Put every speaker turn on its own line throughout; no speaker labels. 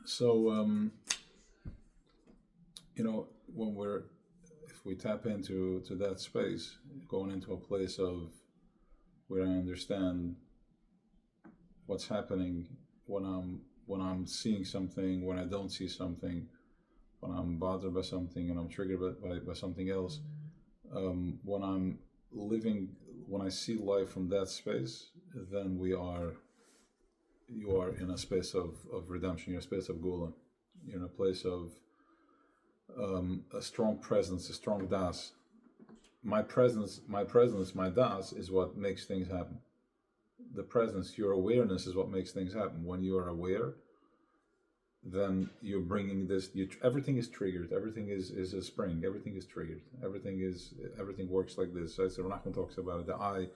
So, if we tap into that space, going into a place of where I understand what's happening when I'm seeing something, when I don't see something, when I'm bothered by something and I'm triggered by something else, when I'm living, when I see life from that space, then you are in a space of redemption, you're in a space of gula, you're in a place of a strong presence, a strong das. My presence, my das is what makes things happen. The presence, your awareness is what makes things happen. When you are aware, then you're bringing this. Everything is triggered. Everything is a spring. Everything is triggered. Everything works like this. So Nachman talks about it. The eye,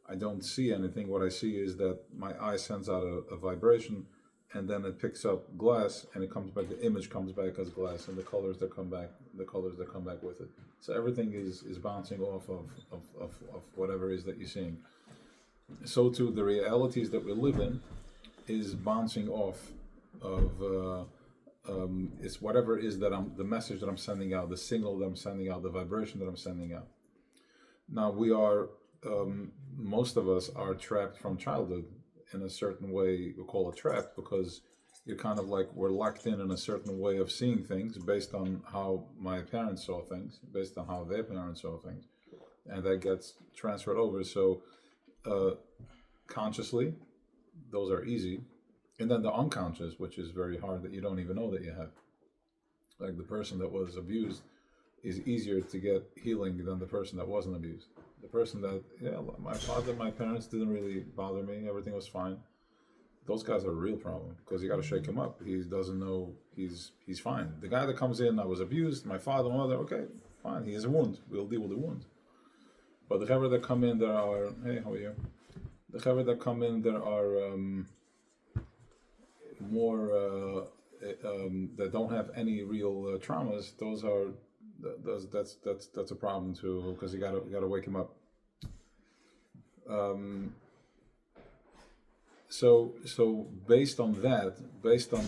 I don't see anything. What I see is that my eye sends out a vibration, and then it picks up glass, and it comes back. The image comes back as glass, and the colors that come back with it. So everything is bouncing off of whatever it is that you're seeing. So too, the realities that we live in is bouncing off of it's whatever it is that the message that I'm sending out, the signal that I'm sending out, the vibration that I'm sending out. Now we are, most of us are trapped from childhood in a certain way. We call it trapped because you're kind of like we're locked in a certain way of seeing things based on how my parents saw things, based on how their parents saw things, and that gets transferred over. So consciously, those are easy. And then the unconscious, which is very hard, that you don't even know that you have. Like the person that was abused is easier to get healing than the person that wasn't abused. The person that, my parents didn't really bother me, everything was fine. Those guys are a real problem because you got to shake him up. He doesn't know he's fine. The guy that comes in, I was abused, my father, my mother, okay, fine, he has a wound. We'll deal with the wound. But the chaver that come in, there are, hey, how are you? The chaver that come in, there are more that don't have any real traumas. That's a problem too, because you gotta wake him up. So based on that, based on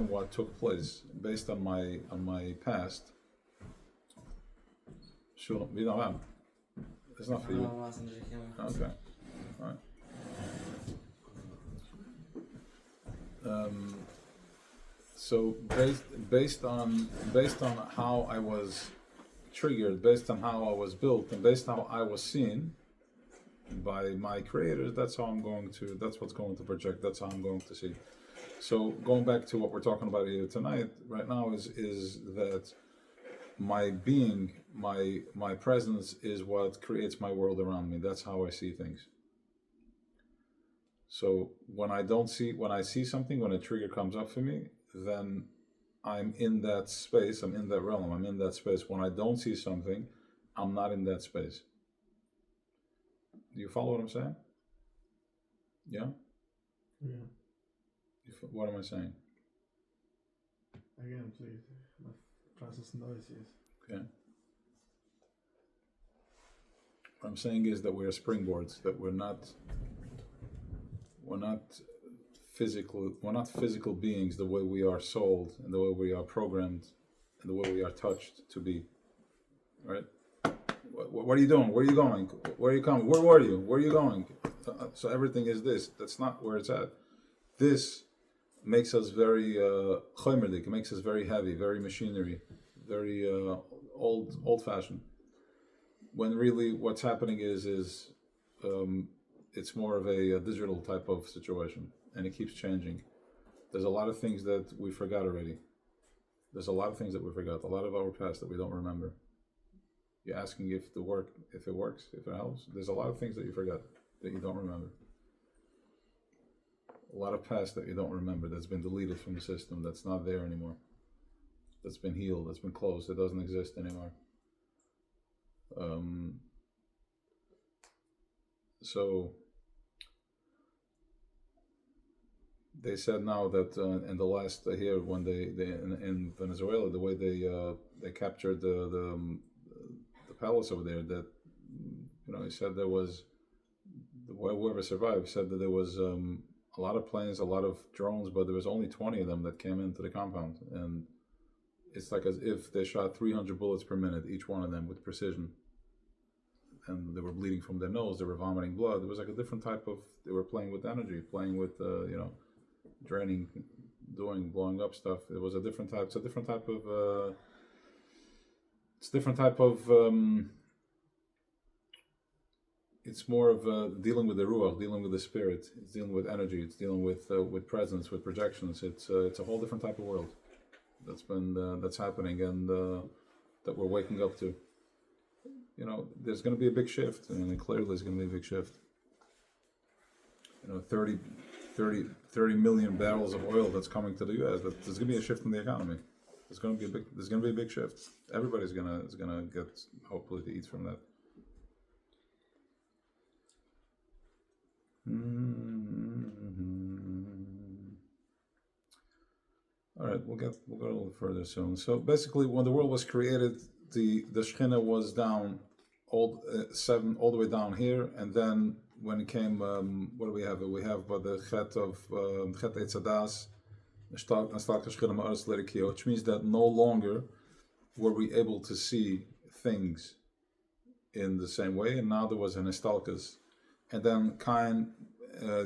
what took place, based on my past, sure, we don't have. It's not for you. Okay, all right. So based on how I was triggered, based on how I was built, and based on how I was seen by my creators, that's what's going to project. That's how I'm going to see. So going back to what we're talking about here tonight, right now, is that my being, my presence is what creates my world around me. That's how I see things. So when I see something, when a trigger comes up for me, then I'm in that space, I'm in that realm, I'm in that space. When I don't see something, I'm not in that space. Do you follow what I'm saying? Yeah?
Yeah.
What am I saying?
Again, please. My process noise.
Okay. What I'm saying is that we're springboards, that we're not physical beings the way we are sold and the way we are programmed and the way we are touched to be. Right? What are you doing? Where are you going? Where are you coming? Where were you? Where are you going? So everything is this. That's not where it's at. This makes us very chomerdik. It makes us very heavy, very machinery, very old-fashioned. When really what's happening is it's more of a digital type of situation, and it keeps changing. There's a lot of things that we forgot already. There's a lot of things that we forgot. A lot of our past that we don't remember. You're asking if it works, if it helps. There's a lot of things that you forgot, that you don't remember. A lot of past that you don't remember, that's been deleted from the system, that's not there anymore. That's been healed, that's been closed, it doesn't exist anymore. So they said now that in the last here, when they in Venezuela, the way they captured the palace over there, that he said there was, whoever survived said that there was a lot of planes, a lot of drones, but there was only 20 of them that came into the compound, and it's like as if they shot 300 bullets per minute, each one of them with precision, and they were bleeding from their nose, they were vomiting blood. It was like a different type of, they were playing with energy, playing with draining, blowing up stuff. It was a different type. It's a different type of it's more of dealing with the ruach, dealing with the spirit. It's dealing with energy. It's dealing with presence, with projections. It's a whole different type of world that's happening, and that we're waking up to. There's going to be a big shift, and clearly there's going to be a big shift. 30 million barrels of oil that's coming to the U.S. There's going to be a shift in the economy. There's going to be a big shift. Everybody's is gonna get hopefully to eat from that. All right, we'll go a little further soon. So basically, when the world was created, the Shekhinah was down all the way down here, and then when it came, what do we have? We have the Chet of Chet Eitzadas, which means that no longer were we able to see things in the same way, and now there was an Estalkas. And then Cain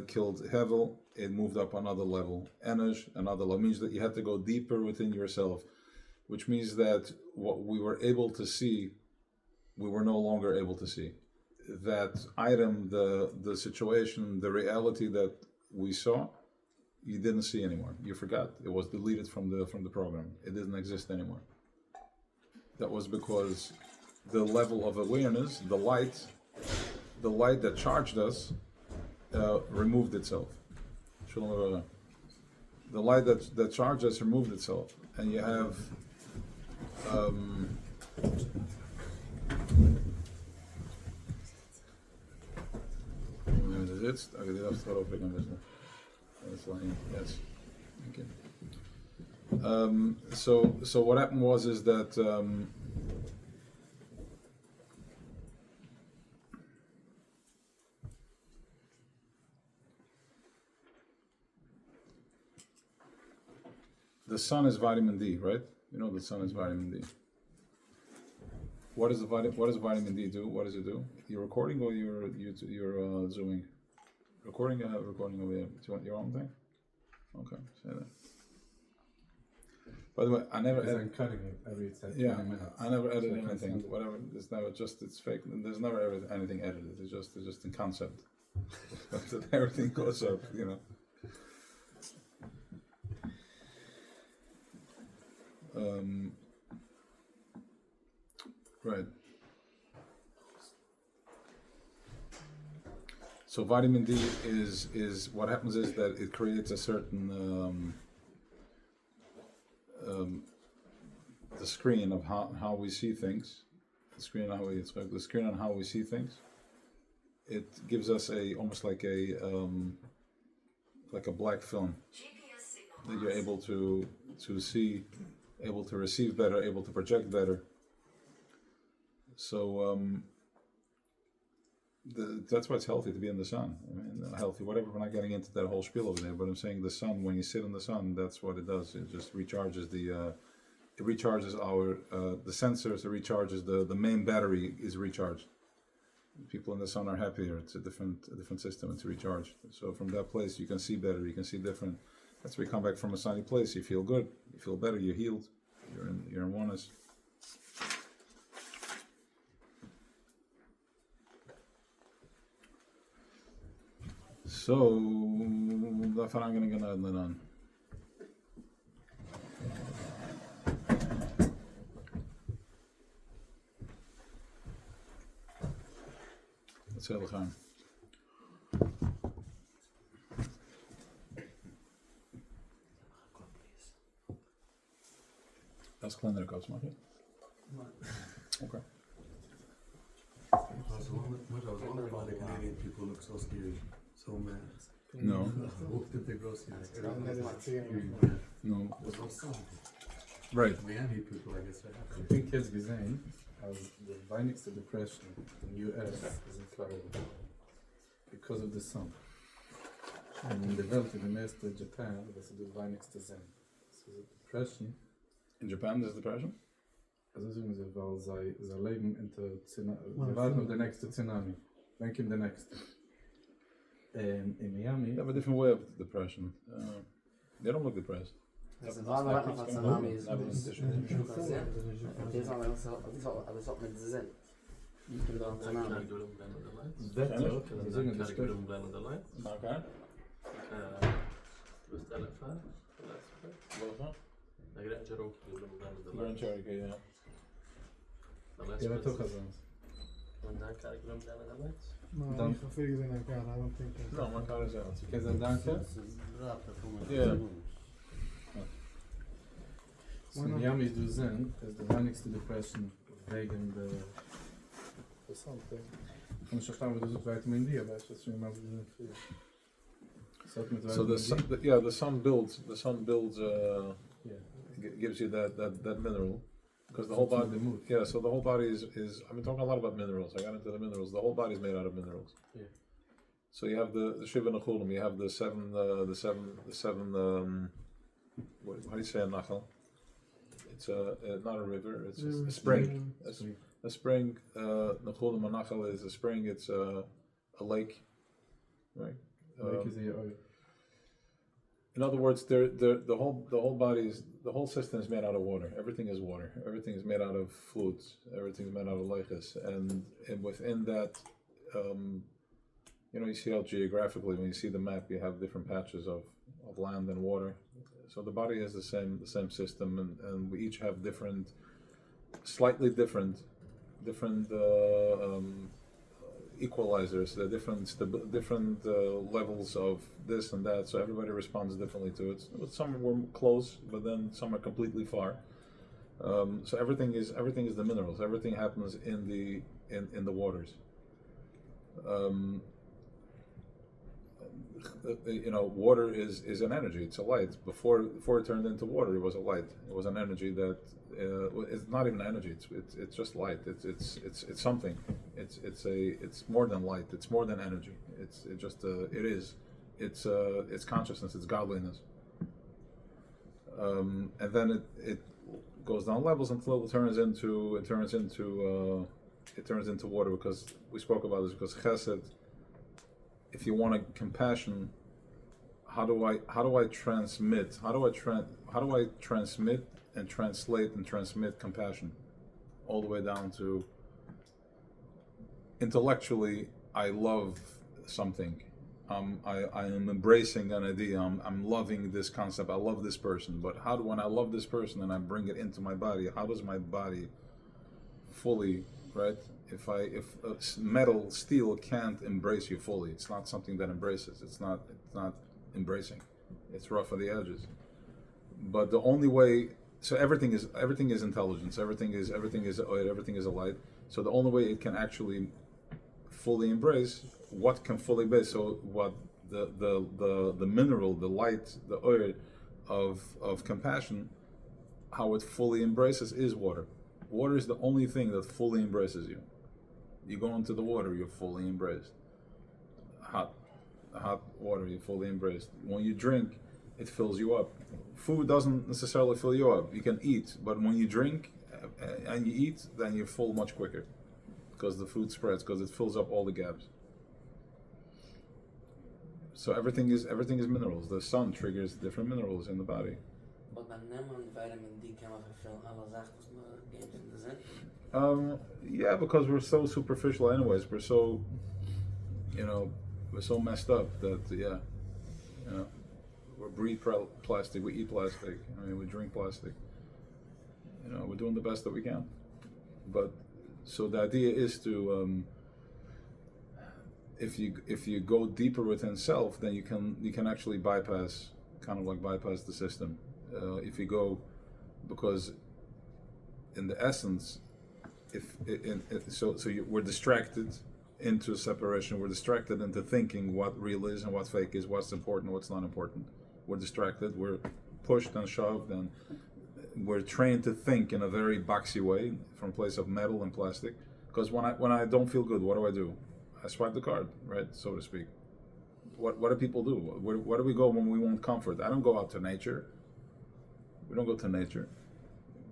killed Hevel, it moved up another level. Enosh, another level, means that you had to go deeper within yourself, which means that what we were able to see, we were no longer able to see. That item, the situation, the reality that we saw, you didn't see anymore. You forgot. It was deleted from the program. It didn't exist anymore. That was because the level of awareness, the light that charged us, removed itself. The light that charged us removed itself, and you have Yes. Okay. So what happened is that the sun is vitamin D, right? You know the sun is vitamin D. What does vitamin D do? What does it do? You're recording or you're zooming? Recording? I have a recording over here. Do you want your own thing? Okay, say that. By the way, I never edit.
I'm cutting it every 10 minutes.
I never edit anything. Whatever. It's never it's fake. There's never ever anything edited. It's just in concept. Everything goes up, Right. So vitamin D is what happens is that it creates a certain the screen of how we see things. The screen on how we see things. It gives us almost like a black film that you're able to see, able to receive better, able to project better. So that's why it's healthy to be in the sun. I mean, healthy, whatever. We're not getting into that whole spiel over there, but I'm saying the sun. When you sit in the sun, that's what it does. It just recharges it recharges our the sensors. It recharges the main battery is recharged. People in the sun are happier. It's a different system. It's recharged. So from that place, you can see better. You can see different. That's why you come back from a sunny place. You feel good. You feel better. You're healed. You're in oneness. So därför I'm going to get that on. Let's heel gaan. Dat is kleinere kans, mag je? Okay.
I was wondering why the Canadian people look so scared, so mad.
No.
Walked into the grocery
No.
There's no sun.
Right.
Miami people, I guess, right?
I think kids design as the Vinex depression in US is in Florida because of the sun. in de Welt, in de meeste Japan, dat ze dus weinig zijn. So the depression.
In Japan, there's depression?
Also sagen sie, weil sie leben in der Tsunami. Sie warten auf den nächsten Tsunami. Dann kommt der nächste. In Miami.
They have a different way of depression. They don't look depressed.
Also da war noch was Tsunami ist. Das ist auch mit Sinn. Ich bin da
Can
Tsunami.
I do them blend of the lights?
Dat
Can I?
ook.
Can
Sie
I
sagen,
do
das
them
spricht.
blend of the lights?
Okay.
Beställa för. Jag gränsar Cherokee do them blend of the
Grand
lights.
Cherokee, yeah.
Ja, dat toch als ons.
And then can I do them blend of the lights?
No,
Dan-
I have figures in that car. I don't think that's.
No, my car is out.
Kan je danken?
Yeah.
In Miami du zijn, is de weinigste depression wegen de something. En zo gaan we dus op vitamin D, aber das ist immer so.
So the sun, the sun builds.
Yeah.
Gives you that mineral, because the whole body.
The mood.
Yeah, so the whole body is. I've been talking a lot about minerals. I got into the minerals. The whole body is made out of minerals.
Yeah.
So you have the Shiva Nechulim. You have the seven. What do you say in Nachal? It's not a river. It's a spring. A spring. Nechulim and Nachal is a spring. It's a lake, right?
Like is hier ooit.
In other words, the whole system is made out of water. Everything is water. Everything is made out of fluids. Everything is made out of leiches, and within that, you see how geographically, when you see the map, you have different patches of land and water. So the body has the same system, and we each have slightly different equalizers, the different levels of this and that, so everybody responds differently to it. Some were close, but then some are completely far. So everything is the minerals. Everything happens in the waters. Water is an energy. It's a light. Before it turned into water, it was a light. It was an energy that it's not even energy. It's just light. It's something. It's more than light. It's more than energy. It's consciousness. It's godliness. And then it goes down levels until it turns into water. Because we spoke about this. Because chesed, if you want compassion, how do I transmit and translate and transmit compassion all the way down to intellectually I love something. I am embracing an idea. I'm loving this concept. I love this person. But when I love this person and I bring it into my body, how does my body fully, right? If steel can't embrace you fully, it's not something that embraces. It's not embracing. It's rough at the edges. But the only way, so everything is intelligence. Everything is a light. So the only way it can actually fully embrace, what can fully embrace? So what the mineral, the light, the oil of compassion, how it fully embraces is water. Water is the only thing that fully embraces you. You go into the water, you're fully embraced. Hot water, you're fully embraced. When you drink, it fills you up. Food doesn't necessarily fill you up. You can eat, but when you drink and you eat, then you're full much quicker, because the food spreads, because it fills up all the gaps. So everything is minerals. The sun triggers different minerals in the body.
Wat met nemen vitamin D kan man vervullen alle zaken games in de zin.
Yeah, because we're so superficial anyways. We're so, we're so messed up that, we breathe plastic, we eat plastic, we drink plastic. We're doing the best that we can. But, so the idea is to, if you go deeper within self, then you can actually bypass the system. If you go, because in the essence, we're distracted into separation. We're distracted into thinking what real is and what fake is, what's important, what's not important. We're distracted. We're pushed and shoved, and we're trained to think in a very boxy way from a place of metal and plastic. Because when I don't feel good, what do? I swipe the card, right, so to speak. What do people do? Where do we go when we want comfort? I don't go out to nature. We don't go to nature.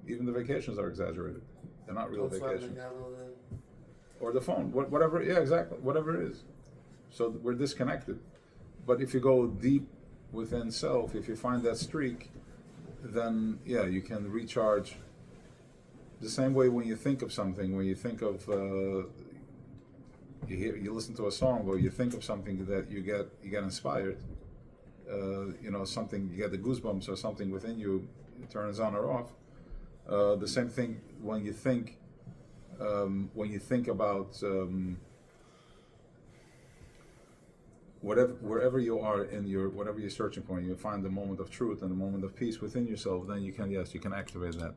Even the vacations are exaggerated. They're not real vacations. Or the phone, whatever. Yeah, exactly. Whatever it is. So we're disconnected. But if you go deep within self, if you find that streak, then yeah, you can recharge. The same way when you think of something, when you think of you listen to a song, or you think of something that you get inspired. Something, you get the goosebumps or something within you, it turns on or off. The same thing when you think about wherever you are in whatever you're searching for, you find the moment of truth and the moment of peace within yourself. Then you can activate that.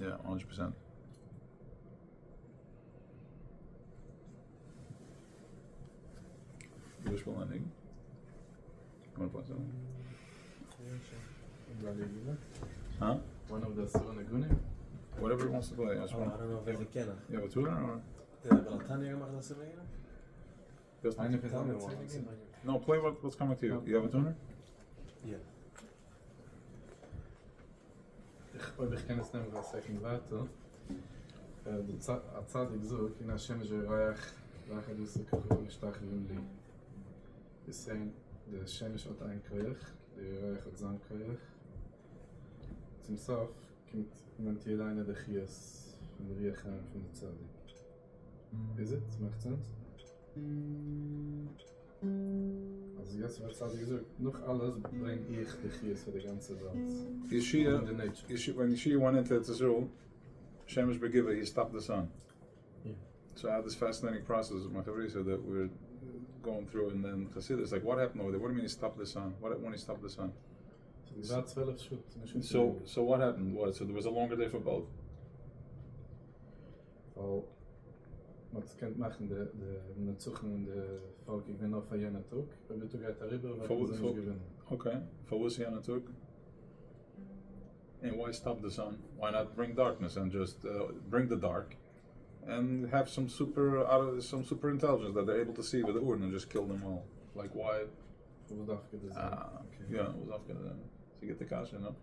Yeah, 100%. Wishful ending. You want to play something? Huh?
One of the seven Aguni?
Whatever he wants to play.
I don't know if they can.
You have a tuner or?
Eine Person.
No, play what's coming to you. You have a tuner?
Yeah.
Ich kann es nehmen, was second weiter. Atzadik zog, in Hashem is reich dus de kuchen stach lumli. Is zijn de Shemesh hat ein Koyach, de reich hat sein Koyach. Zum Sof kommt jeder eine der Chias von der Riechheim von der Tzadik. Is it? Macht Sinn? Also jetzt wird Tzadik gesagt, noch alles bringt ich die Chias für die ganze Welt.
When Yeshua went into Tzazul, Shemesh Begiva, he stopped the sun.
Yeah.
So I had this fascinating process with my Chavrisa that we're going through, and then Chassidus, like, what happened over there? What do you mean he stopped the sun? When he stopped the sun? So what happened? So there was a longer day for both?
Weil man kennt machen de Netzuchen und de Volk, ich bin noch von jener Tag, aber du gehst darüber, weil wir nicht gewinnen.
Okay, for Wusiana took. And why stop the sun? Why not bring darkness and just bring the dark, and have some super intelligence that they're able to see with the urn and just kill them all? Like why? Yeah, it was after that. So you get the kasha, no?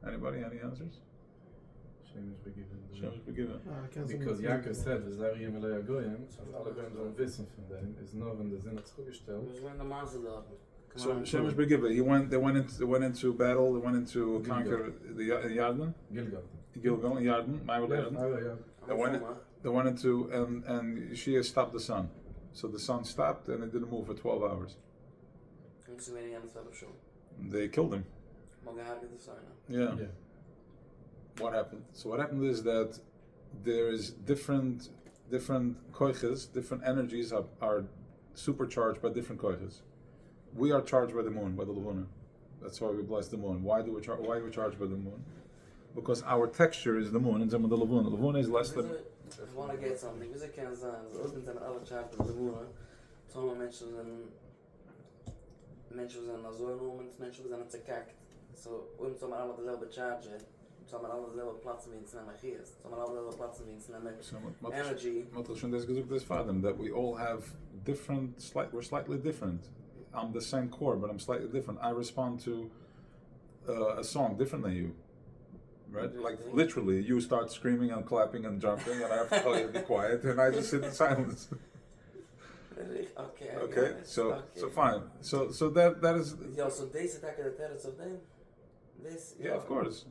Anybody? Any answers?
Shemesh begiven.
Shemesh begiven.
Because Yaakov said, "Is there Hillulא Goyim?" Als alle Goyim sollen wissen von dem, is nur wenn der Sinn hat zugestellt.
Dus when the monster dog.
So Shemesh begiven. They went into battle. They went into conquer the Yarden. Gilgal, Yarden, Yarden. They went into and she stopped the sun. So the sun stopped and it didn't move for 12 hours. They killed him. Yeah. What happened? So what happened is that there is different koiches, different energies are supercharged by different koiches. We are charged by the moon, by the Levuna. That's why we bless the moon. Why are we charged by the moon? Because our texture is the moon and some of the Levuna. The Levuna is less than.
If you want to get something, we can say, open zijn alle charged by the moon. Sommige mensen zijn naar zo'n moment, mensen zijn het gekakt. So, we zijn alle dezelfde charge. We zijn alle dezelfde plaatsen wie het naar geest. We zijn alle dezelfde plaatsen wie het naar energy.
Matashan des gezuk des Fathom that we all have we're slightly different. I'm the same core, but I'm slightly different. I respond to a song different than you. Right? Like literally, you start screaming and clapping and jumping, and I have to tell you to be quiet, and I just sit in silence. Okay. So fine. So that is.
Yeah. So deze taken the terrors of them. This.
Yeah, of course.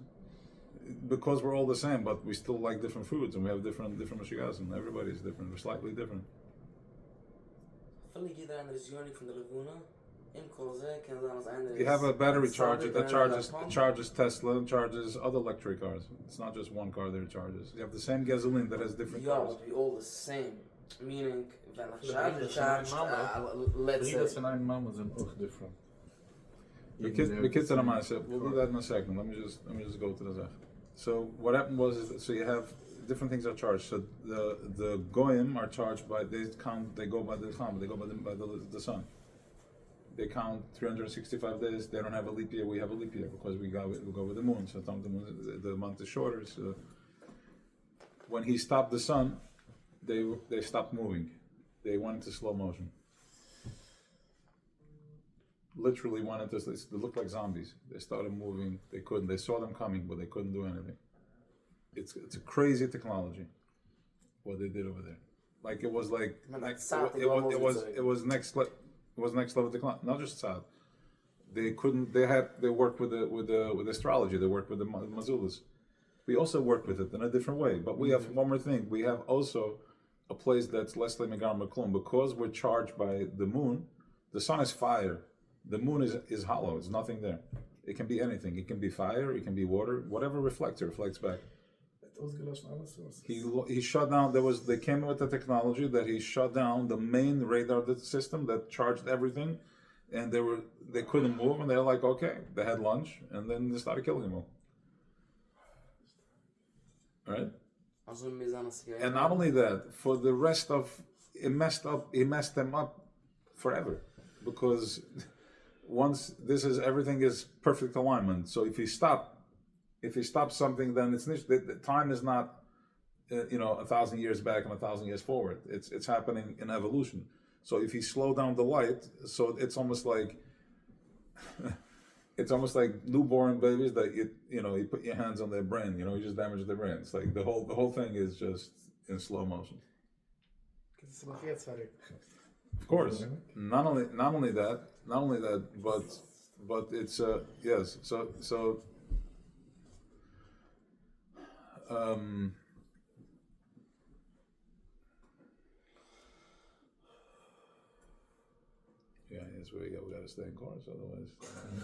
Because we're all the same, but we still like different foods, and we have different mashigas, and everybody's different. We're slightly different.
Völlig jeder andere journey from the Laguna.
You have a battery charger that charges Tesla and charges other electric cars. It's not just one car that it charges. You have the same gasoline that has different cars.
Yeah, but we all the same. Meaning, when I charge, let's say.
Bridas and ein Mama sind auch different.
The kids that I'm on, we'll do that in a second. Let me just go to the Zach. So what happened was, so you have different things are charged. So the goyim are charged by they go by the sun, they go by the sun. They count 365 days. They don't have a leap year. We have a leap year because we go with the moon. So the month is shorter. So when he stopped the sun, they stopped moving. They went into slow motion. literally went into this. They looked like zombies. They started moving. They couldn't. They saw them coming, but they couldn't do anything. It's a crazy technology. What they did over there, like it was like it was next level technology. Not just Saad. They couldn't. They worked with astrology. They worked with the Mazulas. We also work with it in a different way. But we have one more thing. We have also a place that's Leslie Megar McClung, because we're charged by the moon. The sun is fire. The moon is hollow. It's nothing there. It can be anything. It can be fire. It can be water. Whatever reflects, it reflects back. He shut down. They came with the technology that he shut down the main radar system that charged everything, and they couldn't move, and they're like, okay. They had lunch, and then they started killing them all. Right? And not only that, for the rest of it messed them up forever, because once everything is perfect alignment. So if he stops something, then the time is not 1,000 years back and 1,000 years forward. It's happening in evolution. So if he slow down the light, so it's almost like newborn babies that you put your hands on their brain, you just damage their brain. It's like the whole thing is just in slow motion. Of course, not only that, but it's yes. So yeah, that's where we got to stay in course. Otherwise,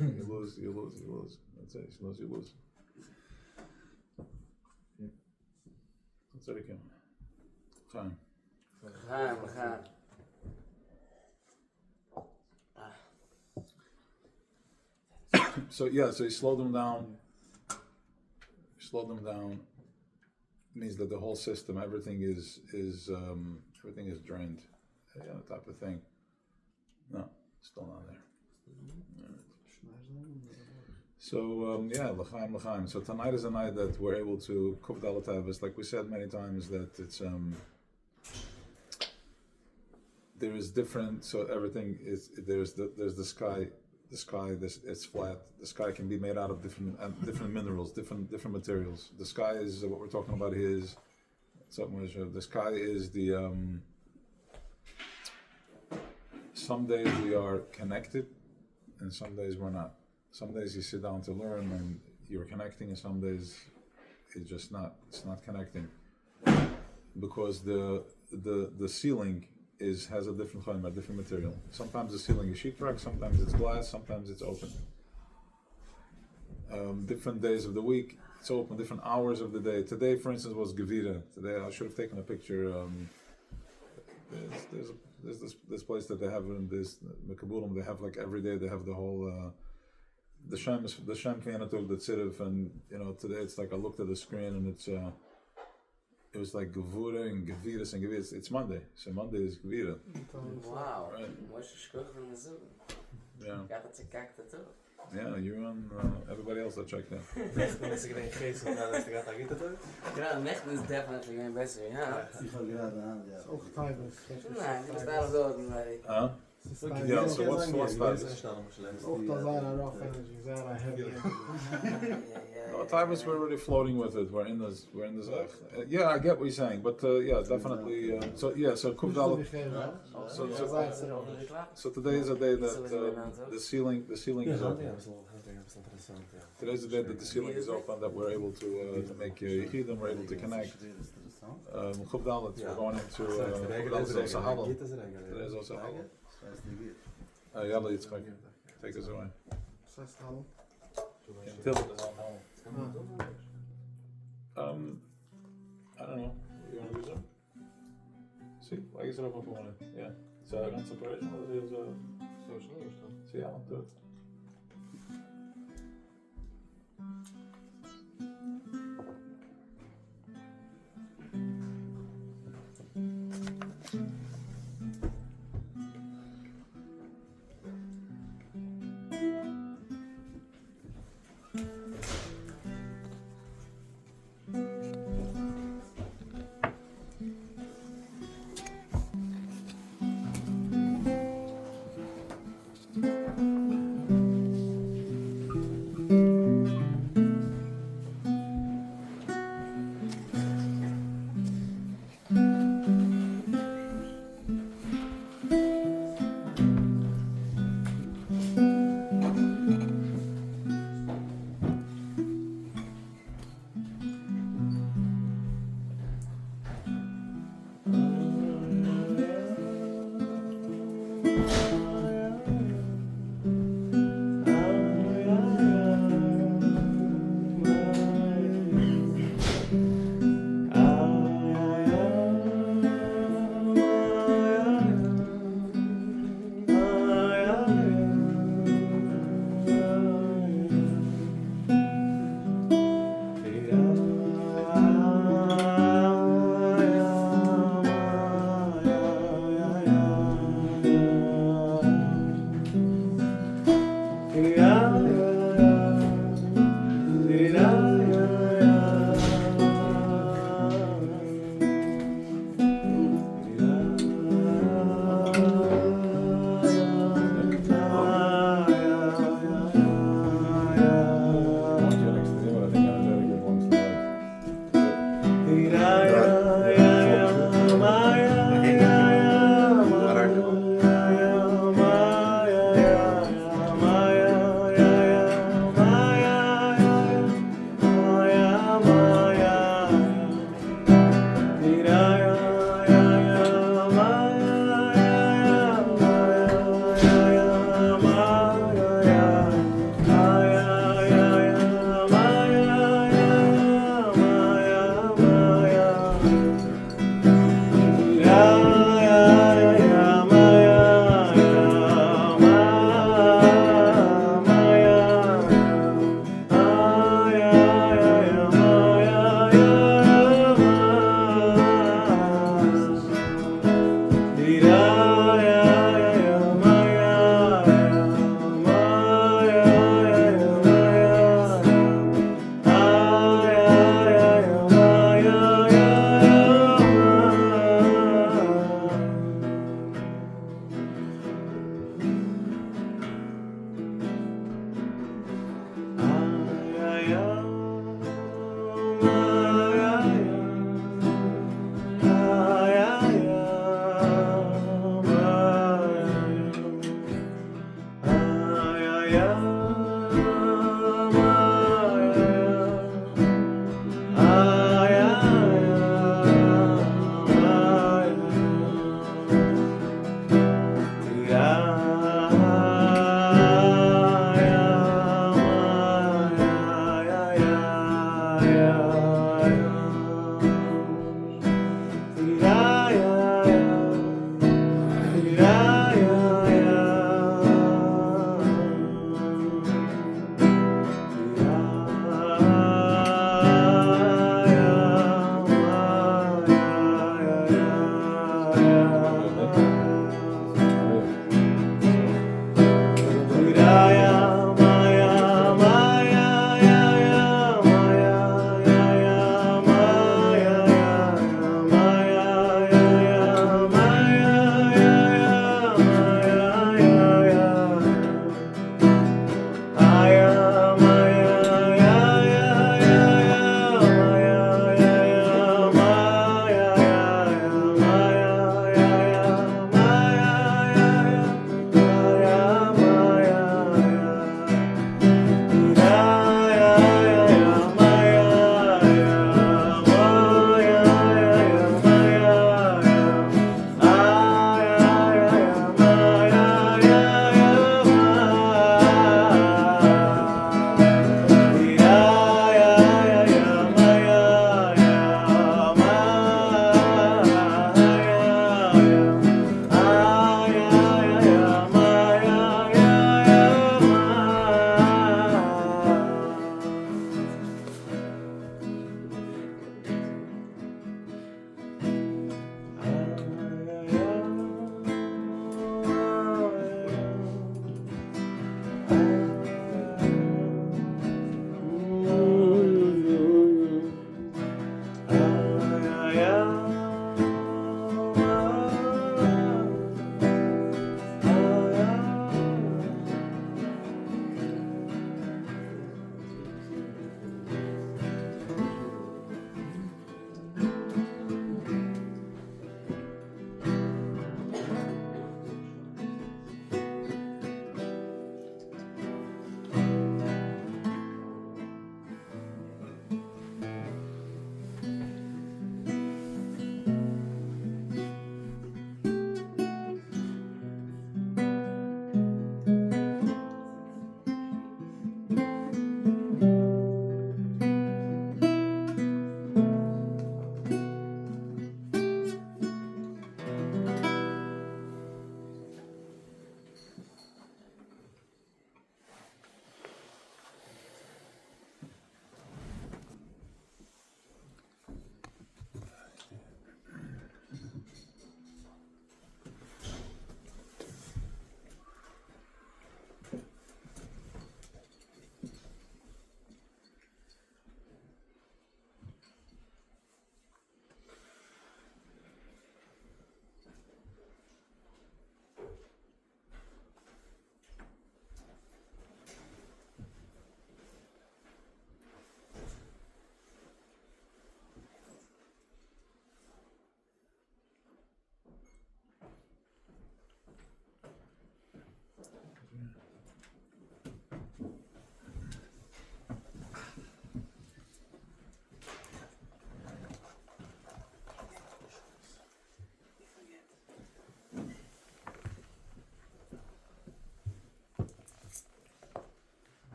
you lose. That's it. You lose. That's it. Again. Time. So he slowed them down. Means that the whole system, everything is drained. Type of thing. No, still not there. So l'chaim. So tonight is a night that we're able to kuf dalat, like we said many times, that it's there is different. So everything is there's the sky. The sky, it's flat. The sky can be made out of different minerals, different materials. The sky is what we're talking about here. The sky is the. Some days we are connected, and some days we're not. Some days you sit down to learn and you're connecting, and some days it's just not. It's not connecting, because the ceiling has a different chayim, a different material. Sometimes the ceiling is sheetrock, sometimes it's glass, sometimes it's open. Different days of the week, it's open. Different hours of the day. Today, for instance, was Gevira. Today, I should have taken a picture. There's this place that they have in this Mekabulim. They have like every day. They have the whole the Shem Kvianatul the Tzirif, and today it's like I looked at the screen and it's. It was like Gevura and Geviras and Geviras. It's Monday, so Monday is Gevira.
Wow.
Right. Yeah. Yeah, you and everybody else that checked in.
Yeah, Mechten is definitely getting better, yeah.
It's auch Taibes.
Nein, ich muss da so,
Huh? Yeah, so what's that?
Auch da Zara rough energy, Zara heavy energy.
No, Taibas, we're already floating with it. We're in this. Yeah, I get what you're saying, but yeah, definitely. So Kuf Dalet. So today is a day that the ceiling is open. Today's the day that the ceiling is open, that we're able to make Yechidim, we're able to connect. Kuf Dalet, we're going into Kuf Dalet is also Halal. Today is also Halal. Yalla Yitzchak, take us away. Until I don't know. You want to use it? See, like is it open for one? Yeah. So I got separation or is it? See, I'll do it. Ja?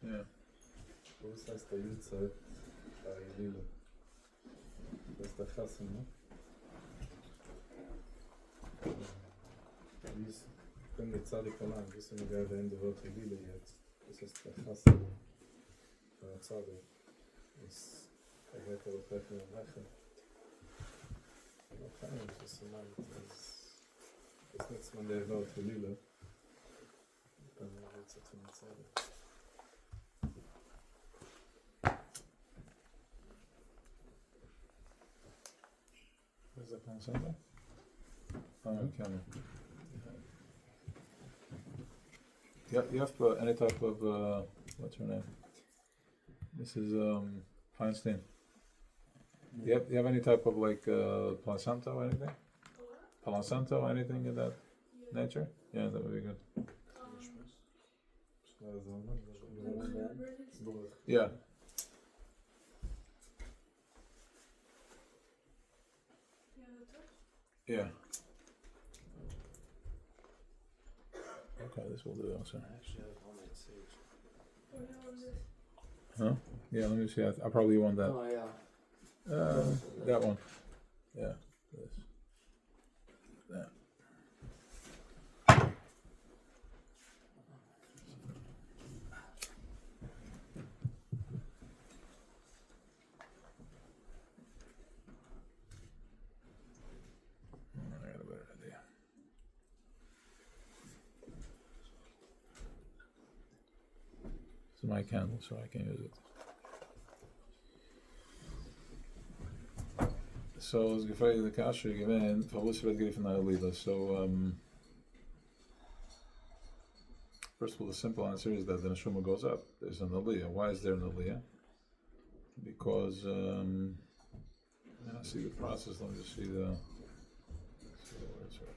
Ja. Was heißt der Jutzeit? Der Hילולא. Das ist der Chassan, ne? Wie ist, wenn wir Zadik allein, wissen wir gerade in der Wort Hילולא jetzt. Das ist der Chassan von der Zadik. Das geht aber treffen und lachen. Aber keine Ahnung, was du meinst. Das nutzt man der Wort Hילולא. Dann wird es von der Zadik.
Is that on Sunday? Oh, camera. You have any type of what's her name? This is Feinstein. You have any type of like placenta or anything? Placenta or anything in that nature? Yeah, that would be good. Yeah. Yeah. Okay, this will do also. Huh? Yeah, let me see. I probably want that.
Oh, yeah.
That one. Yeah. This. That. I got a better idea. This is my candle, so I can use it. So as gefragt the kasher given, verwus wird gegriffen nach Lila. So first of all, the simple answer is that the neshama goes up. There's an aliyah. Why is there an aliyah? Because and I see the process. Let me just see the words right.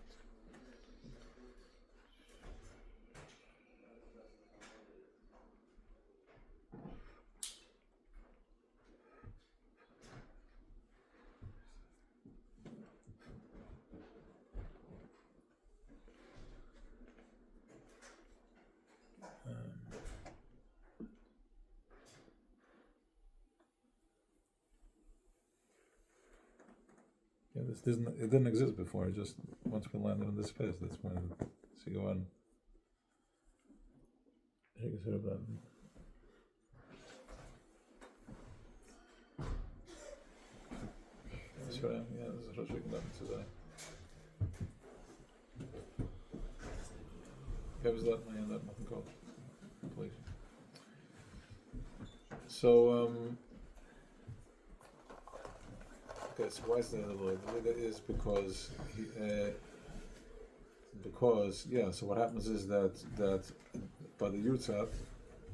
Yeah, it didn't exist before. It just once we landed in this space, that's when so go on. You can set up that. That's right. Yeah, this is Rosh Hashanah today. Okay, was that my end up nothing called? Please. So okay, so why is the Lord? The Lord is because so what happens is that by the Yutzat,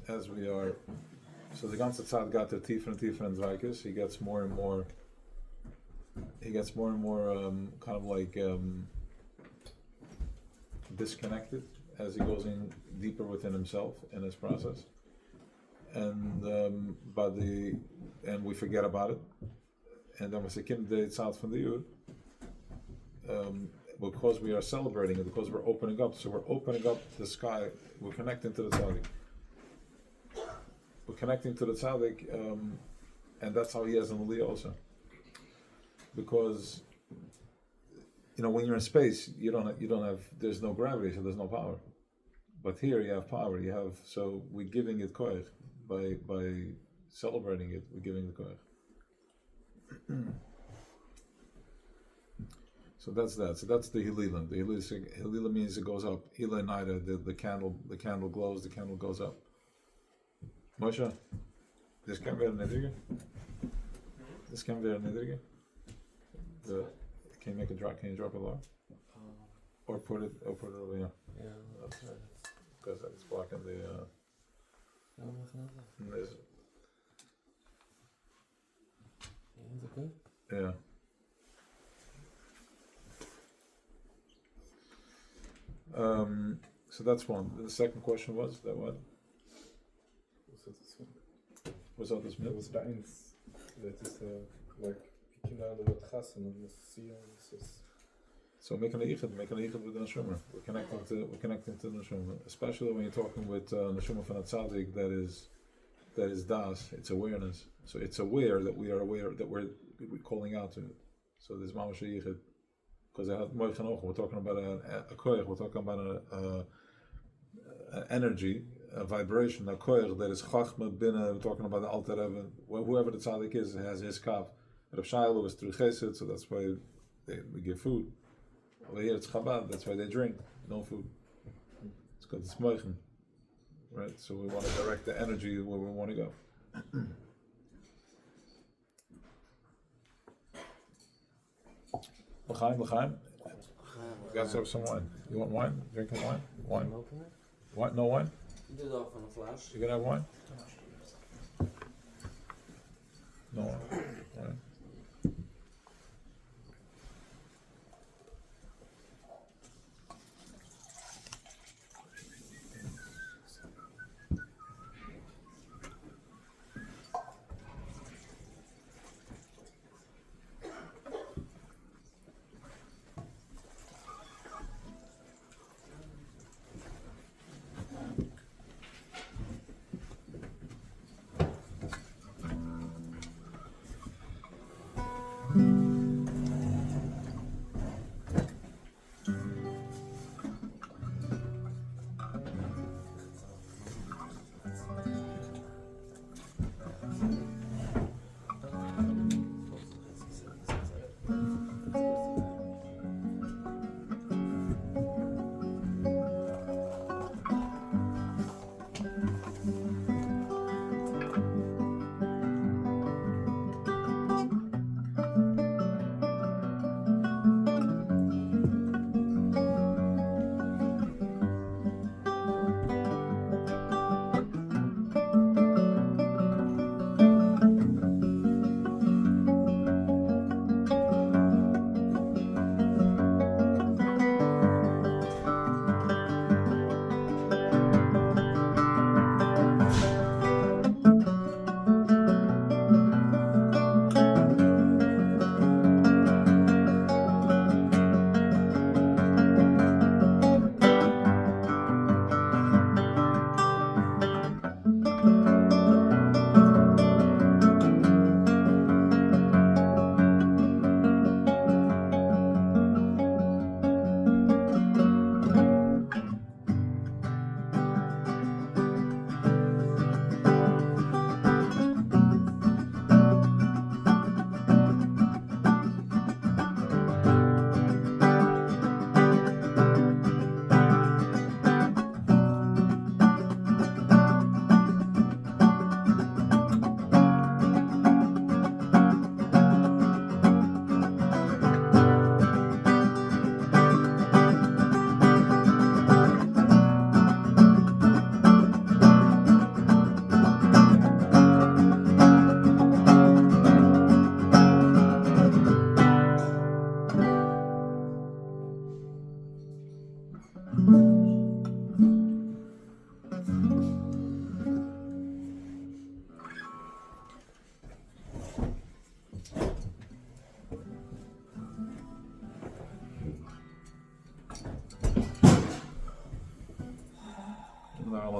as we are, so the ganze Tzad got the tiefer and Dreikus, he gets more and more kind of like disconnected as he goes in deeper within himself in his process, and we forget about it. And then we say, "Kim the Tzad from the Yud," because we are celebrating it, because we're opening up. So we're opening up the sky. We're connecting to the Tzaddik. We're connecting to the Tzaddik, and that's how he has an Aliyah also. Because when you're in space, you don't have. There's no gravity, so there's no power. But here you have power. So we're giving it koach by celebrating it. We're giving the koach. So that's that. So that's the Hilila. The Hilila means it goes up. Hila Naida, the candle glows. The candle goes up. Moshe, this can be a nidige. This can be a nidige. Can you make a drop? Can you drop it lower? Or put it over here.
Yeah, that's right.
Because it's blocking the. Is
it good?
Yeah. So that's one. The second question was that what? Was that this?
Dat was de eins. Dat is like Kinder aan de wat gassen en zie je.
So making a yichud with the neshama. We're connecting to the neshama, especially when you're talking with neshama from a tzaddik that is das. It's awareness. So it's aware that we are aware that we're calling out to it. So there's mamash yichud because we're talking about a koyach. We're talking about an energy, a vibration, a koyach that is chachma bina. We're talking about the Alter Rebbe. Whoever the tzaddik is has his kaf. Reb Shiloh was through chesed, so that's why we give food. Over here it's Chabad, that's why they drink, no food. It's because it's moichen, right? So we want to direct the energy where we want to go. L'chaim. You guys have some wine. You want wine? Drinking wine? Wine. What? No wine?
Do that from the flash.
You gonna have wine? No wine. Right.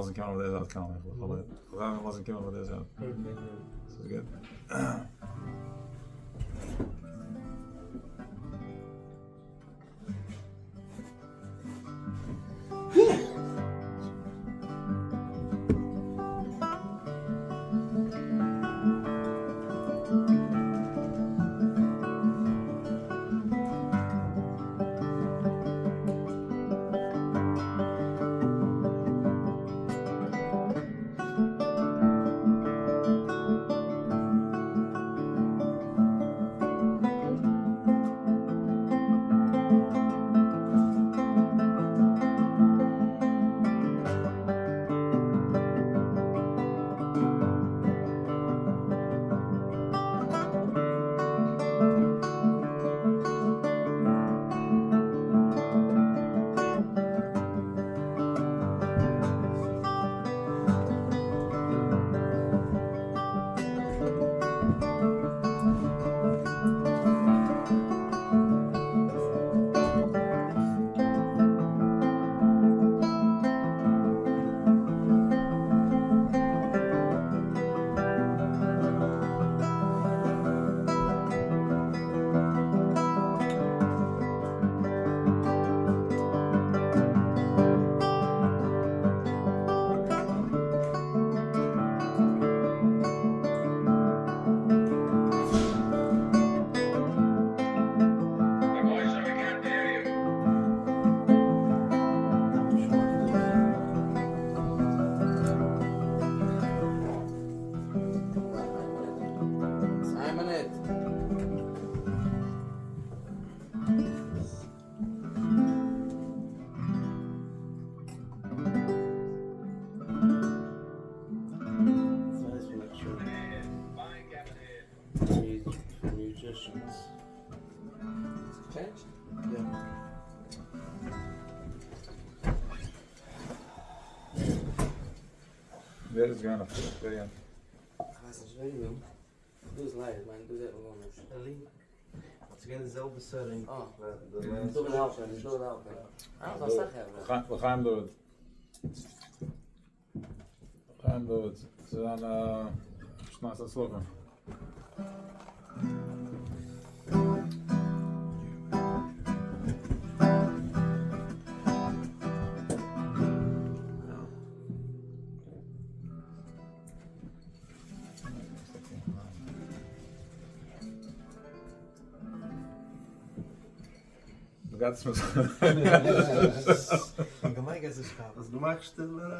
wasn't coming with this out, coming. If wasn't coming with this out. This is good.
Change?
Yeah.
Wer ist gerne? Wer ja?
Was ist das? Du ist leid, man, du seht mir gar nicht.
Ali, het is geen dezelfde setting.
Oh,
De
du
laatste
bist auch schon, du bist auch schon. Ah, was sag ich aber?
We gaan door het. We gaan door het. Ze zijn s'nachts aan het slopen. Gaat het met
Gamai gaat het schaap.
Als de maak stiller,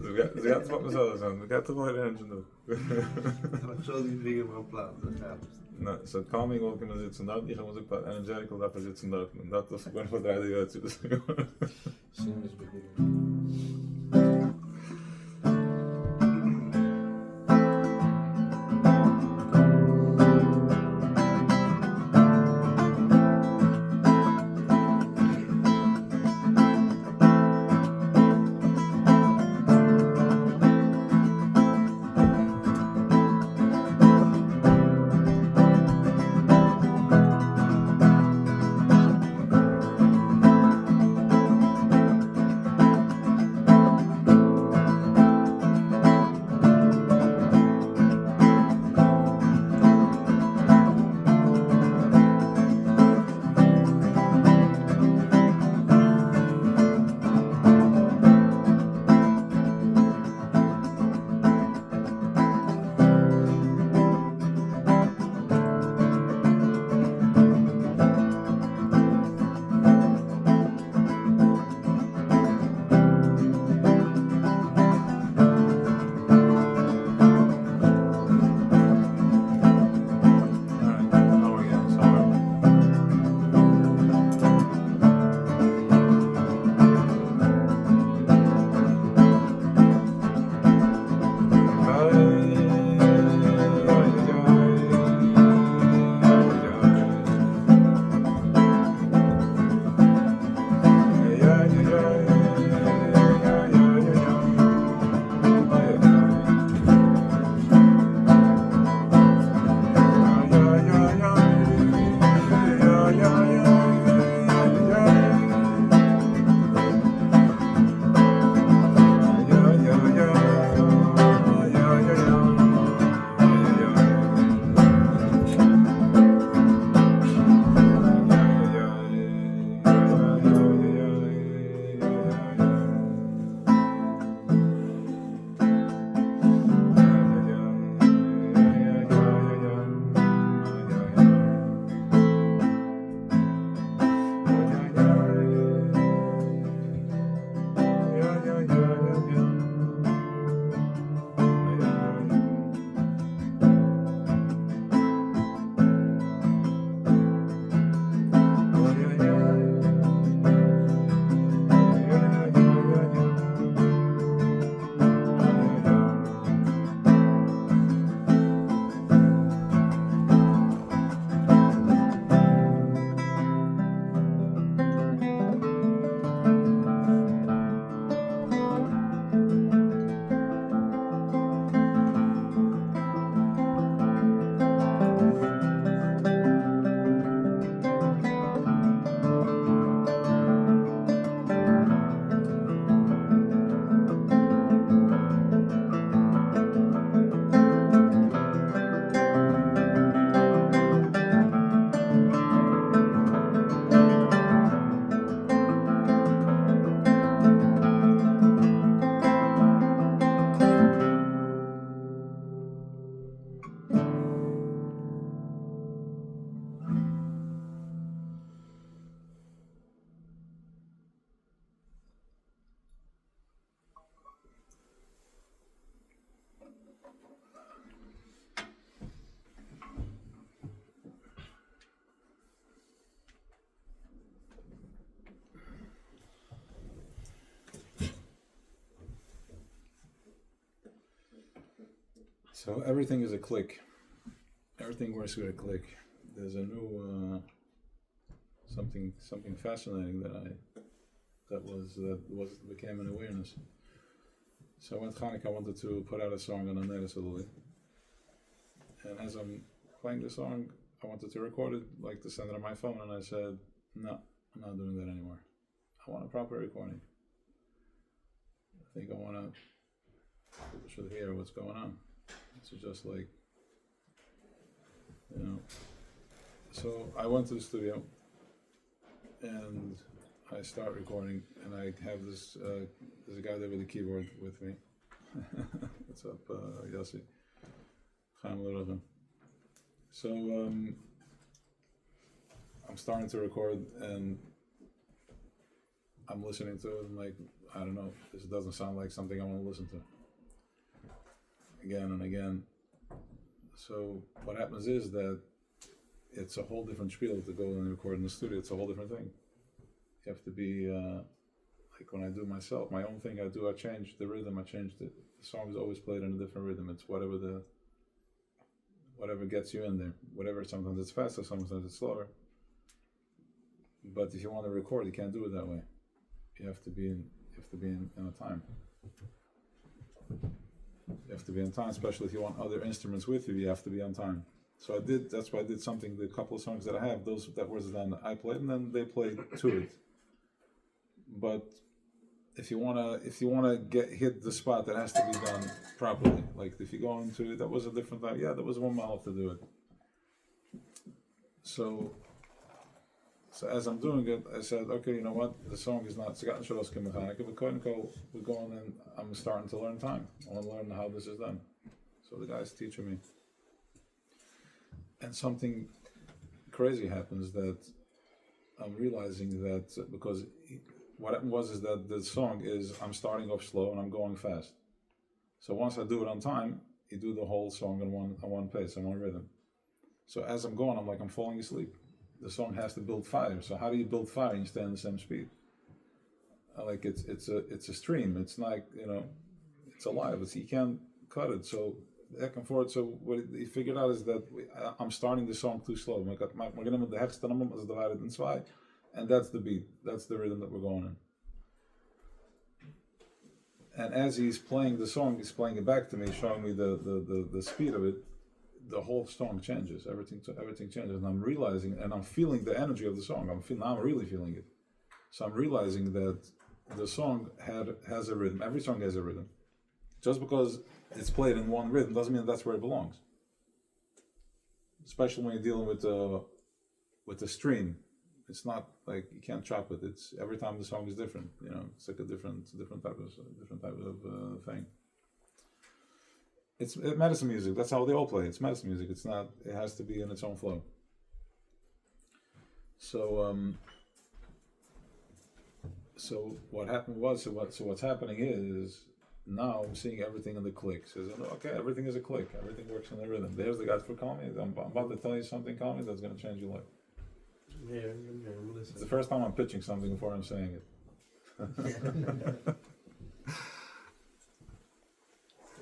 Ze gaat het met mezelf zijn. We gaan toch wel een doen.
dan zo die vinger van plaats. Dat gaat.
Nou, zo calming ook kunnen zitten daar. Die gaan we ook energetical dat we zitten daar. En dat is gewoon wat hij eruit ziet.
Shem is beginning.
So everything is a click. Everything works with a click. There's a new something fascinating that became an awareness. So when Hanukkah, I wanted to put out a song on a Hillullah, and as I'm playing the song, I wanted to record it, like to send it on my phone, and I said, no, I'm not doing that anymore. I want a proper recording. I think I want to, people should hear what's going on. It's just like, So I went to the studio, and I start recording, and I have this, there's a guy there with the keyboard with me. What's up, Yossi? So I'm starting to record, and I'm listening to it. I'm like, I don't know, this doesn't sound like something I want to listen to. Again and again. So what happens is that it's a whole different spiel to go and record in the studio. It's a whole different thing. You have to be like when I do myself, my own thing. I change the rhythm. I change the song is always played in a different rhythm. It's whatever gets you in there. Whatever. Sometimes it's faster. Sometimes it's slower. But if you want to record, you can't do it that way. You have to be in a time. You have to be on time, especially if you want other instruments with you. You have to be on time. So that's why I did something. The couple of songs that I have, that was then I played, and then they played to it. But if you wanna hit the spot, that has to be done properly. Like if you go into that was a different time. Yeah, that was one mile to do it. So as I'm doing it, I said, okay, you know what? The song is not Zegaten Shalos K'Mechanika, but we're going and I'm starting to learn time. I want to learn how this is done. So the guy's teaching me. And something crazy happens that I'm realizing that because what happened is that the song is I'm starting off slow and I'm going fast. So once I do it on time, you do the whole song on one pace, on one rhythm. So as I'm going, I'm falling asleep. The song has to build fire. So how do you build fire and you stay on the same speed? Like it's a stream. It's like it's alive. You can't cut it. So back and forth. So what he figured out is that I'm starting the song too slow. The hechste number is divided in zwei, and that's the beat. That's the rhythm that we're going in. And as he's playing the song, he's playing it back to me, showing me the speed of it. The whole song changes. Everything changes, and I'm realizing, and I'm feeling the energy of the song. I'm really feeling it. So I'm realizing that the song has a rhythm. Every song has a rhythm. Just because it's played in one rhythm doesn't mean that's where it belongs. Especially when you're dealing with the stream, it's not like you can't chop it. It's every time the song is different. It's like a different type of thing. It's medicine music. That's how they all play. It's medicine music. It's not. It has to be in its own flow. So what happened was. So what's happening is now I'm seeing everything in the click. Says okay, everything is a click. Everything works in the rhythm. There's the guy for calling me. I'm about to tell you something, calling me, that's going to change your life.
Yeah,
It's the first time I'm pitching something before I'm saying it.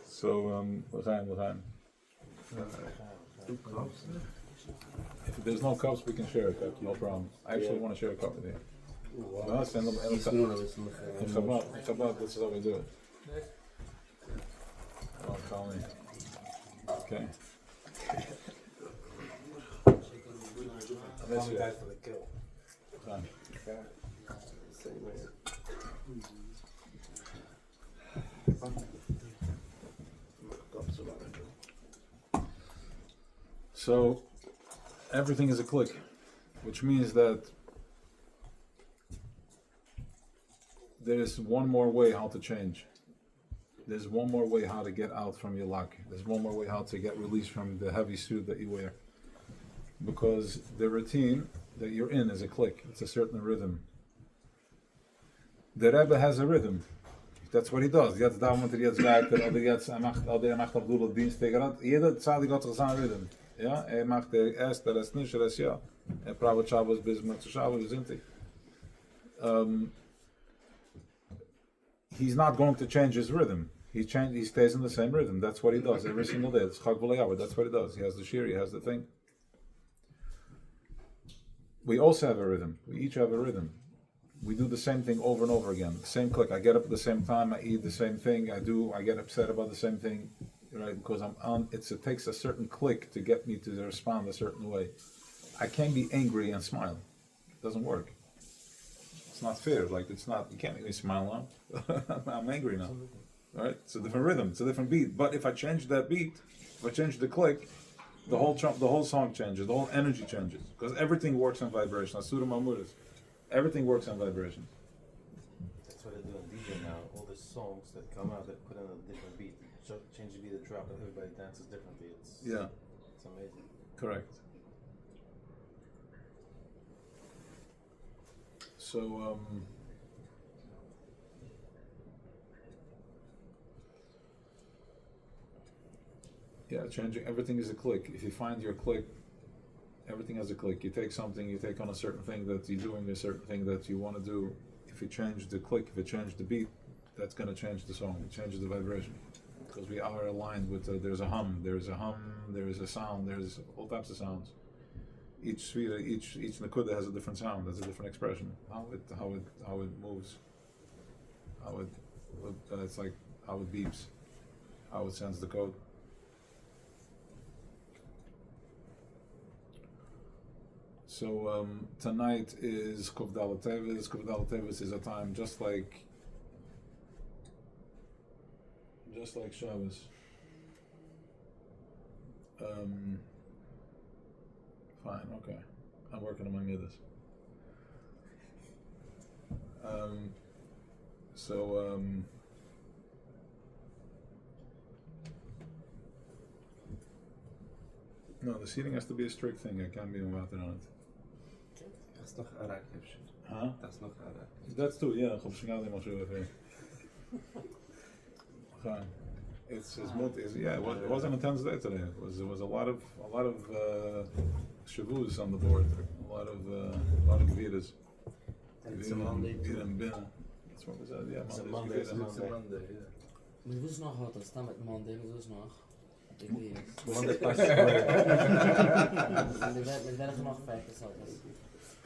So, l'chaim. If there's no cups, we can share a cup, no problem. I actually want to share a cup with you. No, send them in Chabad, this is how we do it. Oh, call me. Okay.
Call me back for the kill.
Okay. So everything is a click, which means that there is one more way how to change. There's one more way how to get out from your lock. There's one more way how to get released from the heavy suit that you wear. Because the routine that you're in is a click. It's a certain rhythm. The Rebbe has a rhythm. That's what he does. Jetzt da moet jetzt werken, oder jetzt macht Abdullah Dienst. Jeder Zadig hat seinen Rhythm. Ja, macht erst, das nicht, das ja. Pravet Shabbos bis zu Shabbos sind die. He's not going to change his rhythm. He stays in the same rhythm. That's what he does every single day. It's Chag V'Lo Yaveh. That's what he does. He has the shir, he has the thing. We also have a rhythm. We each have a rhythm. We do the same thing over and over again. The same click. I get up at the same time. I eat the same thing. I get upset about the same thing, right? Because I'm on. It takes a certain click to get me to respond a certain way. I can't be angry and smile. It doesn't work. It's not fair. Like it's not. You can't make me smile now. I'm angry now. Right? It's a different rhythm. It's a different beat. But if I change that beat, if I change the click, the whole song changes. The whole energy changes because everything works on vibration. Asura Mamuris. Everything works on vibration.
That's what they do on DJ now. All the songs that come out, they put in a different beat. Change the beat, the drop, and everybody dances differently. It's amazing.
Correct. So changing everything is a click. If you find your click, everything has a click. You take something, you take on a certain thing that you're doing, a certain thing that you want to do. If you change the click, if you change the beat, that's going to change the song. It changes the vibration. Because we are aligned with, there's a hum, there is a sound, there's all types of sounds. Each svira, each nakuda has a different sound, has a different expression. How it moves, it's like how it beeps, how it sends the code. So tonight is Kuvdal Tevis. Kuvdal Tevis is a time just like Shabbos. Fine, okay. I'm working on my midas. No, the seating has to be a strict thing. I can't be about it on it.
That's nog Arak,
Huh?
That's nog Arak.
That's too, yeah. Fine. It's it wasn't a tense day today. It was a lot of shavus on the board. A lot of geviras.
It's a Monday too.
That's what was that? Yeah,
It's a
Monday.
Monday. It's a Monday.
Maar hoe is nog hot? Dat staat met Monday, hoe is nog? Ik weet het.
Monday passes
Met welke nog 5 is altijd.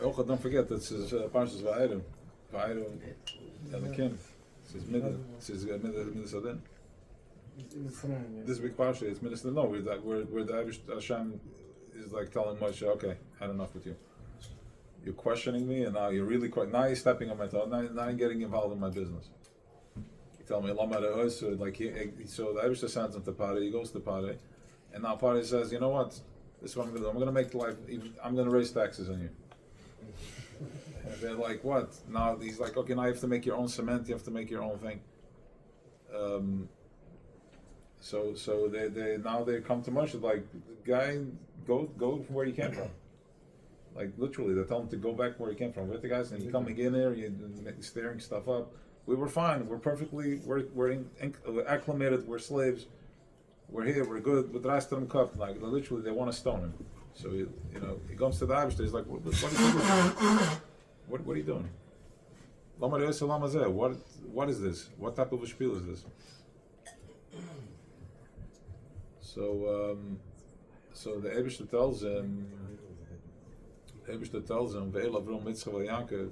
Oh, don't forget that it's Parshas Va'erim and the Kim. It's Midah Sadin. This big Parsha, it's Midah No, where the Irish Hashem is like telling Moshe, okay, had enough with you. You're questioning me, and now now you're stepping on my toe. Now you're getting involved in my business. You tell me, so the Irish sends him to Pari. He goes to Pari, and now Pari says, you know what? This is what I'm going to do. I'm going to make life. I'm going to raise taxes on you. And they're like, what? Now he's like, okay, now you have to make your own cement. You have to make your own thing. So they come to Moshe like, guy, go from where you came from. Like literally, they tell him to go back where he came from. With the guys, and you coming in there, you're stirring stuff up. We were fine. We're acclimated. We're slaves. We're here. We're good. With the rest of them cup, like literally, they want to stone him. So he comes to the Abishter. He's like, what are you doing? What are you doing? What is this? What type of a spiel is this? So the Abishter tells him, Ve'el Avrom Mitzchah Yaakov,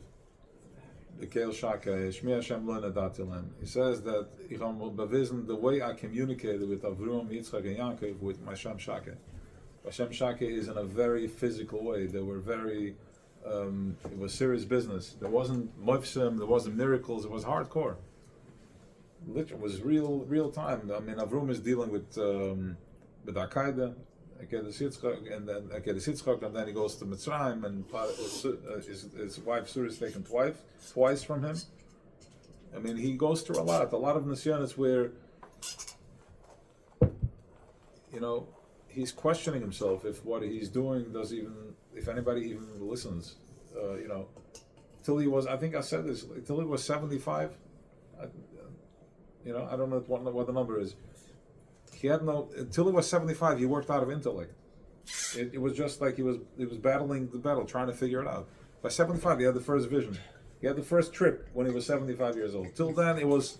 the Keil Shaka, Shmi Hashem Lo Nadatilen. He says that the way I communicated with Avrom, Yitzchak, and Yaakov with my Hashem Shaka. Hashem Shaka is in a very physical way. They were very, it was serious business. There wasn't mofsim, there wasn't miracles, it was hardcore. Literally, it was real time. I mean, Avrum is dealing with Al-Qaeda, and then he goes to Mitzrayim, and his wife Surah is taken twice from him. I mean, he goes through a lot of nisyonos where, he's questioning himself if what he's doing if anybody even listens, till he was, I think I said this, till he was 75, I don't know what the number is. He had until he was 75, he worked out of intellect. It was just like he was battling the battle, trying to figure it out. By 75, he had the first vision. He had the first trip when he was 75 years old. Till then, it was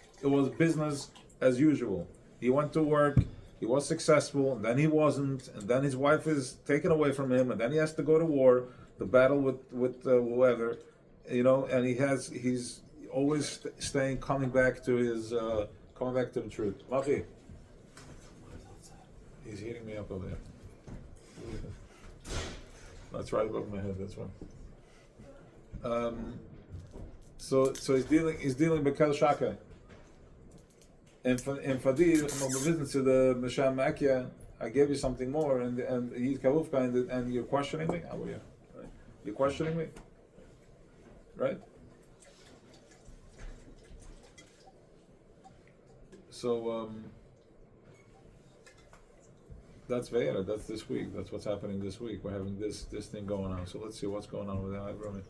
business, as usual. He went to work, he was successful, and then he wasn't, and then his wife is taken away from him, and then he has to go to war, the battle with whoever, and he's always coming back to the truth. Machi, he's heating me up over there. That's right above my head. That's why. So he's dealing with Kel Shaka. And Fadir, visit to the Mesham Makia, I gave you something more, and he's Kavufka, and you're questioning me. How are you? Right? You're questioning me, right? So that's Veda. That's this week. That's what's happening this week. We're having this thing going on. So let's see what's going on with that.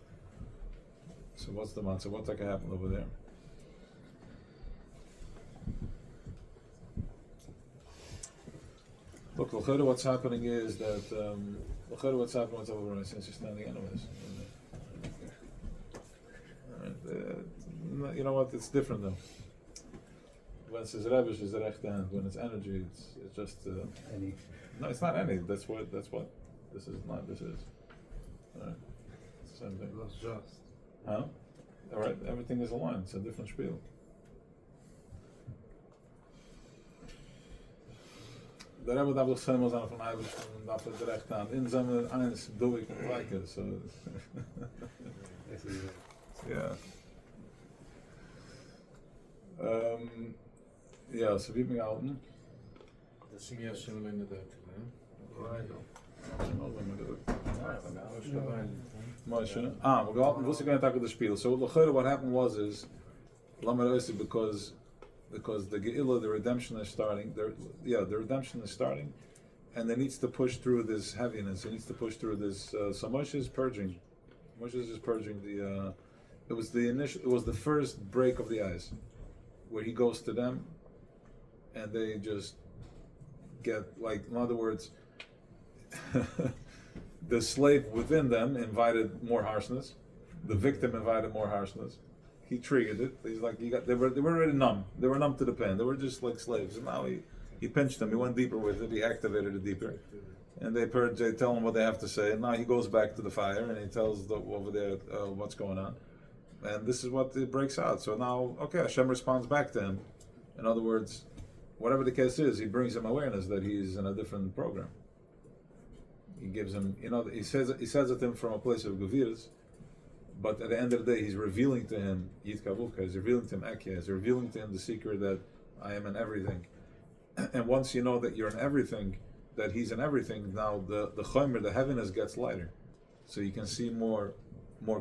So what's the matzah? What can happen over there? Look, what's happening is that what's over there since you're standing anyways. You know what? It's different though. When it's Rebish, it's the rechte hand. When it's energy, it's just
Any.
No, it's not any. That's what. This is not. This is. All right. It's the same thing.
That's just.
Huh? All right. Everything is aligned. It's a different spiel. Der Rebbe darf doch zweimal sein von Eibisch und darf er direkt an. In Sommer eins, du ich und gleiche, so. Ja. Ja, so wie mir gehalten.
Das ist mir schon in der Deutsche, ne?
We also going to talk about the spiel. So what happened was because the Ge'ilah, the redemption is starting. The redemption is starting, and it needs to push through this heaviness. It needs to push through this. So Moshe is purging. Moshe is just purging the. It was the first break of the ice, where he goes to them, and they just get in other words, the slave within them invited more harshness. The victim invited more harshness. He triggered it. He's like, they were already numb. They were numb to the pain. They were just like slaves. And now he pinched them. He went deeper with it. He activated it deeper. And they tell him what they have to say. And now he goes back to the fire and he tells over there what's going on. And this is what it breaks out. So now, okay, Hashem responds back to him. In other words, whatever the case is, he brings him awareness that he's in a different program. He gives him, he says it to him from a place of Geviras. But at the end of the day, he's revealing to him Yitkavuvka, he's revealing to him Ekya, he's revealing to him the secret that I am in everything. And once you know that you're in everything, that he's in everything, now the chomer, the heaviness gets lighter. So you can see more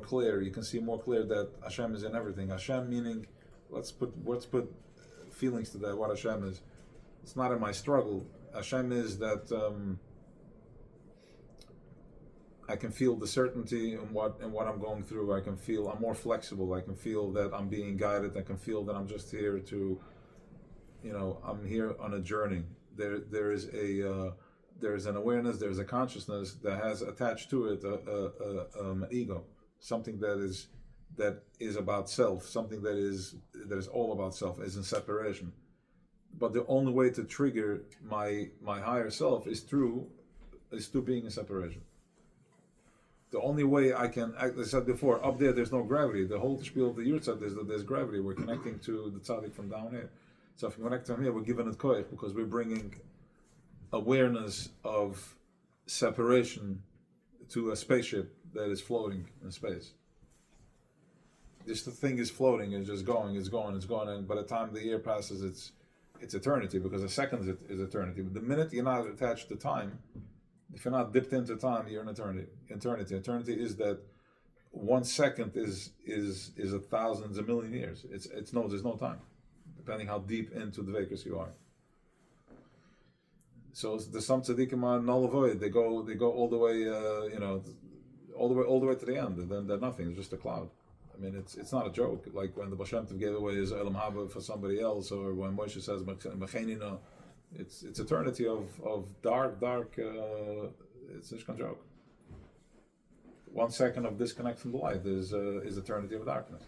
clear. You can see more clear that Hashem is in everything. Hashem meaning, let's put feelings to that. What Hashem is, it's not in my struggle. Hashem is that. I can feel the certainty in what I'm going through. I can feel I'm more flexible. I can feel that I'm being guided. I can feel that I'm just here to, I'm here on a journey. There is an awareness. There's a consciousness that has attached to it an ego, something that is about self, something that is all about self, is in separation. But the only way to trigger my higher self is through being in separation. The only way I can, as I said before, up there, there's no gravity. The whole spiel of the Yurtzat is that there's gravity. We're connecting to the tzaddik from down here. So if we connect to him here, we're giving it koich because we're bringing awareness of separation to a spaceship that is floating in space. This thing is floating, it's just going, it's going, and by the time the year passes, it's eternity, because a second is eternity. But the minute you're not attached to time, if you're not dipped into time, you're in eternity. Eternity is that 1 second is 1,000, a million years. There's no time, depending how deep into the Vekas you are. So the some tzaddikim are null void. They go all the way, all the way to the end. And then they're nothing. It's just a cloud. I mean, it's not a joke. Like when the Baal Shem Tov gave away his Elam Haba for somebody else, or when Moshe says Mechenina. It's eternity of dark. It's just a joke. 1 second of disconnect from the light is eternity of darkness.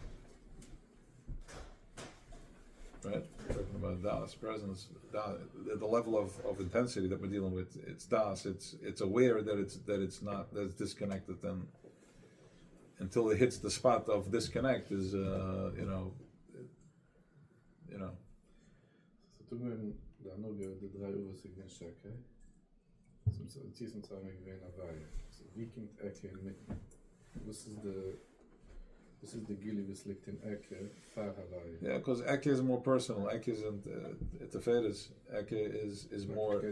Right? about Das presence, the level of intensity that we're dealing with. It's Das. It's aware that it's not, that it's disconnected, and until it hits the spot of disconnect is you know.
Så tog man där nog det drar över sig den käka. Som så tisen tar mig grejen av varje. Så viking äcker med. This is the gilly was licked in Eke, Farhalai.
Yeah, because Eke is more personal. Eke isn't Tefedes. Eke is more.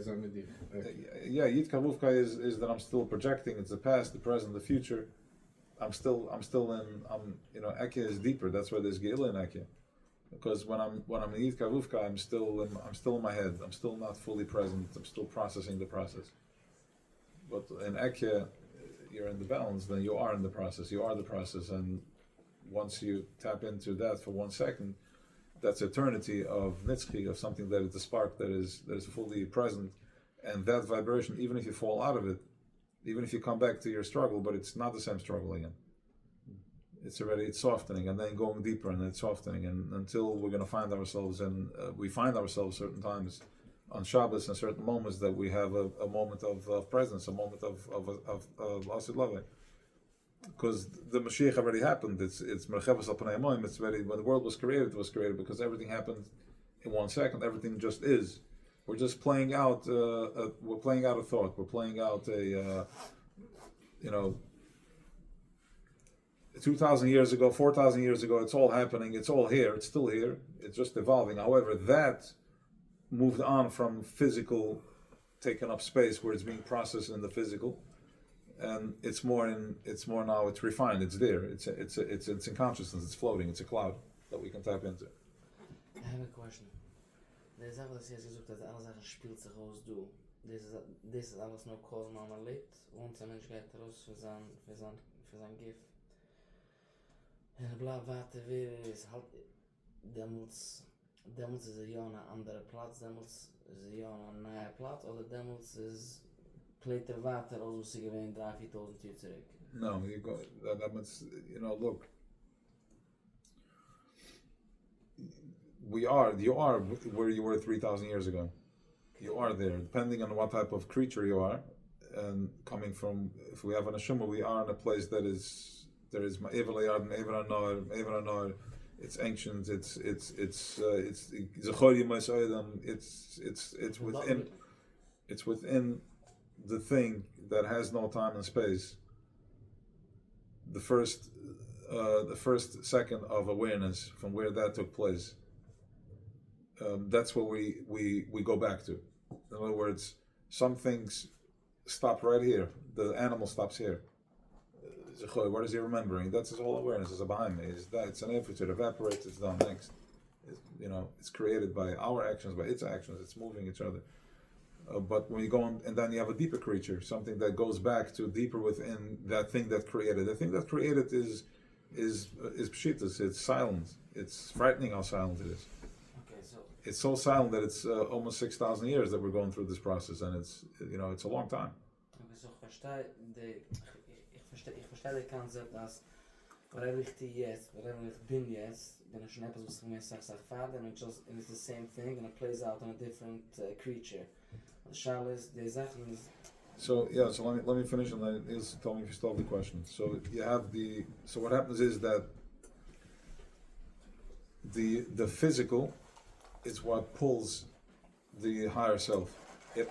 Yeah, Yit Kavufka is that I'm still projecting. It's the past, the present, the future. I'm still Eke is deeper. That's why there's Geila in Eke. Because when I'm in Yit Kavufka, I'm still in my head. I'm still not fully present. I'm still processing the process. But in Eke, you're in the balance. Then you are in the process. You are the process, and once you tap into that for 1 second, that's eternity of nitzchi, of something that is a spark that is fully present, and that vibration, even if you fall out of it, even if you come back to your struggle, but it's not the same struggle again. It's softening, and then going deeper, and it's softening, and until we're going to find ourselves, and we find ourselves certain times on Shabbos and certain moments that we have a moment of presence, a moment of Asid Loving. Because the Mashiach already happened. It's Merchevas al Panei Hamayim. It's already, when the world was created, it was created because everything happened in 1 second. Everything just is. We're just playing out. We're playing out a thought. We're playing out a. 2,000 years ago, 4,000 years ago, it's all happening. It's all here. It's still here. It's just evolving. However, that moved on from physical, taking up space where it's being processed in the physical. And it's more now. It's refined. It's there. It's in consciousness. It's floating. It's a cloud that we can tap into.
I have a question. There's alles hier gesucht, dass alle Sachen spielt sich aus du. Das ist alles nur cause man erlebt. Und der Mensch geht raus für sein Gift. Bleib warte, wie ist halt demels ist ja an einer anderen Platz, demels ist ja an einer neuen Platz, oder demels ist Pleiter water als was sie gewähnt 3-4.000 Jahre zurück.
No, you go. That means, look. You are where you were 3,000 years ago. You are there, depending on what type of creature you are, and coming from. If we have an Ashuma, we are in a place that is. There is Ma'evel Anor. It's ancient. It's within. It's within the thing that has no time and space. The first second of awareness from where that took place. That's what we go back to. In other words, some things stop right here. The animal stops here. What is he remembering? That's his whole awareness. It's a behind me. It's an effort. It evaporates. It's done next. It's created by our actions, by its actions. It's moving each other. But when you go on, and then you have a deeper creature, something that goes back to deeper within that thing that created. The thing that created is pshitas. It's silent. It's frightening how silent it is.
Okay, so
it's so silent that it's almost 6,000 years that we're going through this process, and it's a long time.
Okay, so ich verstehe das Konzept, dass whatever ich jetzt, whatever ich bin jetzt, bin ich schon etwas, was ich mir sage, Vater, and it's the same thing, and it plays out on a different creature. Charles, the Sachen is.
So let me finish, and then tell me if you still have the question. So you have so what happens is that the physical is what pulls the higher self. It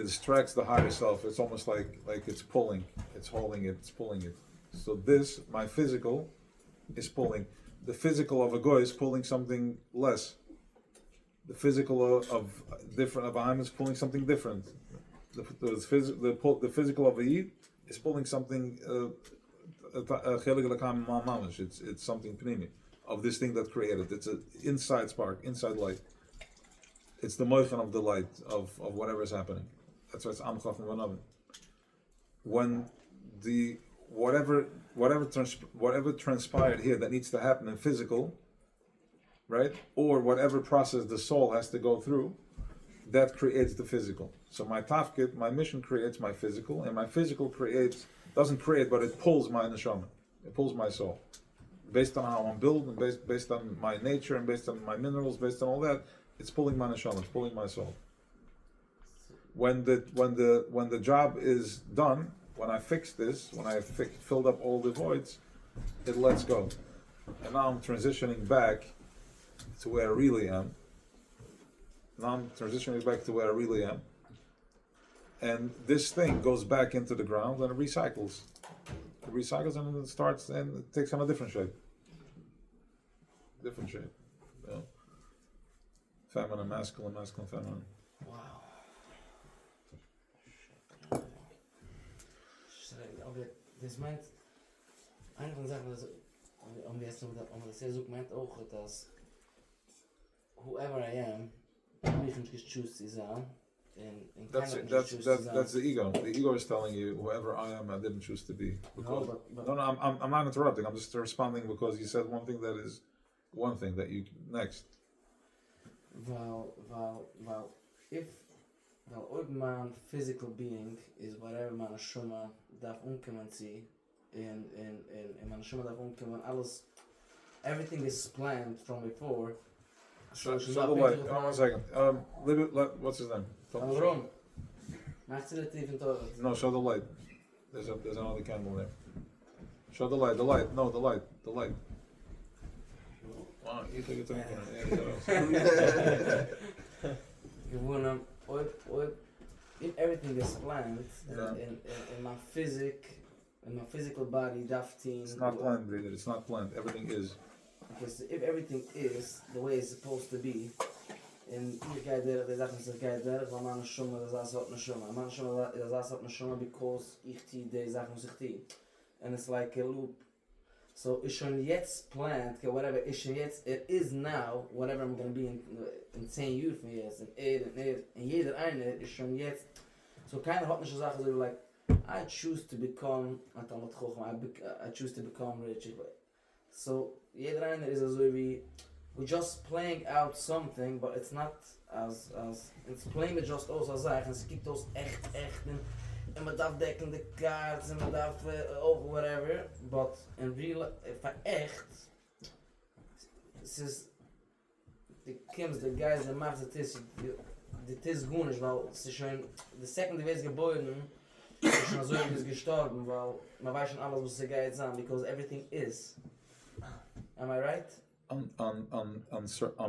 distracts the higher self. It's almost like it's pulling, it's holding it, it's pulling it. So my physical is pulling. The physical of a goy is pulling something less. The physical of different Abraham is pulling something different. The physical of a Yid is pulling something. It's something pnimi of this thing that created. It's an inside spark, inside light. It's the moichan of the light of whatever is happening. That's why it's amchach v'navin. When whatever transpired here that needs to happen in physical, right, or whatever process the soul has to go through, that creates the physical. So my tafkid, my mission creates my physical, and my physical doesn't create, but it pulls my neshama. It pulls my soul. Based on how I'm built, and based on my nature, and based on my minerals, based on all that, It's pulling my neshama, it's pulling my soul. When the job is done, when I fix this, when I filled up all the voids, it lets go. And now I'm transitioning back to where I really am. And this thing goes back into the ground and it recycles. It recycles and it starts and it takes on a different shape. Yeah. Feminine, masculine, feminine.
Wow. Aber das meint, eine von den Sachen, das Jesus meint auch, dass whoever I am, ich nicht choose zu sein, and
that's the ego. The ego is telling you, whoever I am, I didn't choose to be. Because, no, I'm not interrupting. I'm just responding because you said one thing that is one thing that you next.
Well, ob man physical being is whatever man neshama darf umkommen sie, in man neshama darf umkommen, alles, everything is planned from before.
So the light. 1 second. What's his name?
Warum? Macht sie das even toll?
No, show the light. There's another candle there. Show the light. The light. No, the light. Wow, you think it's
if everything is planned in my physical body,
it's not planned, brother. It's not planned. Everything is.
Because if everything is the way it's supposed to be, and ich gehe der Sachen sich gehe der, weil man schon mal das hat neshama. Man schon mal das hat neshama because ich die Sachen sich die. And it's like a loop. So it's schon jetzt planned, whatever it's schon jetzt, it is now, whatever I'm going to be in 10 years from years, and jeder eine ist schon jetzt. So keiner hat nicht gesagt, so like, I choose to become, I choose to become rich. So jeder eine is also wie, we're just playing out something, but it's not as it's playing with just aus als sagen, es gibt aus echt, and man darf decken the cards, and man darf over whatever, but in real, echt, es ist, the guys that macht das ist gut nicht, weil es ist schon, the second wave geboren, ist schon so ist gestorben, weil man weiß schon alles, was sie geht sein, because everything is. Am I right?
On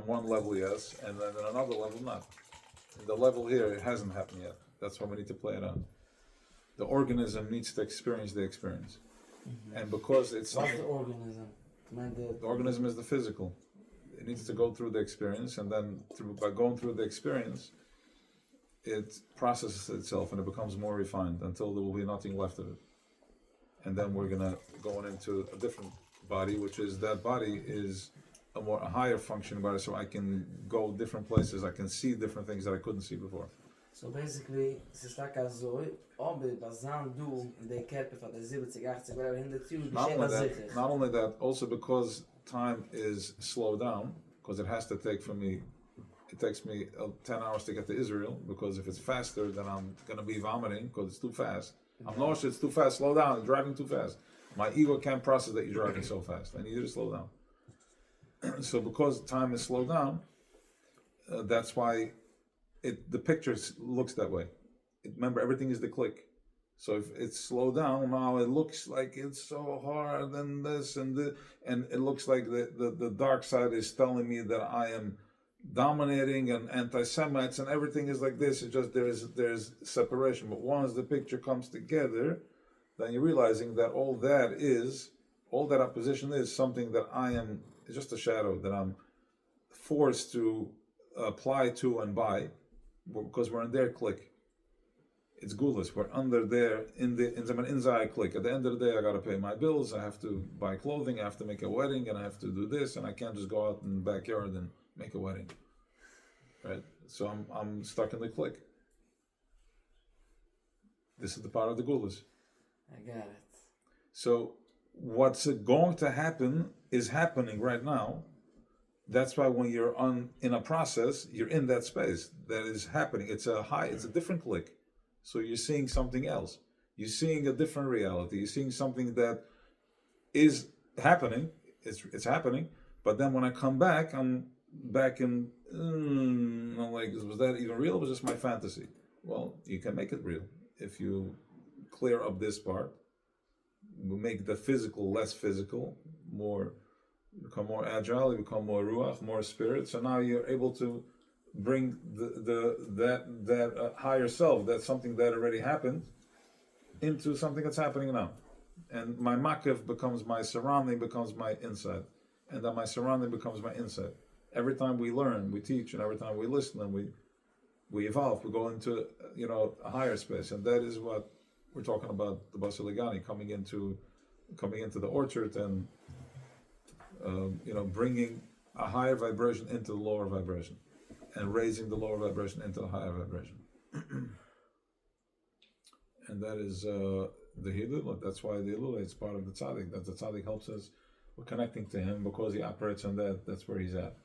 one level, yes, and then on another level, not. The level here, it hasn't happened yet. That's why we need to play it out. The organism needs to experience the experience. Mm-hmm. And because it's...
What's the organism?
The organism is the physical. It needs to go through the experience, and then by going through the experience, it processes itself and it becomes more refined until there will be nothing left of it. And then we're going to go into a different body, which is that body is a higher functioning body, so I can go different places, I can see different things that I couldn't see before.
So basically, es ist like so, ob bazan du in der Körper von der 70, 80, whatever, in der Tür,
not only that, also because time is slowed down, because it takes me 10 hours to get to Israel, because if it's faster, then I'm going to be vomiting, because it's too fast. I'm nauseous, it's too fast, slow down, you're driving too fast. My ego can't process that you're driving so fast. I need you to slow down. So because time is slowed down, that's why the picture looks that way. Remember, everything is the click. So if it's slowed down, now it looks like it's so hard and this and it looks like the dark side is telling me that I am dominating and anti-Semites and everything is like this. It's just there's separation. But once the picture comes together, then you're realizing that all that opposition is something that I am, it's just a shadow that I'm forced to apply to and by, because we're in their clique. It's gulas. We're under there in the inside clique. At the end of the day, I got to pay my bills. I have to buy clothing. I have to make a wedding, and I have to do this, and I can't just go out in the backyard and make a wedding. Right? So I'm stuck in the clique. This is the part of the gulas.
I got it.
So what's going to happen is happening right now. That's why when you're in a process, you're in that space that is happening. It's a different click. So you're seeing something else. You're seeing a different reality. You're seeing something that is happening. It's happening. But then when I come back, I'm back in, I'm like, was that even real? Or was this my fantasy? Well, you can make it real if you clear up this part. We make the physical less physical, become more agile, you become more ruach, more spirit. So now you're able to bring that higher self, that's something that already happened, into something that's happening now. And my makiv becomes my surrounding, becomes my inside. And then my surrounding becomes my inside. Every time we learn, we teach, and every time we listen, and we evolve, we go into a higher space. And that is what we're talking about, the Basiligani coming into the orchard and bringing a higher vibration into the lower vibration, and raising the lower vibration into the higher vibration. And that is the Hillel. That's why the Hillel is part of the tzaddik. That the tzaddik helps us. We're connecting to him because he operates on that. That's where he's at.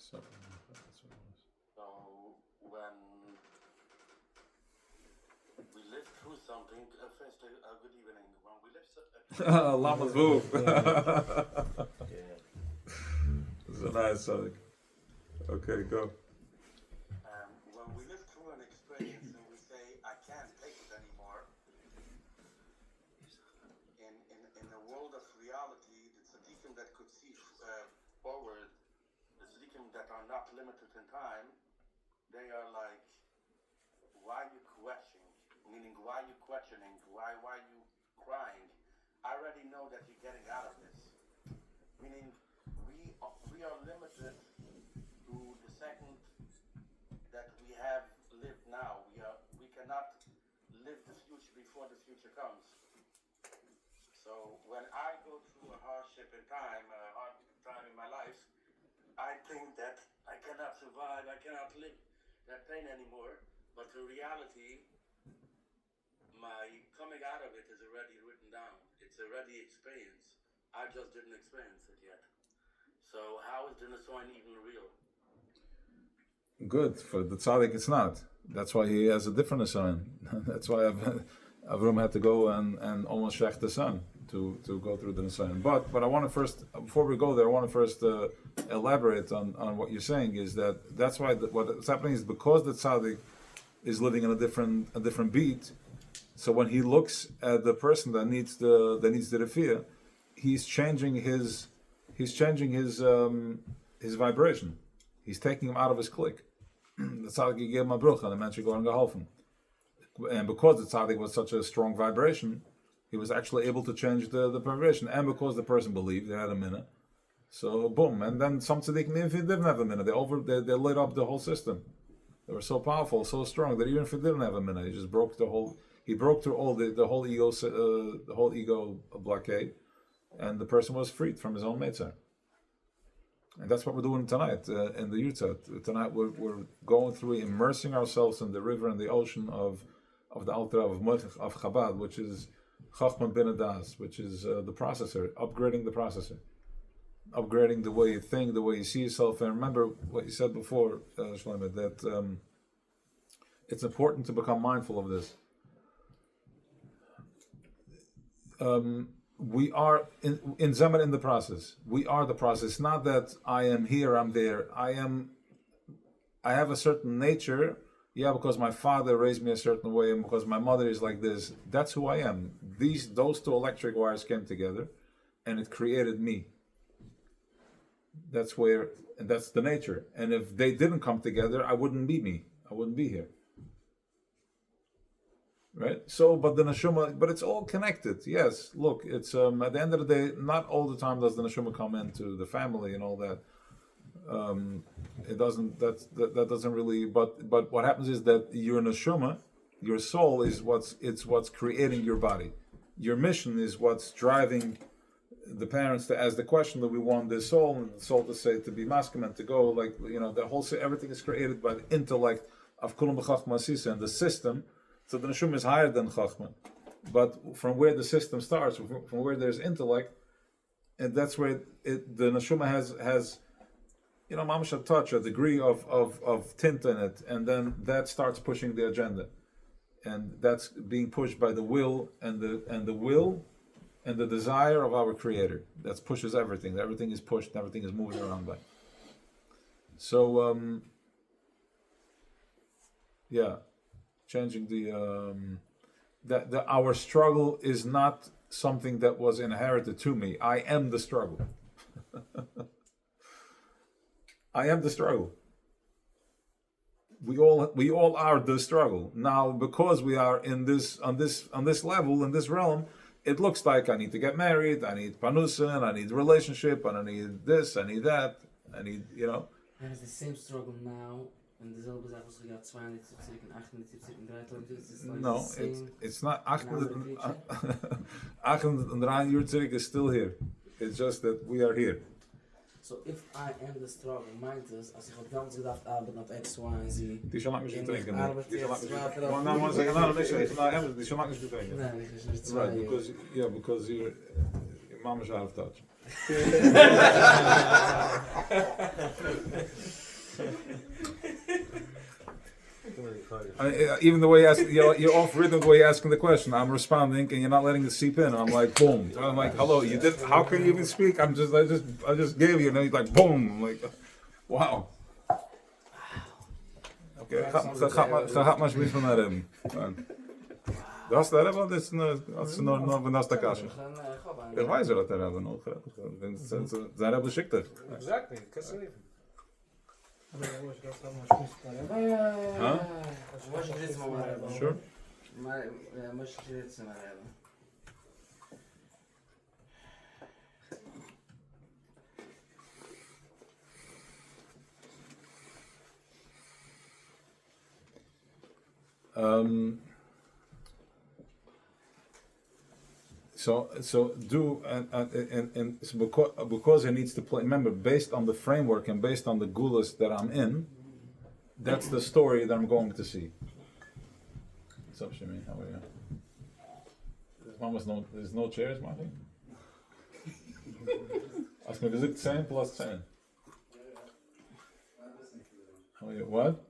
So
when we live through something, first, good evening. When we live,
Lama's move.
Yeah.
This is a nice song. Okay, go.
when we live through an experience and we say, I can't take it anymore, in a world of reality, the tzaddikim that could see forward, the tzaddikim that are not limited in time, they are like, why are you questioning? Meaning, why are you questioning? Why are you crying? I already know that you're getting out of this. Meaning, we are limited to the second that we have lived now. We cannot live the future before the future comes. So when I go through a hardship in time, a hard time in my life, I think that I cannot survive, I cannot live that pain anymore. But in reality, my coming out of it is already written down. It's already experienced. I just didn't experience it yet. So how is the Nisoin even real?
Good. For the tzaddik, it's not. That's why he has a different Nisoin. That's why Avram had to go and almost shech the sun to go through the Nisoin. But I want to first, before we go there, I want to first elaborate on what you're saying. Is that's why what's happening is because the tzaddik is living in a different beat. So when he looks at the person that needs the refiah, he's changing his vibration. He's taking him out of his clique. The tzaddik gave him a brucha, and the man should go and geholfen. And because the tzaddik was such a strong vibration, he was actually able to change the vibration. And because the person believed, they had a minute. So boom, and then some tzaddikim, even if he didn't have a minute, they lit up the whole system. They were so powerful, so strong that even if he didn't have a minute, he just broke through all the whole ego blockade, and the person was freed from his own mitzvah. And that's what we're doing tonight in the Yutzat. Tonight we're going through, immersing ourselves in the river and the ocean of the Alter of Chabad, which is Chachman bin Adas, which is the processor, upgrading the processor, upgrading the way you think, the way you see yourself. And remember what you said before, Shlomo, that it's important to become mindful of this. We are in Zeman in the process. We are the process. Not that I am here, I'm there. I have a certain nature, because my father raised me a certain way and because my mother is like this. That's who I am. Those two electric wires came together and it created me. That's the nature. And if they didn't come together, I wouldn't be me. I wouldn't be here. Right? So, but the neshama, but it's all connected. Yes, look, it's at the end of the day, not all the time does the neshama come into the family and all that. It doesn't. That doesn't really. But what happens is that your neshama, your soul, is what's creating your body. Your mission is what's driving the parents to ask the question that we want the soul, and the soul to say, to be masculine, to go, like, the whole, everything is created by the intellect of kulam b'chachma sisa, and the system. So the neshama is higher than chachma, But from where the system starts, from where there's intellect, and that's where the neshama has mamash a touch, a degree of tint in it, and then that starts pushing the agenda, and that's being pushed by the will and the will and the desire of our Creator. That pushes everything. Everything is pushed. Everything is moving around by. So changing the our struggle is not something that was inherited to me. I am the struggle. I am the struggle. We all are the struggle. Now, because we are on this level, in this realm, it looks like I need to get married, I need panusin, I need relationship, and I need this, I need that, I need,
And it's the same struggle now, and dezelfde zaak als je gaat 72 en 78 en 83.
No, it's not. 38 is still here. It's just that we are here.
So if I am the struggle, meint es, als ich auf ganz gedacht arbeite auf X, Y en Z.
Die zal ik niet drinken. Die zal ik niet drinken.
Nee, ik is niet
Right, because your mom is out of touch. Even the way you're off rhythm the way you're asking the question. I'm responding and you're not letting it seep in. I'm like, boom. I'm like, hello. You did. How can you even speak? I just gave you. And then he's like, boom. I'm like, wow. Okay. Ga maar alsjeblieft van naar hem. Dat is dat hebben. Dat is nog van de kastje. Ik weet dat dat hebben nog. Zijn hebben schikter.
Exactly. Kasseven.
Možeš vidjeti smo marebo.
Sure.
Možeš vidjeti smo marebo.
So do and so because it needs to play. Remember, based on the framework and based on the gulas that I'm in, that's the story that I'm going to see. What's up, Shimi? How are you? There's no chairs, Martin. Ask me, is it 10 plus 10? How are you? What?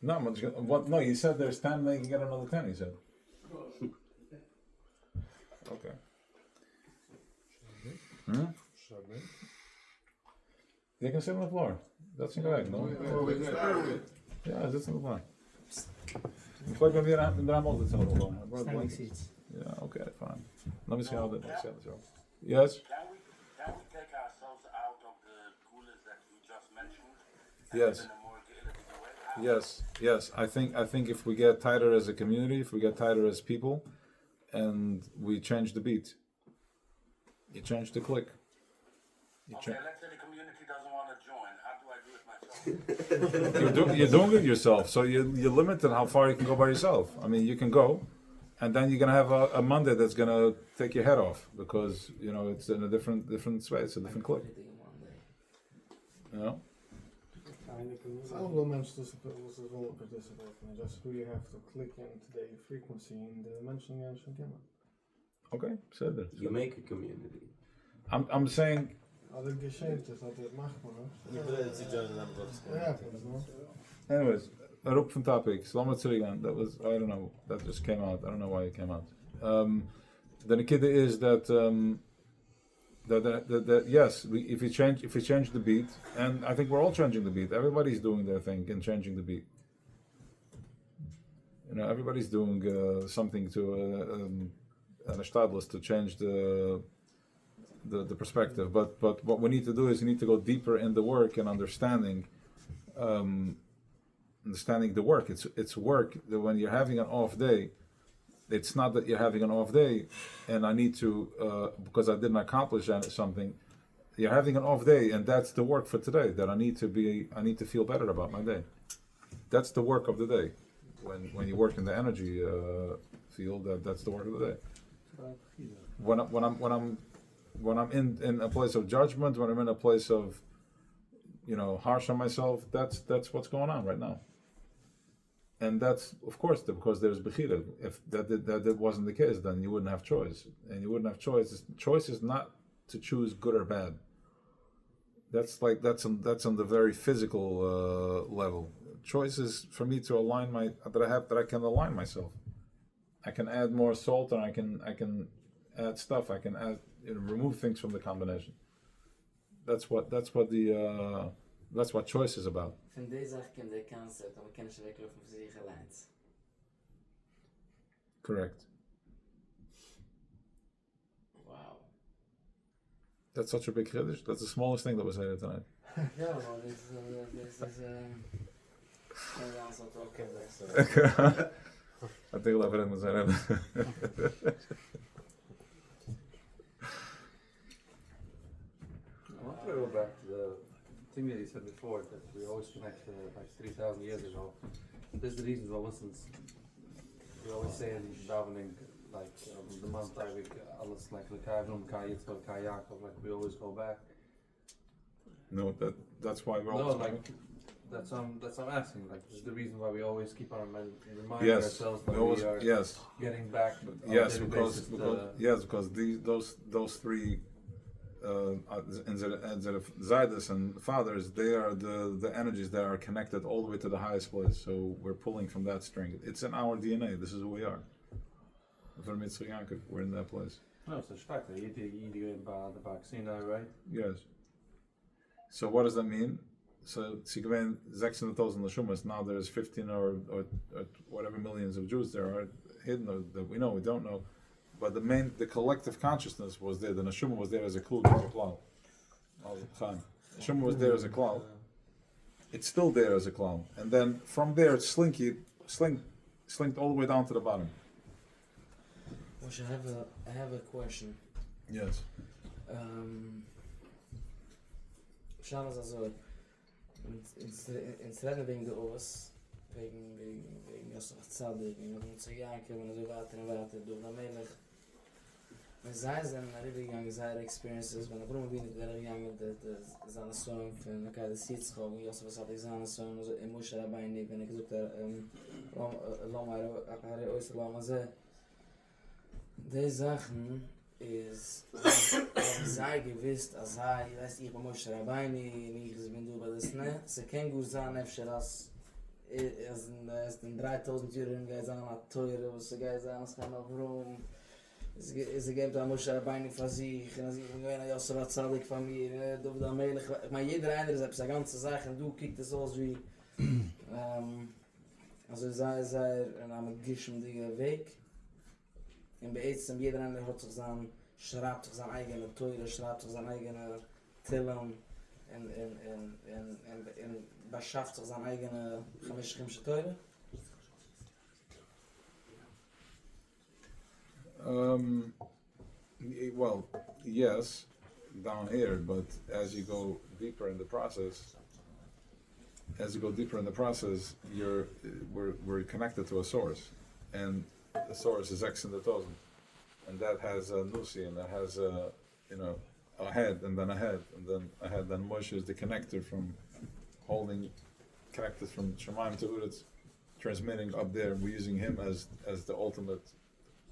No, what? No, you said there's 10, then you can get another 10. He said. Okay. You can sit on the floor. That's incorrect, no? Yeah, sit on the floor. Ik gooi weer aan de raam altijd zo op.
Standing seats.
Yeah, okay, fine. Let me see how that Yes?
Can we take ourselves out of the gulas that you just mentioned?
Yes.
In a more realistic way?
Yes. I think if we get tighter as a community, if we get tighter as people, and we change the beat, you change the click.
Let's say the community doesn't want to join. How do I do it myself?
You're doing it yourself, so you're limited how far you can go by yourself. I mean, you can go, and then you're gonna have a Monday that's gonna take your head off because it's in a different space, a different click.
Some moments to participate, just who you have to click into the frequency in the mentioning ancient gamma.
Okay, said that.
You make a community.
I'm saying.
Als ik geschämt is, dat het mag maar.
Anyways, Rup from topic. Salamat Sirigan. That was, I don't know, that just came out. I don't know why it came out. The Nikita is that yes, if you change the beat, and I think we're all changing the beat. Everybody's doing their thing and changing the beat. Everybody's doing something to an established to change the perspective. But what we need to do is you need to go deeper in the work and understanding the work. It's work that when you're having an off day, it's not that you're having an off day and I need to because I didn't accomplish something. You're having an off day and that's the work for today, that I need to feel better about my day. That's the work of the day. When you work in the energy field, that's the work of the day. When I'm in a place of judgment, when I'm in a place of harsh on myself, that's what's going on right now. And that's, of course, because there's Bechira. If that wasn't the case, then you wouldn't have choice. And you wouldn't have choice. Choice is not to choose good or bad. That's on the very physical level. Choice is for me to align that I can align myself. I can add more salt, and I can add stuff. I can add, remove things from the combination. That's what choice is about.
Van deze zaak ken de concept, maar we kennen ze werkelijk van zich geleid.
Correct.
Wow.
That's such a big chiddush. That's the smallest thing that was said tonight.
Ja, maar dit is Nederlands wat ook
I think I'll have it.
I want to go back to the thing that you said before, that we always connect to like 3,000 years ago. There's the reason why we always say in davening, like the month Tariq, alles like L'Kayvim, Kayitzvah, Kayakov, like we always go back.
No, that's why we're
No,
always
like that's what I'm asking. Like this is the reason why we always keep on reminding ourselves that we are getting back.
Yes, because those three Zaydas and fathers, they are the energies that are connected all the way to the highest place. So we're pulling from that string. It's in our DNA. This is who we are. We're in that place.
No, it's a fact. You did the vaccine, right?
Yes. So what does that mean? So Sigven 600,000 Neshumas, now there's 15 or whatever millions of Jews there are hidden, or that we know, we don't know. But the collective consciousness was there. The Neshuma was there as a klal, as a klal. Neshuma was there as a klal. It's still there as a klal. And then from there it's slinked all the way down to the bottom.
Moshe, I have a question.
Yes.
Schauen wir also, ins Reden wegen der Oos, wegen Yosef Tzadik, wegen unser Jakob und so weiter und weiter, durch den Melech. Wenn sie sind gegangen, seine Experiences, wenn warum bin ich gegangen, seine Sohn von der Sitzchow, Yosef Tzadik, seine Sohn, in Moshe Rabbeinu, wenn ich gesagt habe, Lama Ois Lama Zeh. Die Sachen is sei gewiss, als ich weiß, ich bin Moshe Rabbeinu, ich bin du bei das, ne? Se kein gut sein, efter als es den 3000 Jahren geht sein, an Teure, was sie geht sein, es kann auf Rom, sie gibt an Moshe Rabbeinu von sich, und ich bin gewähne Yosef Tzadik von mir, du da Melech, ich meine, jeder eine ist eine ganze Sache, und du kiekst es aus wie, also sei ein geschmeidiger Weg. In Beizem, jeder andere hat sich schreibt sich seine eigene Teure, schreibt sich seine eigene Tillam, und beschafft sich seine eigene Chemisch Teure.
Well, yes, down here, but as you go deeper in the process, we're connected to a source, and the source is X in the Tozen, and that has a Nusi, and that has a head, and then a head, and then a head. Then Moshe is the connector connected from Shemaim to Uretz, transmitting up there. We're using him as the ultimate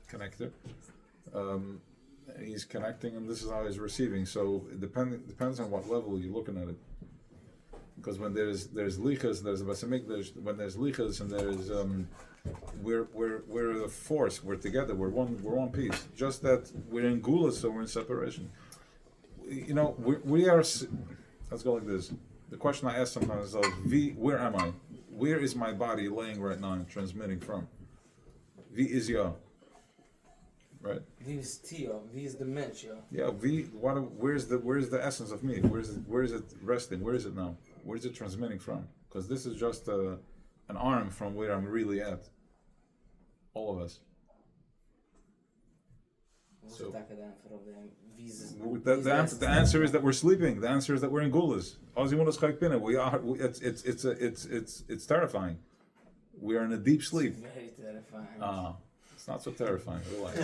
connector. He's connecting, and this is how he's receiving. So it depends on what level you're looking at it. Because when there's lichas, there's a basamikdash. When there's lichas, and there's we're a force. We're together. We're one piece. Just that we're in gula, so we're in separation. We are. Let's go like this. The question I ask sometimes is, where am I? Where is my body laying right now and transmitting from? V is ya. Right.
V is Tio. V is the mensch, yeah.
Yeah. Where's the essence of me? Where is it resting? Where is it now? Where is it transmitting from? Because this is just an arm from where I'm really at. All of us. So, the answer is that we're sleeping. The answer is that we're in gulas. We are. It's terrifying. We are in a deep sleep.
It's very terrifying.
It's not so terrifying. Relax.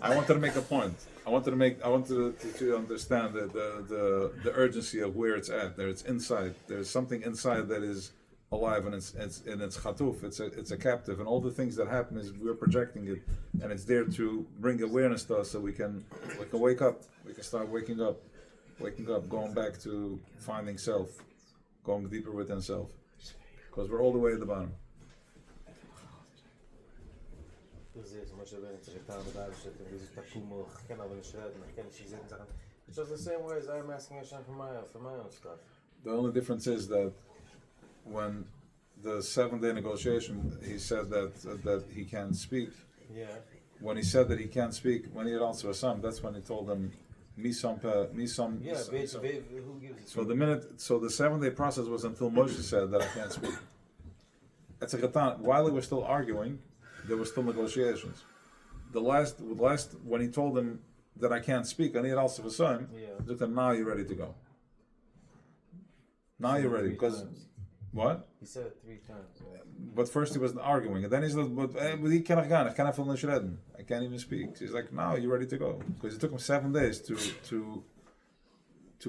I wanted to make a point. I wanted to understand the urgency of where it's at. There, it's inside. There's something inside that is alive, and it's chatuf, it's a captive, and all the things that happen is we're projecting it, and it's there to bring awareness to us, so we can wake up, we can start waking up, going back to finding self, going deeper within self, because we're all the way at the bottom.
It's just the same way as I'm asking Hashem for my own stuff.
The only difference is that when the 7-day negotiation, he said that he can't speak.
Yeah.
When he said that he can't speak, when he had answered some, that's when he told him, me some.
Yeah, who gives it?
So the 7-day process was until Moshe said that I can't speak. That's a gatan. While they were still arguing, there were still negotiations. The last when he told him that I can't speak, and he had also a son, he said, now you're ready to go. Now you're ready, because what?
He said it 3 times. Yeah.
But first he was arguing, and then he said, but he can't go. I can't even speak. So he's like, now you're ready to go, because it took him 7 days to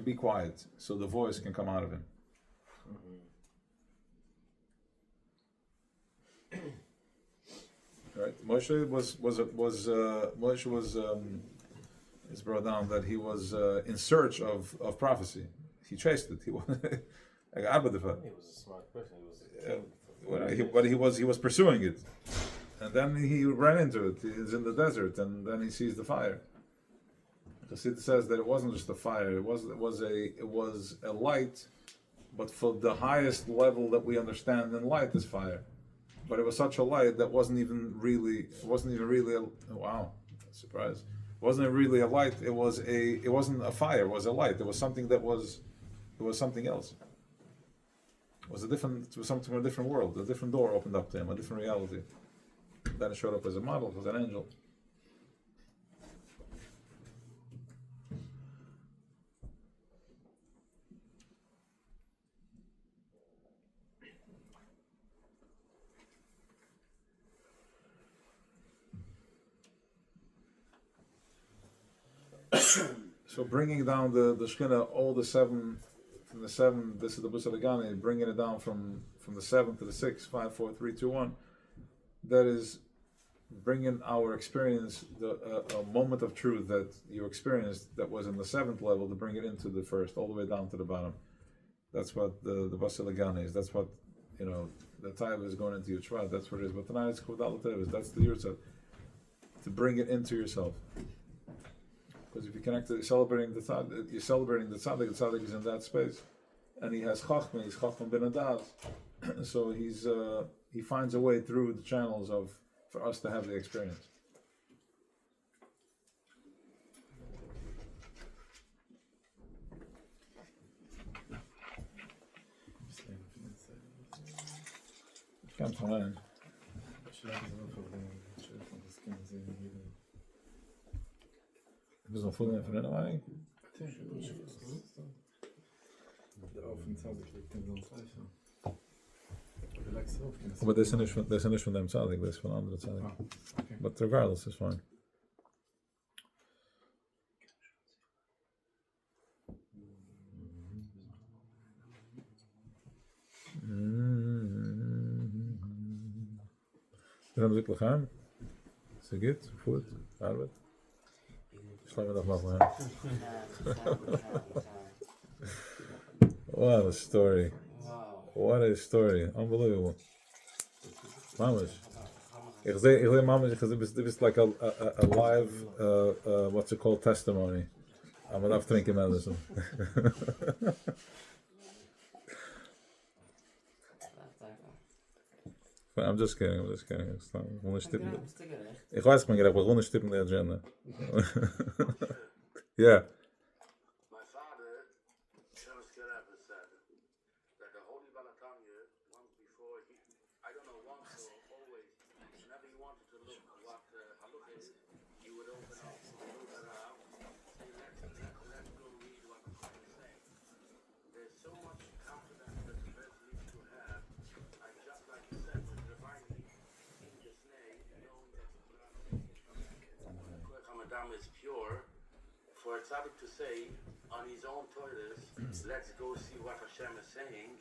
be quiet, so the voice can come out of him. Right? Moshe was it's brought down that he was in search of prophecy. He chased it. He was
He was a smart person.
he was pursuing it, and then he ran into it. He's in the desert, and then he sees the fire. Chassid says that it wasn't just a fire; it was a light, but for the highest level that we understand in light is fire. But it was such a light that wasn't even really wow, surprise. It wasn't really a light. It wasn't a fire. It was a light. It was something something else. It was something from a different world. A different door opened up to him, a different reality. Then it showed up as a model, as an angel. So bringing down the Shekhinah, all the 7, from the 7, this is the Bus Elegani, bringing it down from the 7 to the 6, 5, 4, 3, 2, 1, that is bringing our experience, a moment of truth that you experienced that was in the 7th level, to bring it into the 1st, all the way down to the bottom. That's what the Bus Elegani is. That's what, the Taiva is going into your Shvat. That's what it is. But tonight it's Kovdal Taiva. That's the Yurtzat. To bring it into yourself. Because if you connect to you're celebrating the tzaddik. The tzaddik is in that space, and he has chachma. He's chachma ben adas, so he finds a way through the channels for us to have the experience. Can't find. Is nog voelen en verrennen wij?
De avondzadig ligt in ons huis. Relax erop.
But this is from them tzaddik, this is from andere tzaddik.
Okay.
But regardless, it's fine. Dan moet ik gaan. Is het goed? Goed? Arbeid? Slaan we dat maar voor hem. What a story. What a story. Unbelievable. Mamas. Ik zeg mamas, this is like a live, what's it called, testimony. I'm gonna have to drink medicine. I'm just kidding. Ich weiß man gedacht, warum nicht tippen der Agenda. Yeah.
My father, Shabbos Kerabah, said that the Holy Balatanya, once before, I don't know, once or always, whenever he wanted to look what halukha is, he would open up, look around, say, let's go read what the Quran is saying. There's so much confidence that the person needs to have, just like you said, with divinely in this name, knowing that the Quran Hamadam is pure. For a tzaddik to say on his own toilets, let's go see what Hashem is saying,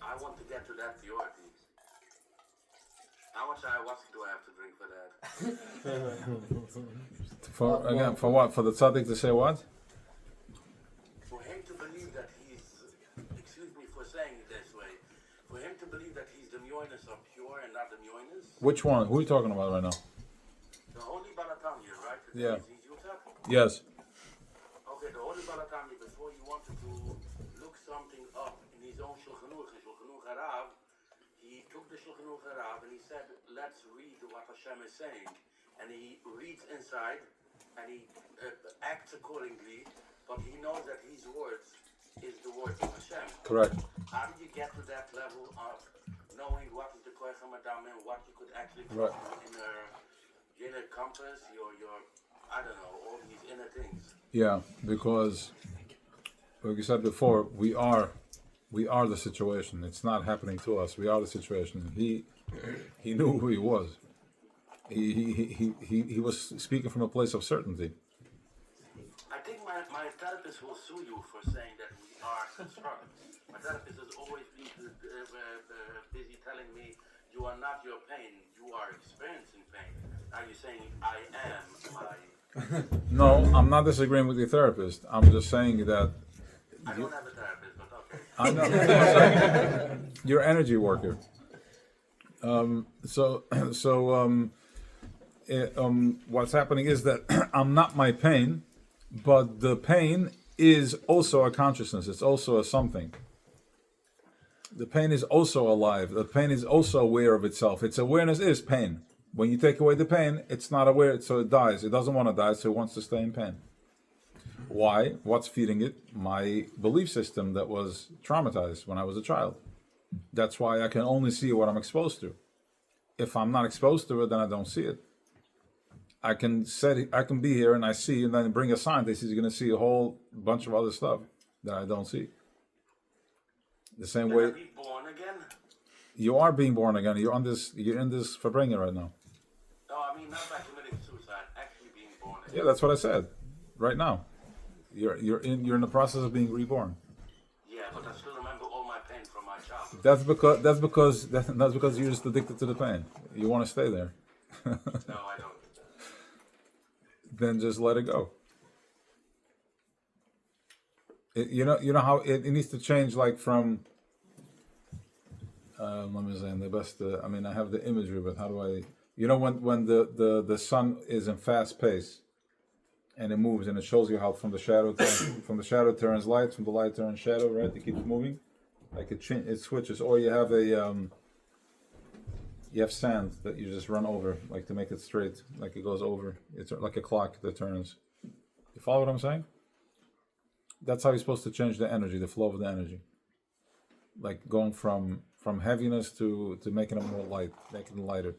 I want to get to that purity? How much ayahuasca do I have to drink for that?
For what? For the tzaddik to say what?
For him to believe that he's, excuse me for saying it this way, for him to believe that he's the myonis are pure and not the myonis.
Which one? Who are you talking about right now?
The Holy Balatamya, right?
Yeah.
He's Yutak?
Yes.
Okay, the Holy Balatamya, before he wanted to look something up in his own Shulchan Aruch Harav, he took the Shulchan Aruch Harav and he said, let's read what Hashem is saying. And he reads inside and he acts accordingly, but he knows that his words is the words of Hashem.
Correct.
How do you get to that level of knowing what is the Koyach HaMadam and what you could actually
Right.
trust in your inner compass, your I don't know, all these inner things?
Yeah, because like you said before, we are the situation. It's not happening to us. We are the situation. He knew who he was. He was speaking from a place of certainty.
I think my therapist will sue you for saying that we are constructed. My therapist has always been busy telling me, you are not your pain, you are experiencing pain. Now you're saying, I am my...
No, I'm not disagreeing with your therapist. I'm just saying that
I don't have a therapist, but okay.
I'm not, you're an energy worker. What's happening is that I'm not my pain, but the pain is also a consciousness. It's also a something. The pain is also alive. The pain is also aware of itself. Its awareness is pain. When you take away the pain, it's not aware, so it dies. It doesn't want to die, so it wants to stay in pain. Why? What's feeding it? My belief system that was traumatized when I was a child. That's why I can only see what I'm exposed to. If I'm not exposed to it, then I don't see it. I can be here and I see, and then bring a scientist, he's going to see a whole bunch of other stuff that I don't see. The same way.
Can I be born again?
You are being born again. You're in this Fabrengen right now.
No, I mean not by committing suicide. Actually being born again.
Yeah, that's what I said. Right now, you're in the process of being reborn.
Yeah, but I still remember all my pain from my childhood.
That's because you're just addicted to the pain. You want to stay there.
No, I don't.
Then just let it go. You know how it needs to change, like from. Let me say the best. I have the imagery, but how do I? When the sun is in fast pace, and it moves, and it shows you how from the shadow turns light, from the light turns shadow. Right, it keeps moving, like it switches. Or you have you have sand that you just run over, like to make it straight, like it goes over. It's like a clock that turns. You follow what I'm saying? That's how you're supposed to change the energy, the flow of the energy. Like going from heaviness to making it more light, making it lighter.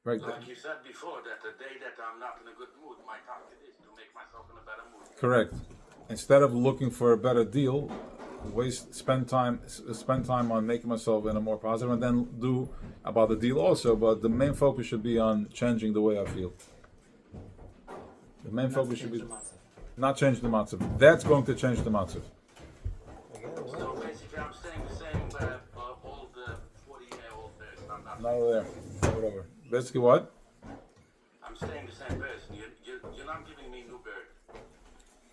Right.
Like you said before, that the day that I'm not in a good mood, my target is to make myself in a better mood.
Correct. Instead of looking for a better deal, spend time on making myself in a more positive, and then do about the deal also. But the main focus should be on changing the way I feel. The main focus should be not change the matzav. That's going to change the matzav.
So basically, I'm staying the same old 40-year-old person. I'm not.
Not over there. Whatever. Basically, what?
I'm staying the same person. You're not giving me new birth.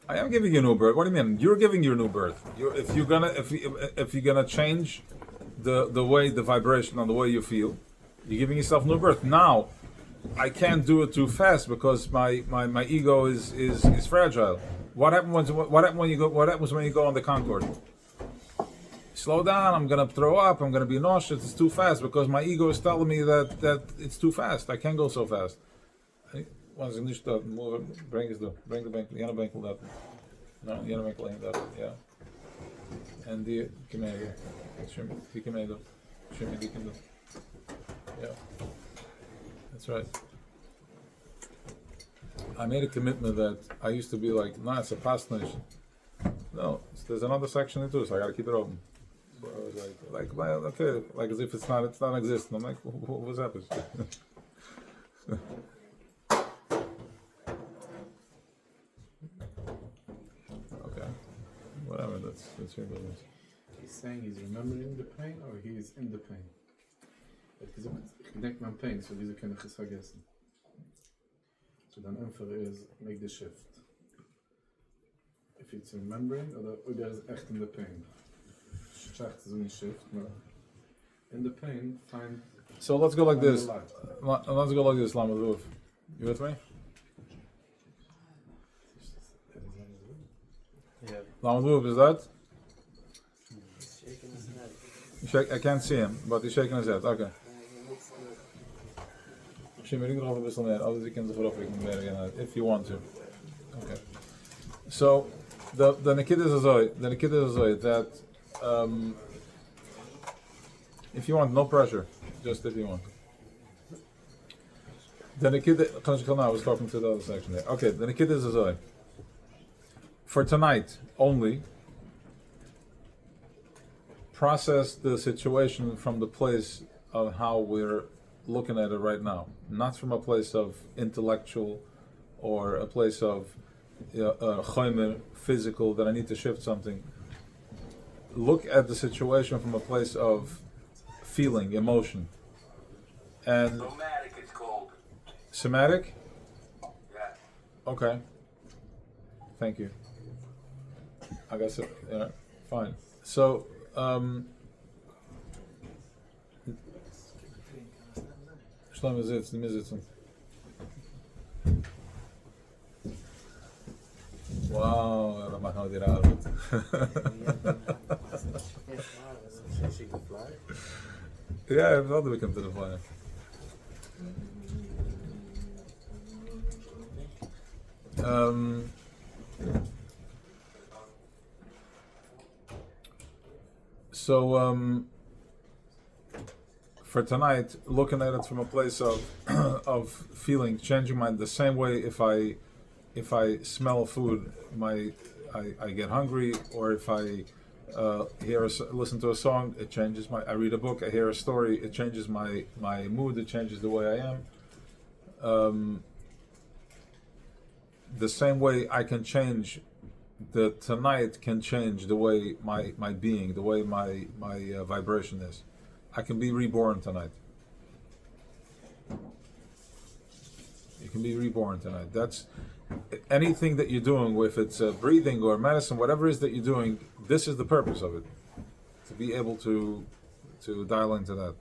I am giving you a new birth. What do you mean? You're giving you a new birth. If you're gonna change the way, the vibration and the way you feel, you're giving yourself new birth. Now, I can't do it too fast because my ego is fragile. What happens when you go on the Concorde? Slow down. I'm gonna throw up. I'm gonna be nauseous. It's too fast because my ego is telling me that it's too fast. I can't go so fast. Once you start moving, bring the bank. Ena bankel dat. No, ena bankel ain't dat. Yeah. And die kimmedo. Shimmy, die kimmedo. Shimmy, die kimmedo. Yeah. That's right. I made a commitment that I used to be like, no, it's a past nation. No, there's another section into it, so I gotta keep it open. So I was like, well, okay, like as if it's not existing. I'm like, what's happening? Okay, whatever. That's your business.
He's saying he's remembering the pain or he's in the pain. Ich denke mein Pain, so diese kann ich es vergessen. So dann einfach is make the shift. If it's remembering or is echt in the pain. Check so a shift, but in the pain find.
So let's go like this. Let's go like this, Lamed Vuf. You with me?
Yeah.
Lamed Vuf, is that?
He's shaking his head.
I can't see him, but he's shaking his head. Okay. Misschien weet ik nog een beetje meer. Anders kan ze vooraf meer again, if you want to. Okay. So the Nikita is that if you want, no pressure, just if you want. The Nikita, I was talking to the other section there. Okay, the Nikita is for tonight only. Process the situation from the place of how we're looking at it right now, not from a place of intellectual or a place of physical that I need to shift something. Look at the situation from a place of feeling, emotion, and
Somatic it's called.
somatic.
Yeah.
Okay, thank you. I guess fine. So. Schlimm ist jetzt, nicht mehr sitzen. Wow, da machen wir die Arbeit.
She can fly.
Yeah, I've thought we come to the fire. So for tonight, looking at it from a place of feeling, changing mind. The same way, if I smell food, I get hungry, or if I listen to a song, it changes I read a book, I hear a story, it changes my mood, it changes the way I am. The same way I can change. The tonight can change the way my being, the way my vibration is. I can be reborn tonight. You can be reborn tonight. That's anything that you're doing, if it's breathing or medicine, whatever it is that you're doing, this is the purpose of it. To be able to dial into that.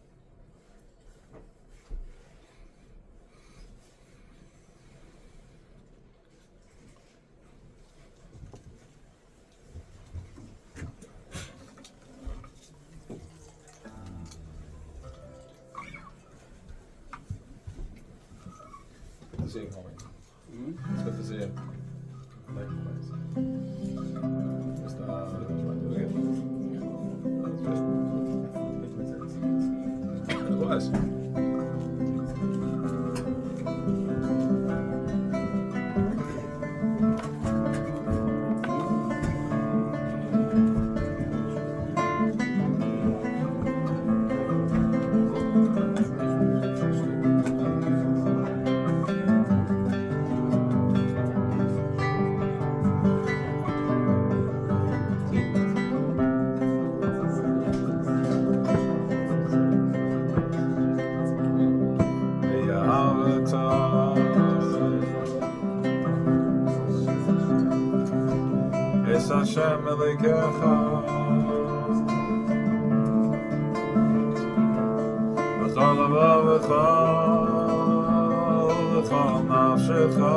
See you, homie. It's good to see you.
Likewise.
It was. Hashem Elokecha v'chol levavecha v'chol nafshecha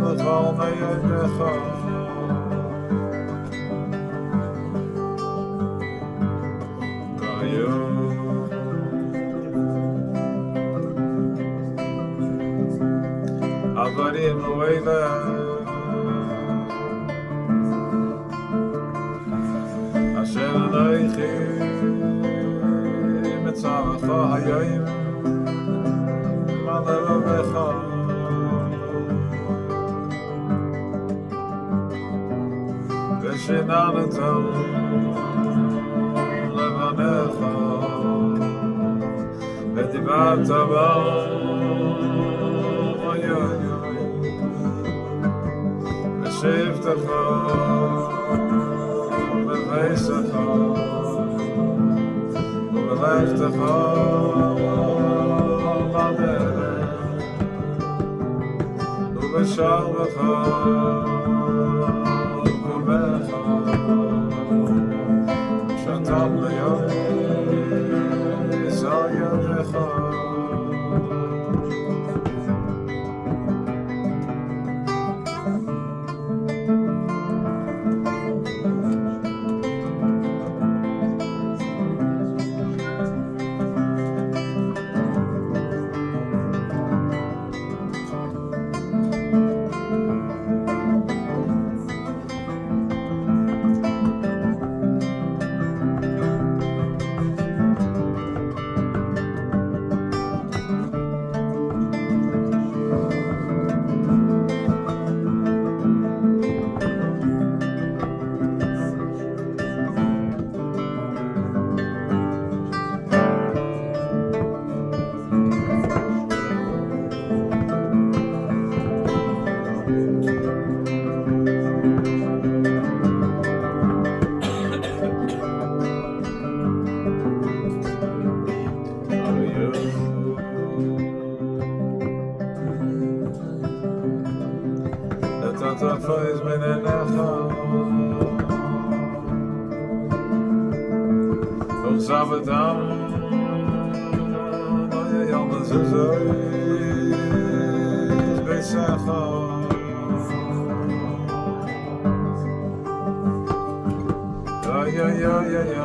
v'chol neyedecha Advarim Lu'eileh Asher Anochi Mitzarecha Hayom Ma'levavecha V'shinanata Levanecha V'divarta V'shivtecha בחסדך ובלכתך בדרך ובשלוותך ובך שתם ליום על ידך תפס בין עיניך תוחזב אדם לא יהיה מזוזות ביסך איי איי איי איי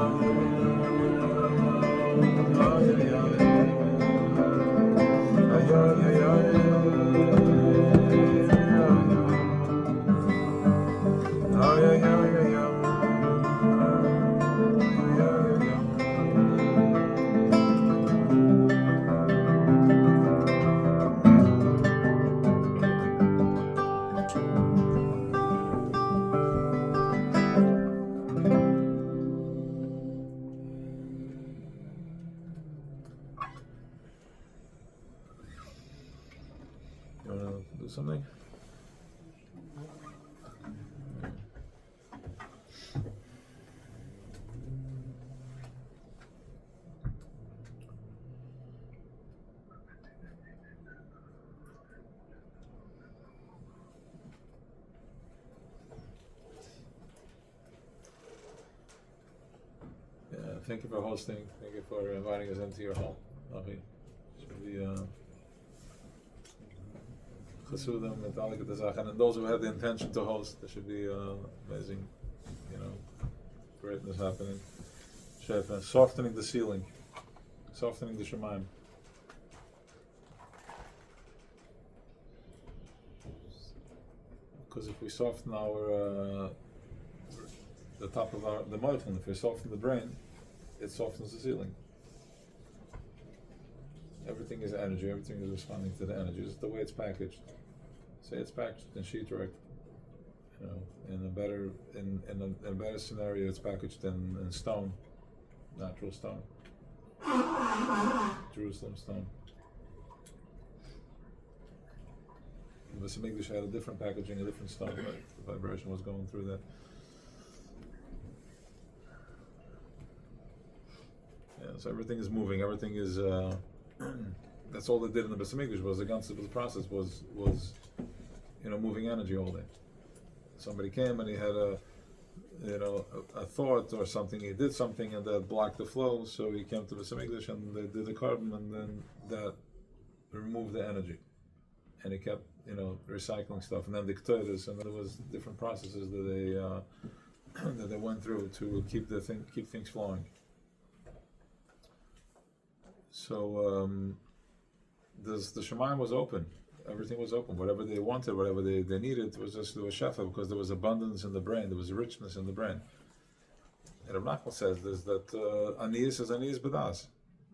You want to do something? Yeah, thank you for hosting. Thank you for inviting us into your home. Avi. Should be Chasudim and Talik at the Zachen, and those who had the intention to host, there should be amazing, greatness happening. Shefa, softening the ceiling, softening the Shemaim. Because if we soften the top of the moichin, if we soften the brain, it softens the ceiling. Everything is energy, everything is responding to the energy. It's the way it's packaged. Say it's packaged in sheetrock, in a better scenario it's packaged in stone, natural stone. Jerusalem stone. The Samigdash had a different packaging, a different stone, right? The vibration was going through that. Yeah, so everything is moving, everything is that's all they did in the Beis Hamikdash was the Ganze process was moving energy all day. Somebody came and he had a thought or something, he did something and that blocked the flow, so he came to the Beis Hamikdash and they did the carbon and then that removed the energy. And he kept, recycling stuff, and then the Ketores, and there was different processes that they went through to keep things flowing. So the Shemaim was open. Everything was open. Whatever they wanted, whatever they needed, was just there was shefa because there was abundance in the brain. There was richness in the brain. And Rav Nachman says this that aniyas is aniyas b'das.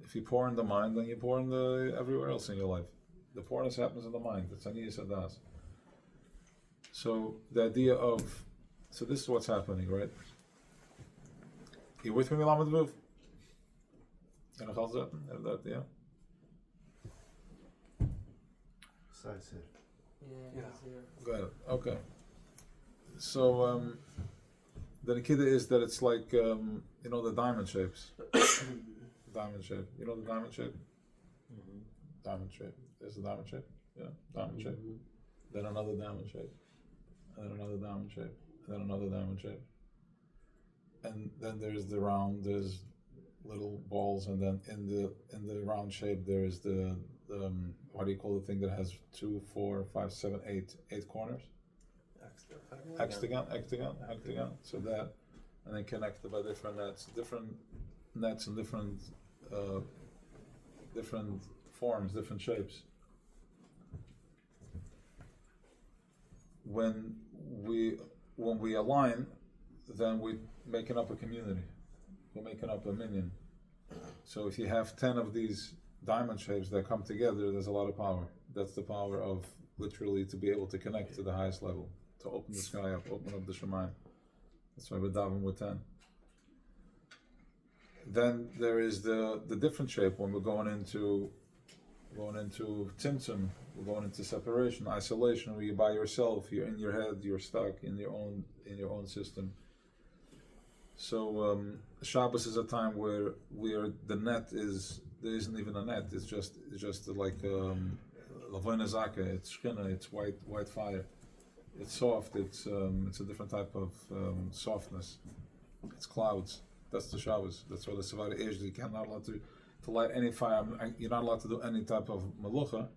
If you pour in the mind, then you pour in everywhere else in your life. The poorness happens in the mind. It's aniyas adas. So the idea of this is what's happening, right? You with me, Milam Advuv? Yeah.
Yeah.
Go ahead. Okay. So The Nikita is that it's like the diamond shapes. Diamond shape. You know the diamond shape? Diamond shape. There's the diamond shape. Yeah, diamond shape. Then another diamond shape. And then another diamond shape. And then another diamond shape. And then there's the round. There's little balls, and then in the round shape there is the what do you call the thing that has 2, 4, 5, 7, 8 corners? Hexagon. So that, and then connected by different nets and different forms, different shapes. When we align, then we're making up a community. We're making up a minyan. So if you have 10 of these diamond shapes that come together, there's a lot of power. That's the power of literally to be able to connect to the highest level, to open the sky up, open up the Shemayim. That's why we're davening with 10. Then there is the different shape when we're going into tzimtzum, we're going into separation, isolation, where you're by yourself, you're in your head, you're stuck in your own system. So Shabbos is a time where the net there isn't even a net. It's just like Lavoina Zaka. It's shchina. It's white fire. It's soft. It's a different type of softness. It's clouds. That's the Shabbos. That's what the Savara is. You cannot allowed to light any fire. You're not allowed to do any type of malucha,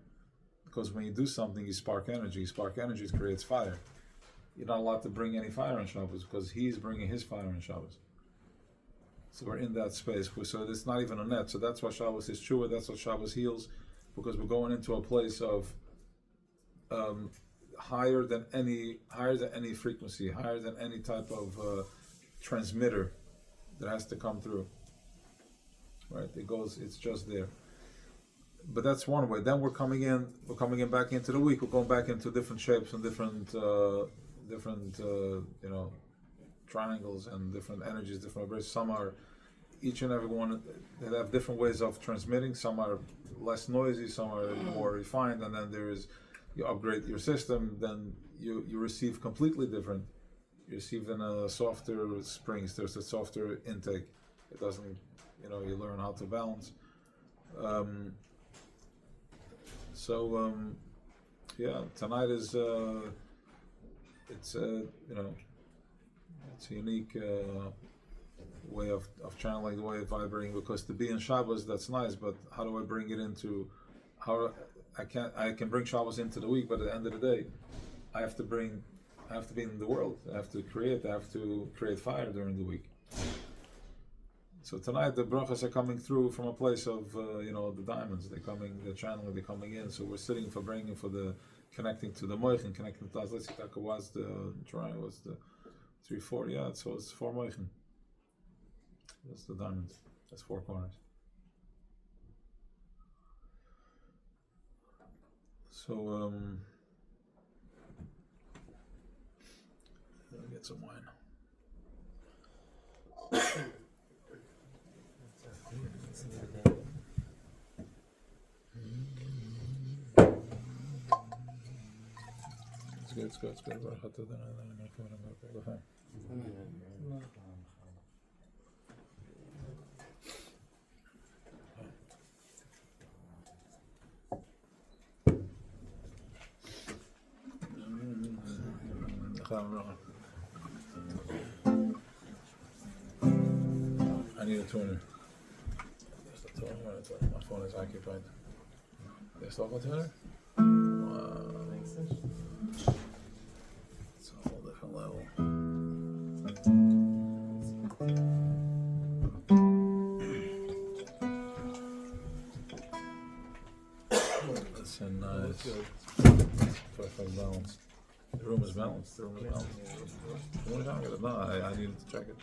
because when you do something, you spark energy. Spark energy creates fire. You're not allowed to bring any fire on Shabbos, because he's bringing his fire on Shabbos. So we're in that space. So it's not even a net. So that's why Shabbos is true. That's what Shabbos heals, because we're going into a place of higher than any frequency, higher than any type of transmitter that has to come through. Right? It's just there. But that's one way. Then we're coming in back into the week. We're going back into different shapes and different triangles and different energies, different vibrations. Some are, each and every one, they have different ways of transmitting. Some are less noisy, some are more refined, and then you upgrade your system, then you receive completely different. You receive in a softer springs, there's a softer intake. It doesn't, you learn how to balance. Tonight is, it's a unique way of channeling, the way of vibrating, because to be in Shabbos, that's nice, but how do I bring it into, I can bring Shabbos into the week, but at the end of the day, I have to be in the world. I have to create fire during the week. So tonight the brachas are coming through from a place of the diamonds. They're channeling, they're coming in. So we're sitting for bringing, for the connecting to the moichin, connecting to let's see, what's the triangle, what's the 3, 4, yeah, so it's 4 moichin. That's the diamond. That's 4 corners. So let me get some wine. It's good. I need a tuner. My phone is occupied. They still have a tuner? Wow. It's a whole different level. That's a nice. Perfect balance. The room is balanced. No, I needed to check it.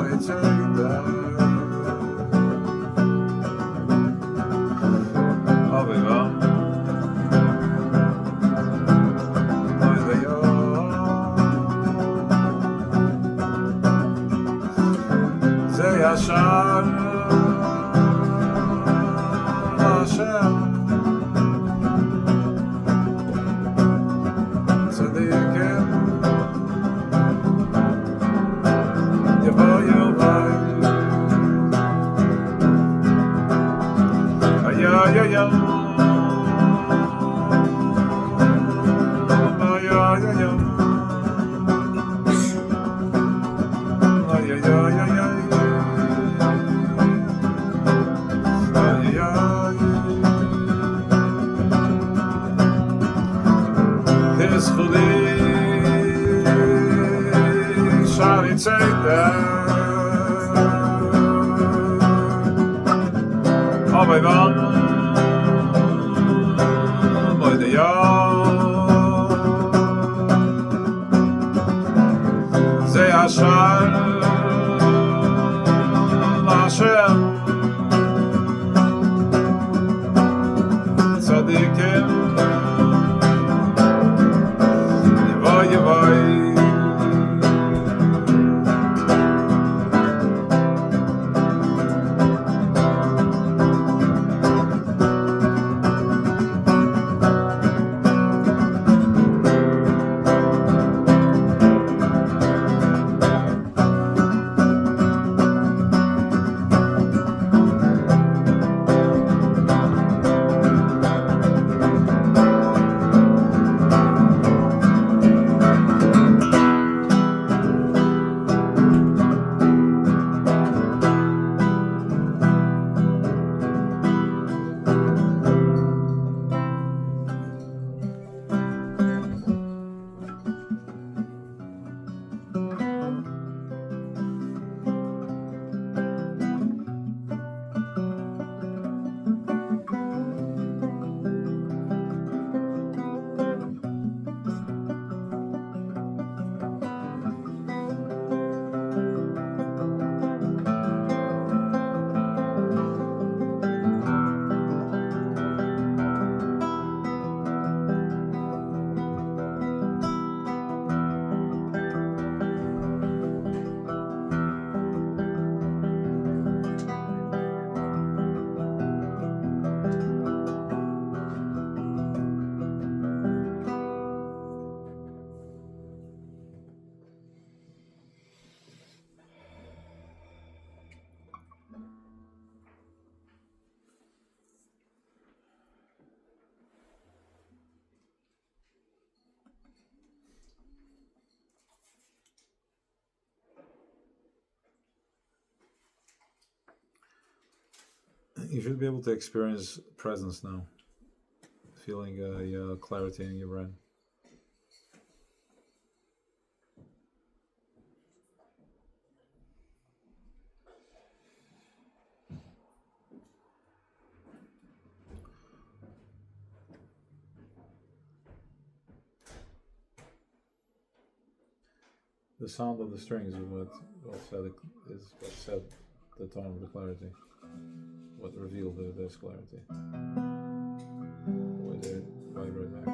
shari tzayda Aviva Oideyo Ze yashar Hashem Tzadikim Yavoyu Ay-ay-ay-ay You should be able to experience presence now, feeling clarity in your brain. The sound of the strings is what set the tone of the clarity. What revealed this clarity. The way they vibrate back.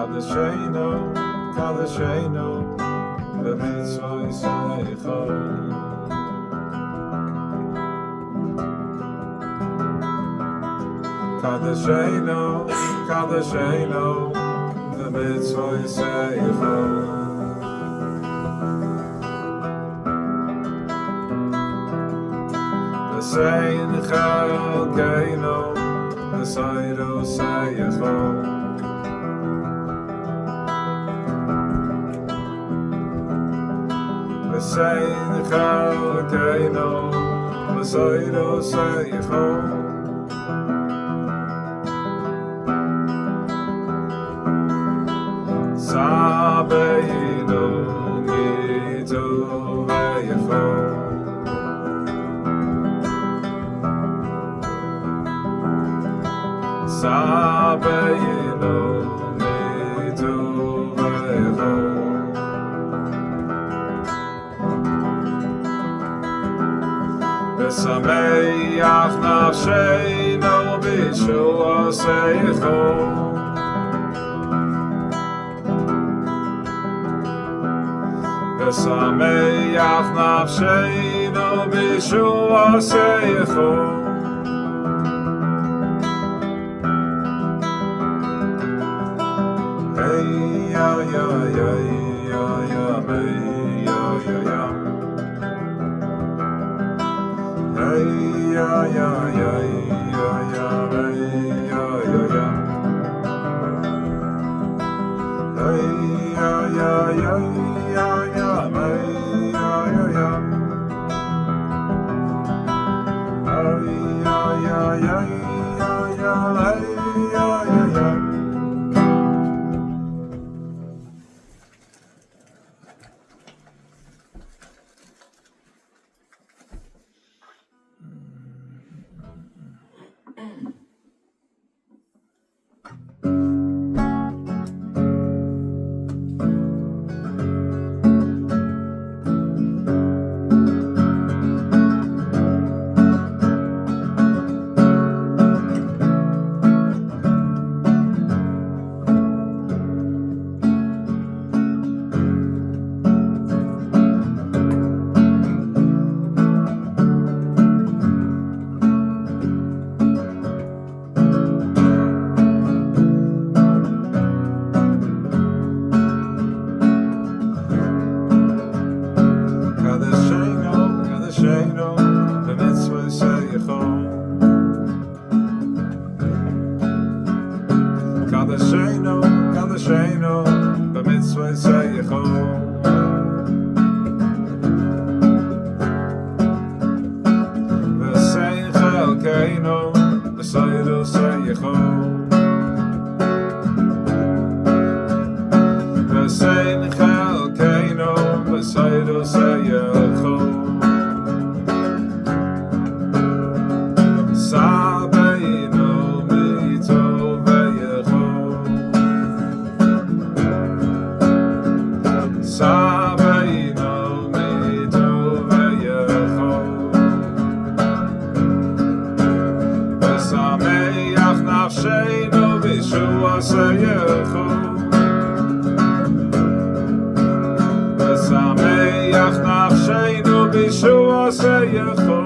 Kadeshenu, Kadeshenu, b'mitzvah Yisrael. Kadeshenu, Kadeshenu, b'mitzvah Yisrael. V'sein chalkeinu, v'sayru seyecho. V'sein chalkeinu, v'sayru seyecho. Sabeinu mitu veyecho. Sabeinu mitu veyecho. V'sameach nafsheinu b'shuasecho. V'sameach nafsheinu b'shuasecho. Hey ya ya ya ya ya hey ya ya ya. Hey ya ya ya ya ya hey ya ya ya. Hey ya ya ya ya ya hey ya ya ya. Hey ya ya ya ya ya hey ya ya ya. Kadeshenu, Kadeshenu, b'mitzvah Yisrael. V'sein chalkeinu, v'sayru seyecho. V'sein chalkeinu, v'sayru seyecho. Sabeinu mitu veyecho. Sabeinu mitu veyecho. V'sameach nafsheinu b'shuaseyecho. V'sameach nafsheinu b'shuaseyecho.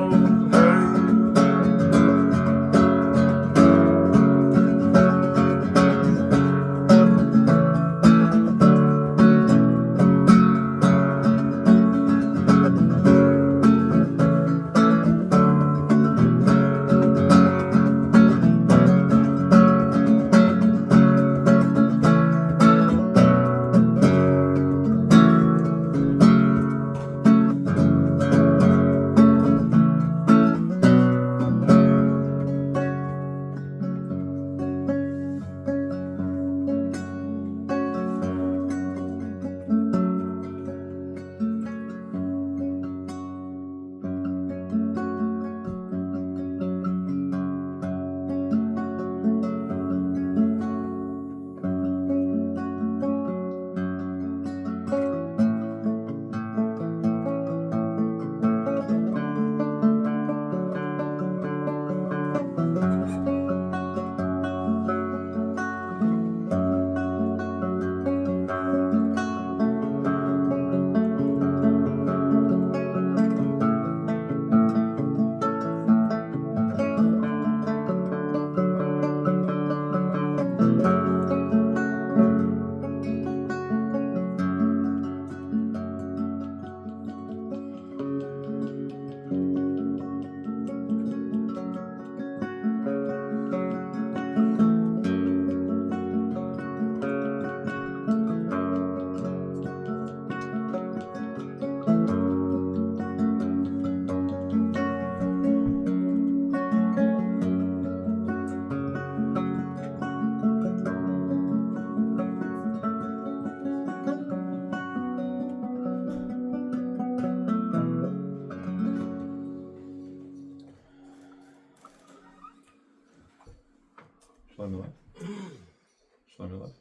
Shlomi left.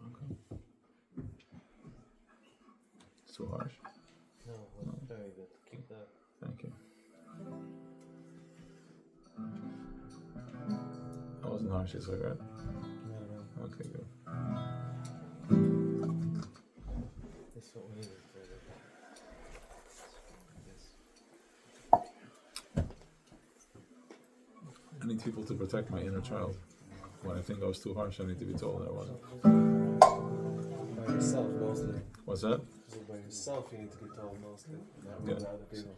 Okay. It's too harsh.
No, very good. Keep that.
Thank you. That wasn't harsh, it's like, right?
No.
Okay, good.
That's what we needed.
I need people to protect my inner child. When I think I was too harsh, I need to be told that I wasn't.
By yourself mostly.
What's that?
By yourself, you need to be told mostly. Not
Yeah.
with other people.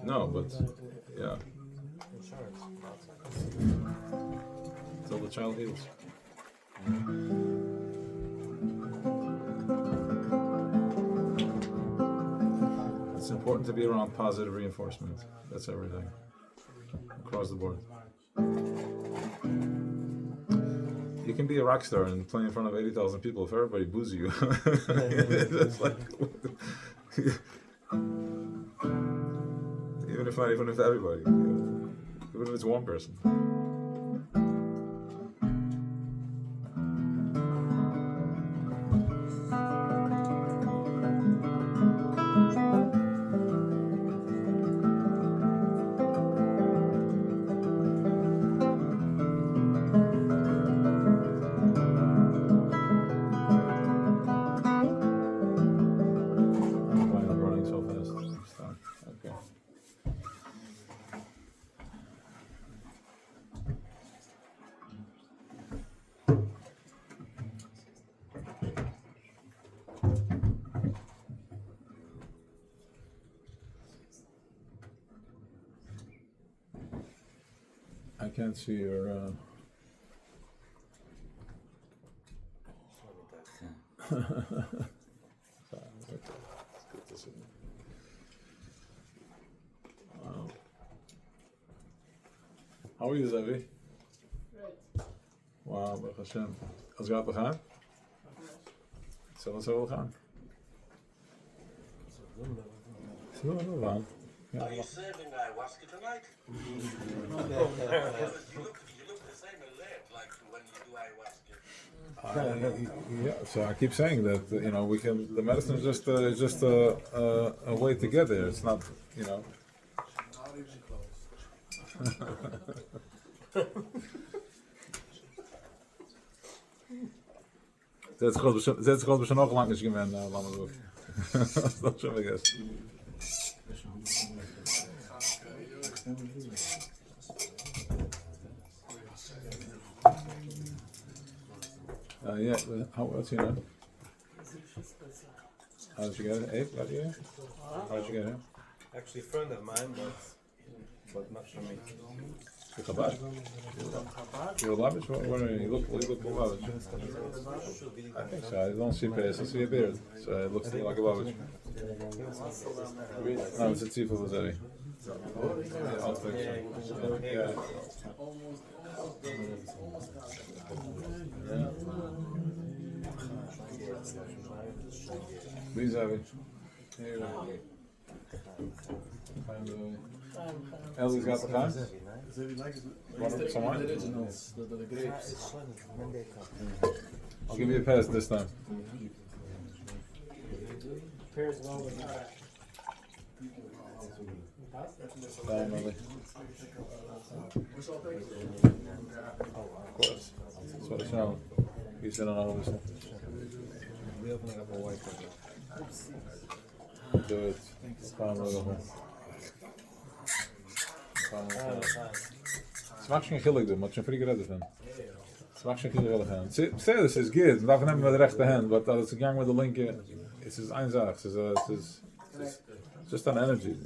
No, but yeah,
Insurance.
till the child heals. It's important to be around positive reinforcement. That's everything. Across the board. You can be a rock star and play in front of 80,000 people if everybody boos you. It's like, even if everybody, even if it's one person. Why am I running so fast? Stop. Okay. I can't see your. Wow. How are you, Zevi?
Great.
Wow, Baruch Hashem. Als gaat het gaan? Zal het zo wel gaan? Zo wel gaan.
Are you serving ayahuasca tonight? you look the same alert like when you do ayahuasca.
Yeah, so I keep saying that we can. The medicine is just a way to get there. It's not,
Not even close.
Zet zich gewoon nog lang is gemen, laat maar door. Dat zo vergeet. Yeah, what's your name? How did you get it? Abe, got you here? How did you get here?
Actually, a friend of mine, but not for me.
You're Chabad? You're a Lubavitch? What are you? You look Lubavitch. I think so. I don't see face. I see a beard. So it looks like a Lubavitch. No, it's a Tzif of Azeri. Yeah, I'll think so. Yeah. Please have it. Here. Ellie's got the time? Want some wine?
The grapes.
I'll give you a pass this time.
Pairs well with that.
Bye, Ellie. Of course. That's what it's now. He's in another one.
We opening up a white one.
Do it. Fine, whatever. Het mag geen gillig doen, maar het is een pretty good van. Het mag geen gillig gaan. Say this is good. We daarvan hebben we de rechte hand, but dat is een gang met de linker. Het is eenzijdig. Het is just an energy,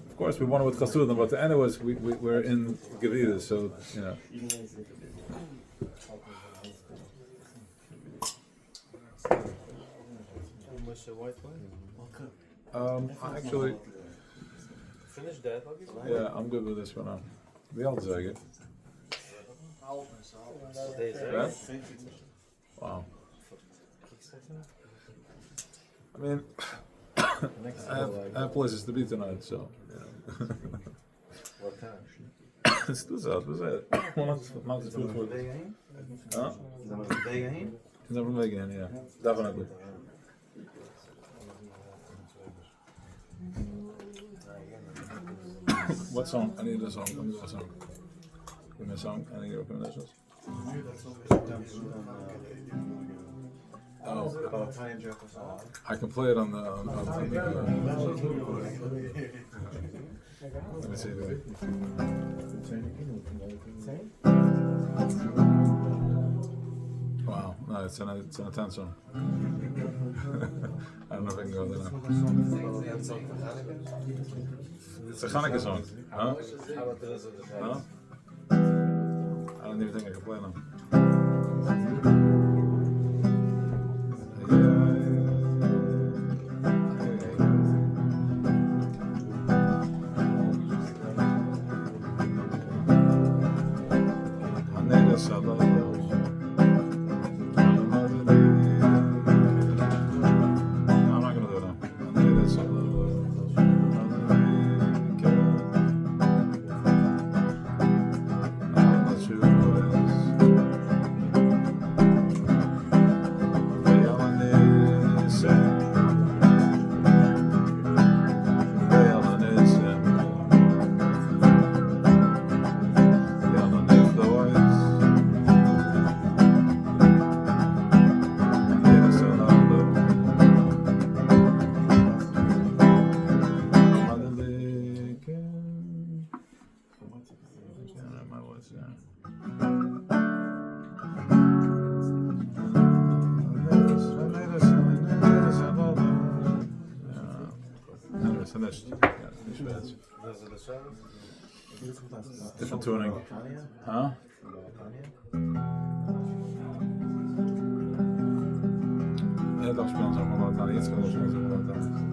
Of course, we want it with Chasudim, but anyways, we're in Gevira, so
What's the white wine?
Actually,
Finish that, I'll give you.
yeah, I'm good with this for now. We all zeggen.
Deze,
Yeah? Wow. I mean, I have places to be tonight, so.
What time?
let's do that. Maakt het goed voor. Huh?
Is dat met de wegen heen?
Is that from Megan? Yeah, definitely. What song? I need a song. Give me a song. Any recommendations? Oh, I can play it on the. Let me see. Wow, no, it's an intense song. I don't know if I can go there now. It's a Hanukkah song, huh? Huh? I don't even think I can play them. Different tuning. Huh? Ja, dat spelen ze allemaal wat aan. Iets kan ze allemaal wat aan.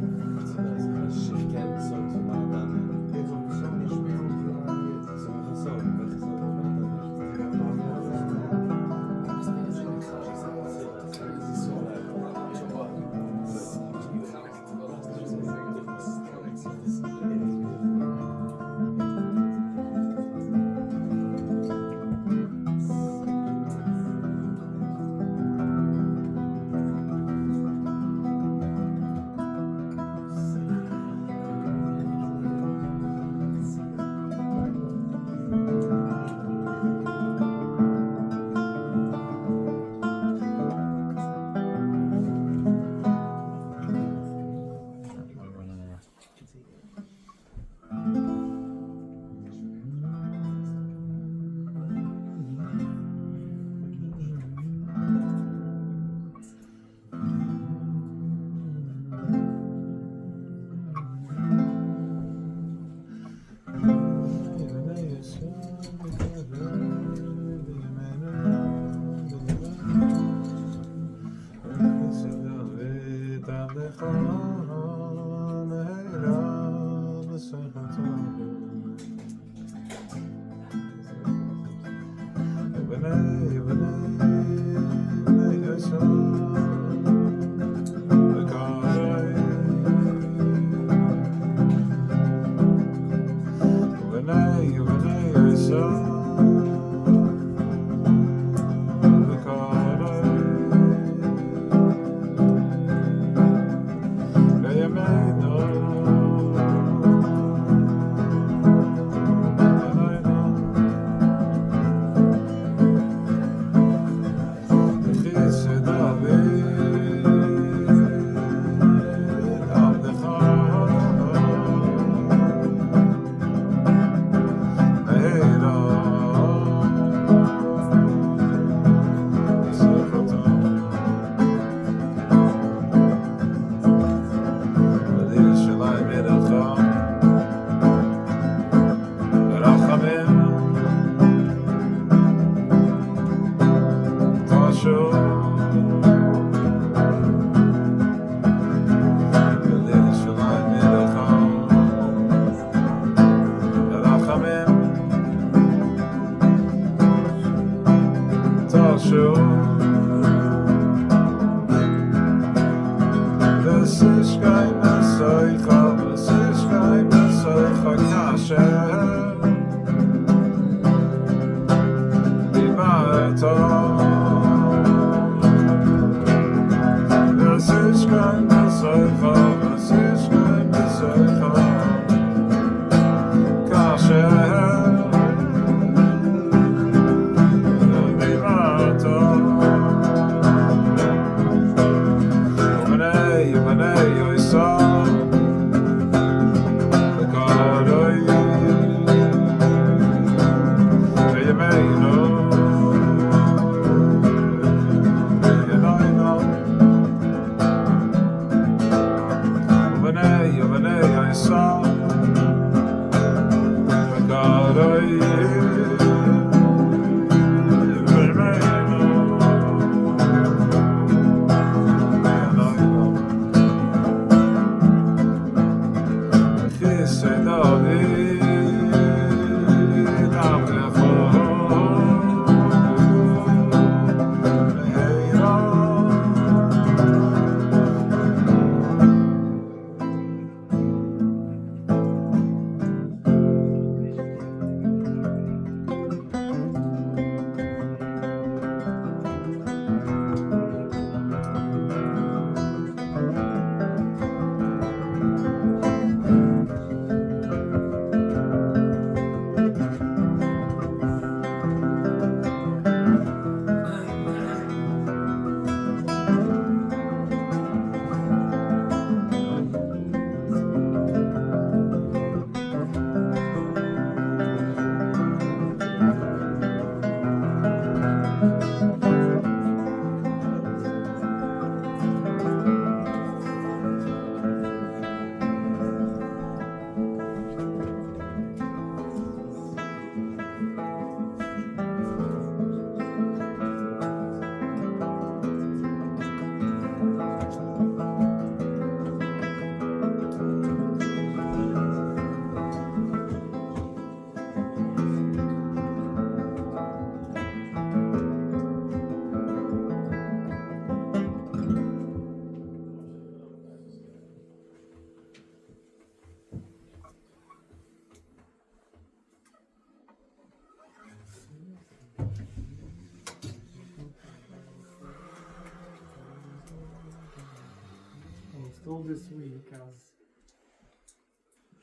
Still this week als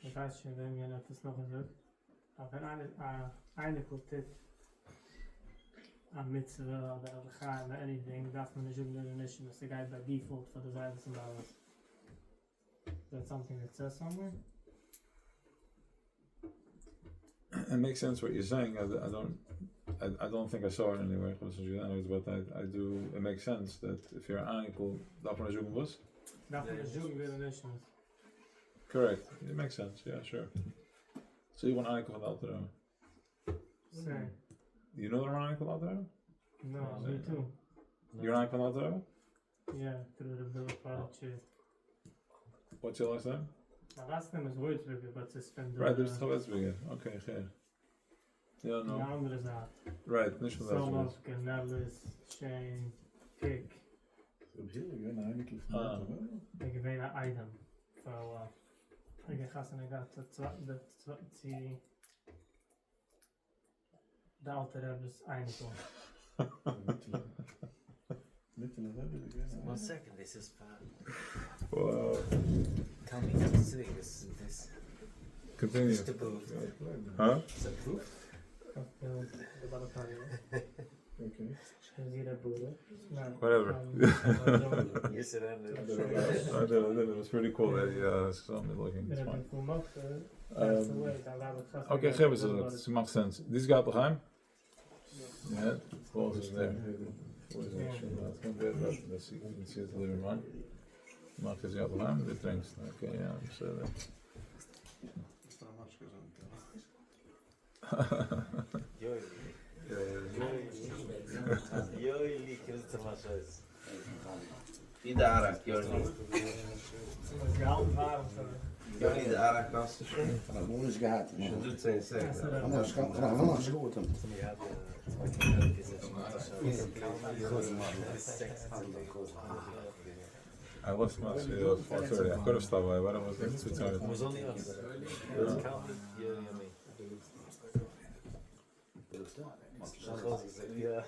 ik weet je wenn je dat is nog eens aber eine dit a mitzvah oder a chai or anything darf man nicht in der Nischen das guy by default for the Zaydas and Balas. Is that something that says somewhere?
It makes sense what you're saying. I don't think I saw it anywhere, but I do. It makes sense that if you're unequal, that one is was. Correct. It makes sense. Yeah, sure. So you want unequal van de altero?
Nee.
You know the unequal altero?
No, me too.
You're unequal van de altero?
Yeah, through the bill part.
What's your last name?
My last name is Wojtberger, but it's been
Right, there's Chavetzberger. Okay, okay. Yeah, no.
The andere zaak.
Right, nicht von Wetzberger.
Solovka, Nellis, Shane, Kick. Ik weet een item. Ik ga ze de alter hebben is eindelijk.
1 second, this is fun.
Wow.
Tell me, I'm sitting this.
Continue.
Is the proof?
Huh?
Is that proof?
Okay.
Whatever.
Yes, it ended.
I did. It was pretty cool that he saw me looking. It's fine. Okay, geef eens dat. It makes sense. This gaat toch heim? Yeah, close is there. Let's see. You can see it the living room. Maakt is gaat toch heim? Dit drinkt. Okay, yeah, I'm sure that.
Joili, kiedy to masz jest? Idę arak, Joili. Joili, de arak was te schön.
Van hoe is gehad?
Je doet zijn zeggen.
Anders kan het goed.
I left my 4:30. I could have stopped by, but I was too tired.
It was only us. It was counted, you and me. Yeah.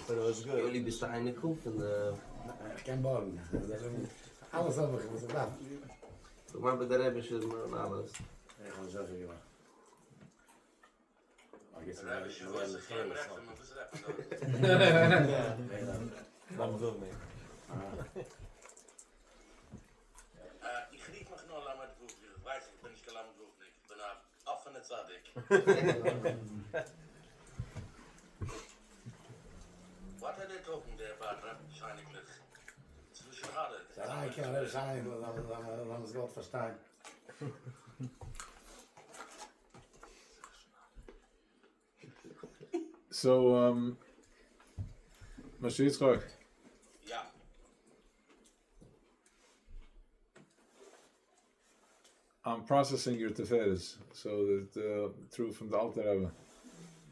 But it was good.
Jullie bestaan in de koep en
Ik ken ballen. Alles over gedaan.
maar bij de hebben ze maar alles.
Ik ga zo zeggen.
Dan wil mee.
Ich rief mich nur lang mit Wut. Ich weiß, ich bin nicht lang mit Wut. Ich bin ein offener Zadig. What are they talking there about, wahrscheinlich? Zwischen Rade.
Ja, ik kan het zijn, dan is God verstaan.
So, Moshe Yitzchak,
Ja.
I'm processing your teferes, so that through from the Alter Rebbe.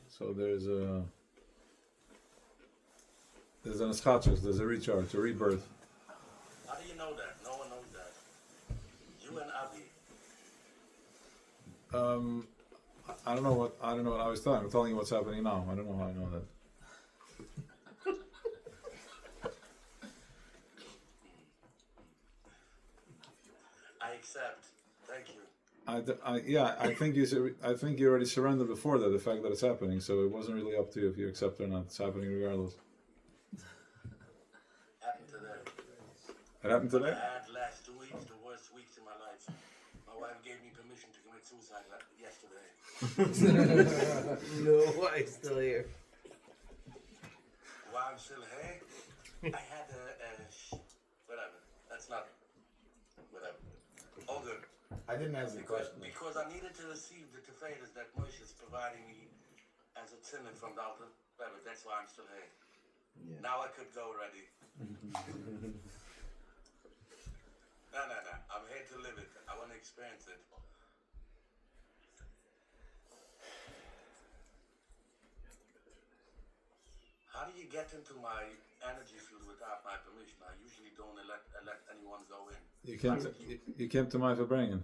So there's an eschatzus, there's a recharge, a rebirth.
How do you know that? No one knows that. You and Avi.
I don't know what I was telling. I'm telling you what's happening now. I don't know how I know that.
I accept. Thank you.
I think you already surrendered before that, the fact that it's happening. So it wasn't really up to you if you accept it or not. It's happening regardless.
Happened today.
It happened today.
I had last 2 weeks, the worst weeks in my life. My wife gave me permission to commit suicide yesterday.
No, why still here?
Why I'm still here? I had whatever. That's not whatever. All good.
I didn't answer the question.
Because I needed to receive the tefillas that Moshe is providing me as a tzimmer from the Alter Rebbe. That's why I'm still here.
Yeah.
Now I could go already. No. I'm here to live it. I want to experience it. How do you get into my energy field without my permission? I usually don't let anyone go in.
You came to my verbrengen.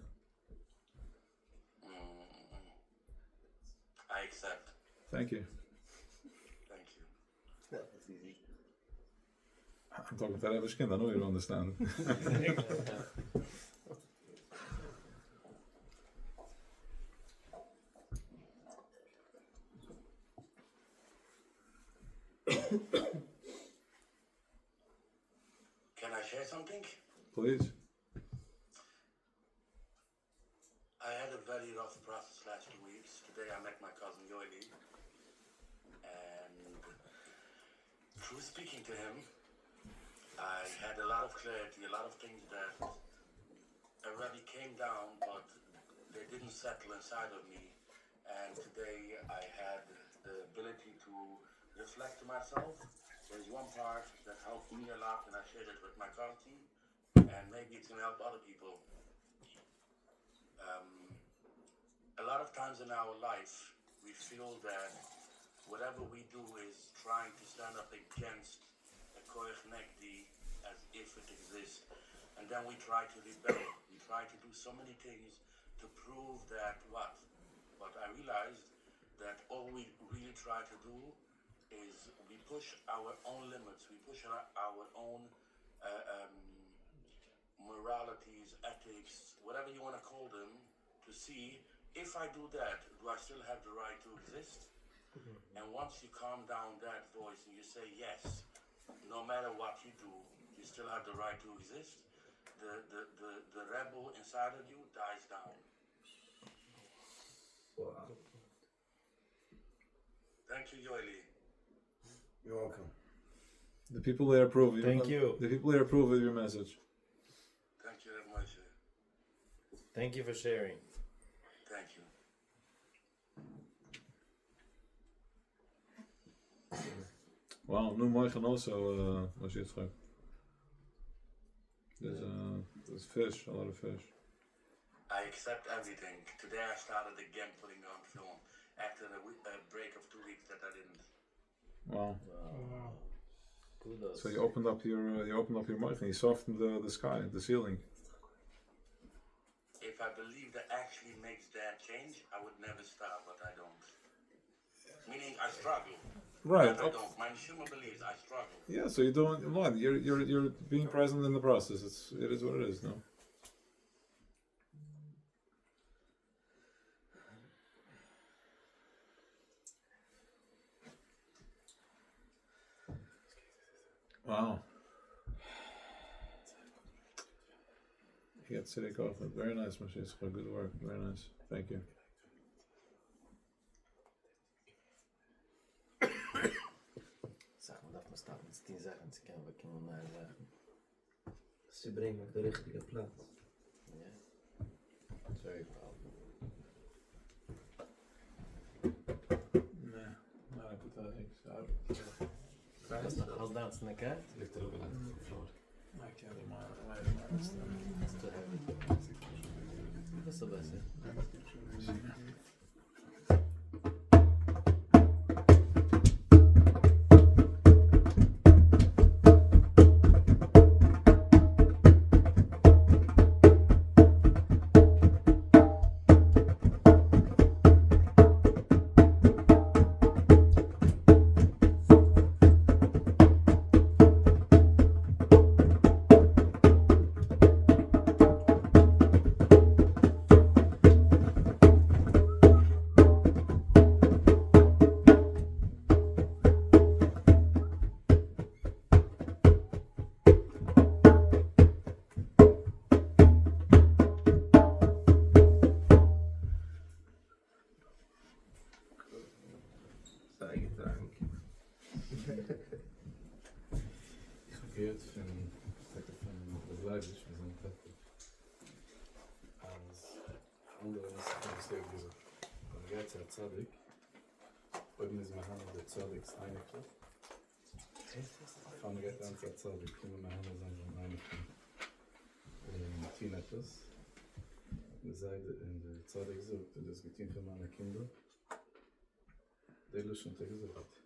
I accept.
Thank you.
Thank you.
That's easy.
I'm talking to Rebbe's kind. I know you don't understand.
Can I share something?
Please.
I had a very rough process last 2 weeks. Today I met my cousin Yoeli. And through speaking to him, I had a lot of clarity, a lot of things that already came down, but they didn't settle inside of me. And today I had the ability to reflect to myself. There's one part that helped me a lot, and I shared it with my cousin, and maybe it's going to help other people. A lot of times in our life, we feel that whatever we do is trying to stand up against a koich negdi as if it exists. And then we try to rebel. We try to do so many things to prove that what? But I realized that all we really try to do is we push our own limits. We push our own moralities, ethics, whatever you want to call them, to see if I do that, do I still have the right to exist? And once you calm down that voice and you say yes, no matter what you do, you still have the right to exist, the rebel inside of you dies down.
Wow.
Thank you, Yoeli.
You're welcome.
The people there approve.
Thank you.
The people there approve of your message.
Thank you very much.
Thank you for sharing.
Thank you.
Wow, nu morgen also was je het schrijft. There's fish, a lot of fish.
I accept everything. Today I started again putting on film after a break of 2 weeks that I didn't.
Wow.
Wow.
Kudos.
So you opened up your mouth and you softened the sky, the ceiling.
If I believe that actually makes that change, I would never stop, but I don't. struggle.
Right.
I don't. My neshama believes I struggle.
Yeah, so you're doing what? You're being present in the process. It is what it is, no? Wow. You got Tziddik off it. Very nice, Moshe. Good work. Very nice. Thank you.
Zeg maar dat we staan met 10 zeggen, ze kunnen we kunnen maar zeggen.
Ze brengen op de richtige plaats.
Ja. That's very powerful.
Nee, maar ik moet dat niks uit.
Als dat is een kaart?
Ligt er ook een vloer.
Maar ik heb hem maar.
Dat is te heavy. Dat is de beste.
Gebeurt van de blijvers, we zijn prettig. Als anderen is het een stuk gezegd. Dan gaat het tzaddik. Oben is mijn handen de tzaddik eindigte. Van gaat aan het tzaddik. Kunnen mijn handen zijn van eindigte. 10 etwas. We zeiden in de tzaddik zoekt, dus getien van mijn kinderen. De lussen te gezegd.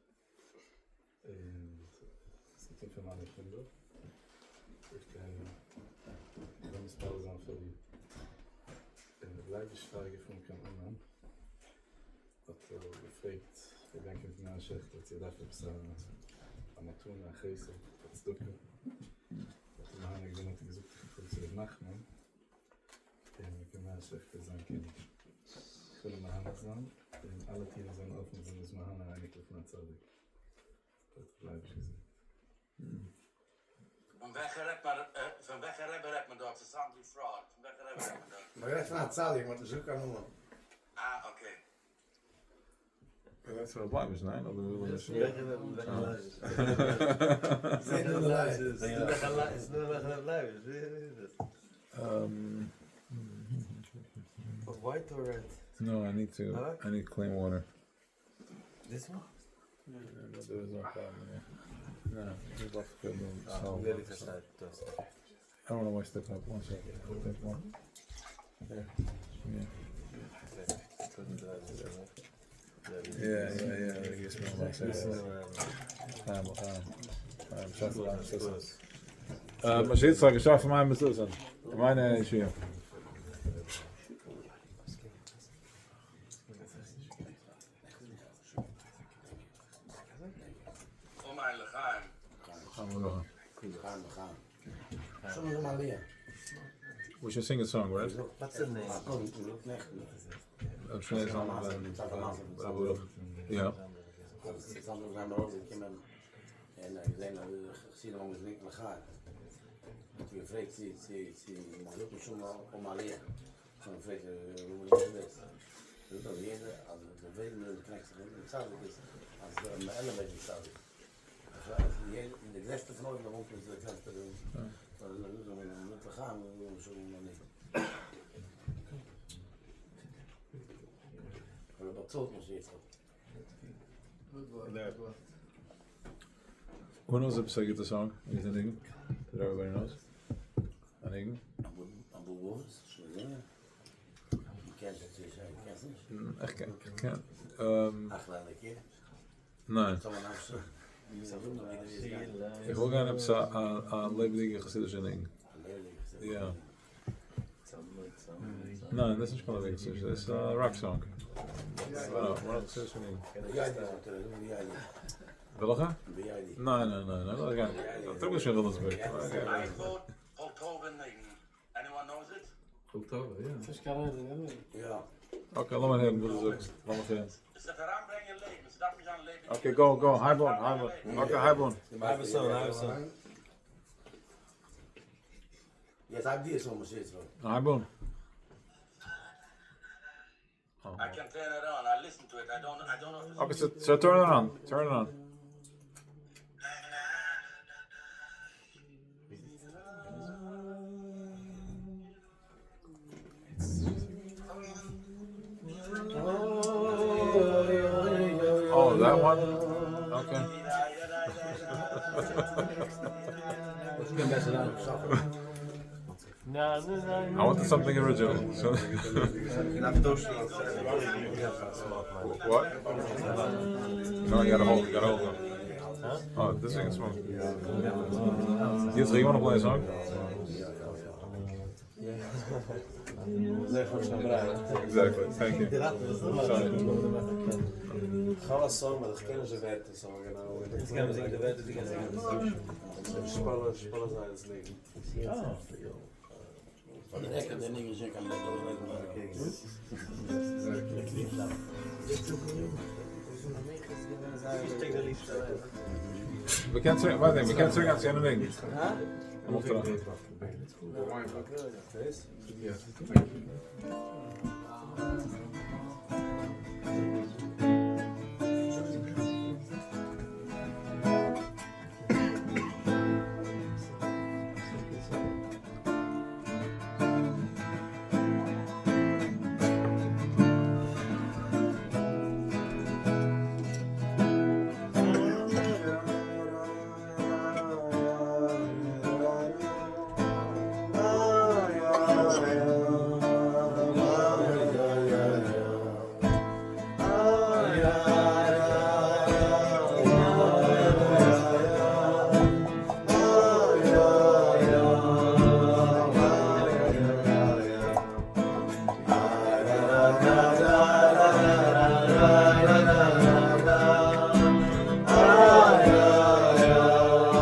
Getien van mijn kinderen. Ik ben spelers aan voor die. En de blijversvragen van kan aan. Dat gevraagd, ik denk dat mij zegt dat je daarvoor bestaan aan toen naar geesten, dat stukken. Dat de man ik ben net gezocht voor de nacht man. En ik heb mij zegt dat zijn kind. Kunnen mijn handen staan en alle tieren zijn open, dan is mijn handen eigenlijk naar hetzelfde. Dat blijf ik gezegd.
Van weg hebben heb me dat, ze zijn die fraud. Van weg hebben heb me dat.
Maar je hebt vanuit hetzelfde, maar het is ook aan noemen.
Ah, oké.
Dat is wel blijven zijn, dat we willen
Zijn we gaan blijven? White or red?
No, I need clean water.
This one?
There is no problem, yeah. No, we'd love to go
I'm very excited.
I don't want to waste the cup. 1 second. I'll take one. There. Yeah. Yeah. I guess my wife says maar zit straks, ik zag van mij met Susan. Mijn is hier.
Oneindig geheim.
Gaan we nog.
Gaan. Zullen we maar leren?
We should sing a song, right?
What's the name?
Option is on Ja.
Het andere zijn er ook, ik heb hem. En ik denk dat we gezien hoe het niet gaat. Dat je vreekt, zie je ook zo om maar leren. Zo'n vreekt, hoe moet je het doen? Dat leren, als de vrede krijgt zich hetzelfde is. Als de elevator staat. Als in de rest van ooit, dan moet je de krijgt te doen. Dan doen we niet te gaan, we doen zo maar niet. Maar dat tot ons niet.
Who knows the Pesach the song? Anything that everybody knows? Anything?
Abu Wolfs, zo zingen. Je kent het, je kent het niet.
Ik ken.
Achteraan een keer.
Nee.
Zal maar nou zo.
Ik wil gaan op levendige Chassidische ding. Ja. Nee, dat is niet gewoon een levendige. Dat is een rock song. מה אתה חושב שאני...
ביאדי, ביאדי.
ולך?
ביאדי.
לא, גם. אתה בשביל לדסבק.
I thought October 9. Anyone knows it?
Oktober, ja.
Das ist gar nicht.
Ja.
Oké, laat maar heen. Laat maar heen.
Is dat eraan brengen leven? Ze dacht me aan leven.
Oké, go. Highbone. Oké, Highbone.
I have a son.
Yes, I did so much shit, so.
Highbone.
I can turn it on. I listen to it. I don't know if it's
Okay, so turn it on. Turn it on. Oh, that one? Okay. I wanted something original. So what? No, you gotta hold them. Oh, this thing is smoke. You wanna play a song? Exactly, thank you. Sorry.
Alle song, maar dat kennen ze weten zo genau. Die gaan zingen de weten, die gaan zingen de spullen zijn het leven.
Van de rekker, de dingen zijn kan lekker.
We can't sing aan het einde ding. Mocht er
Ja.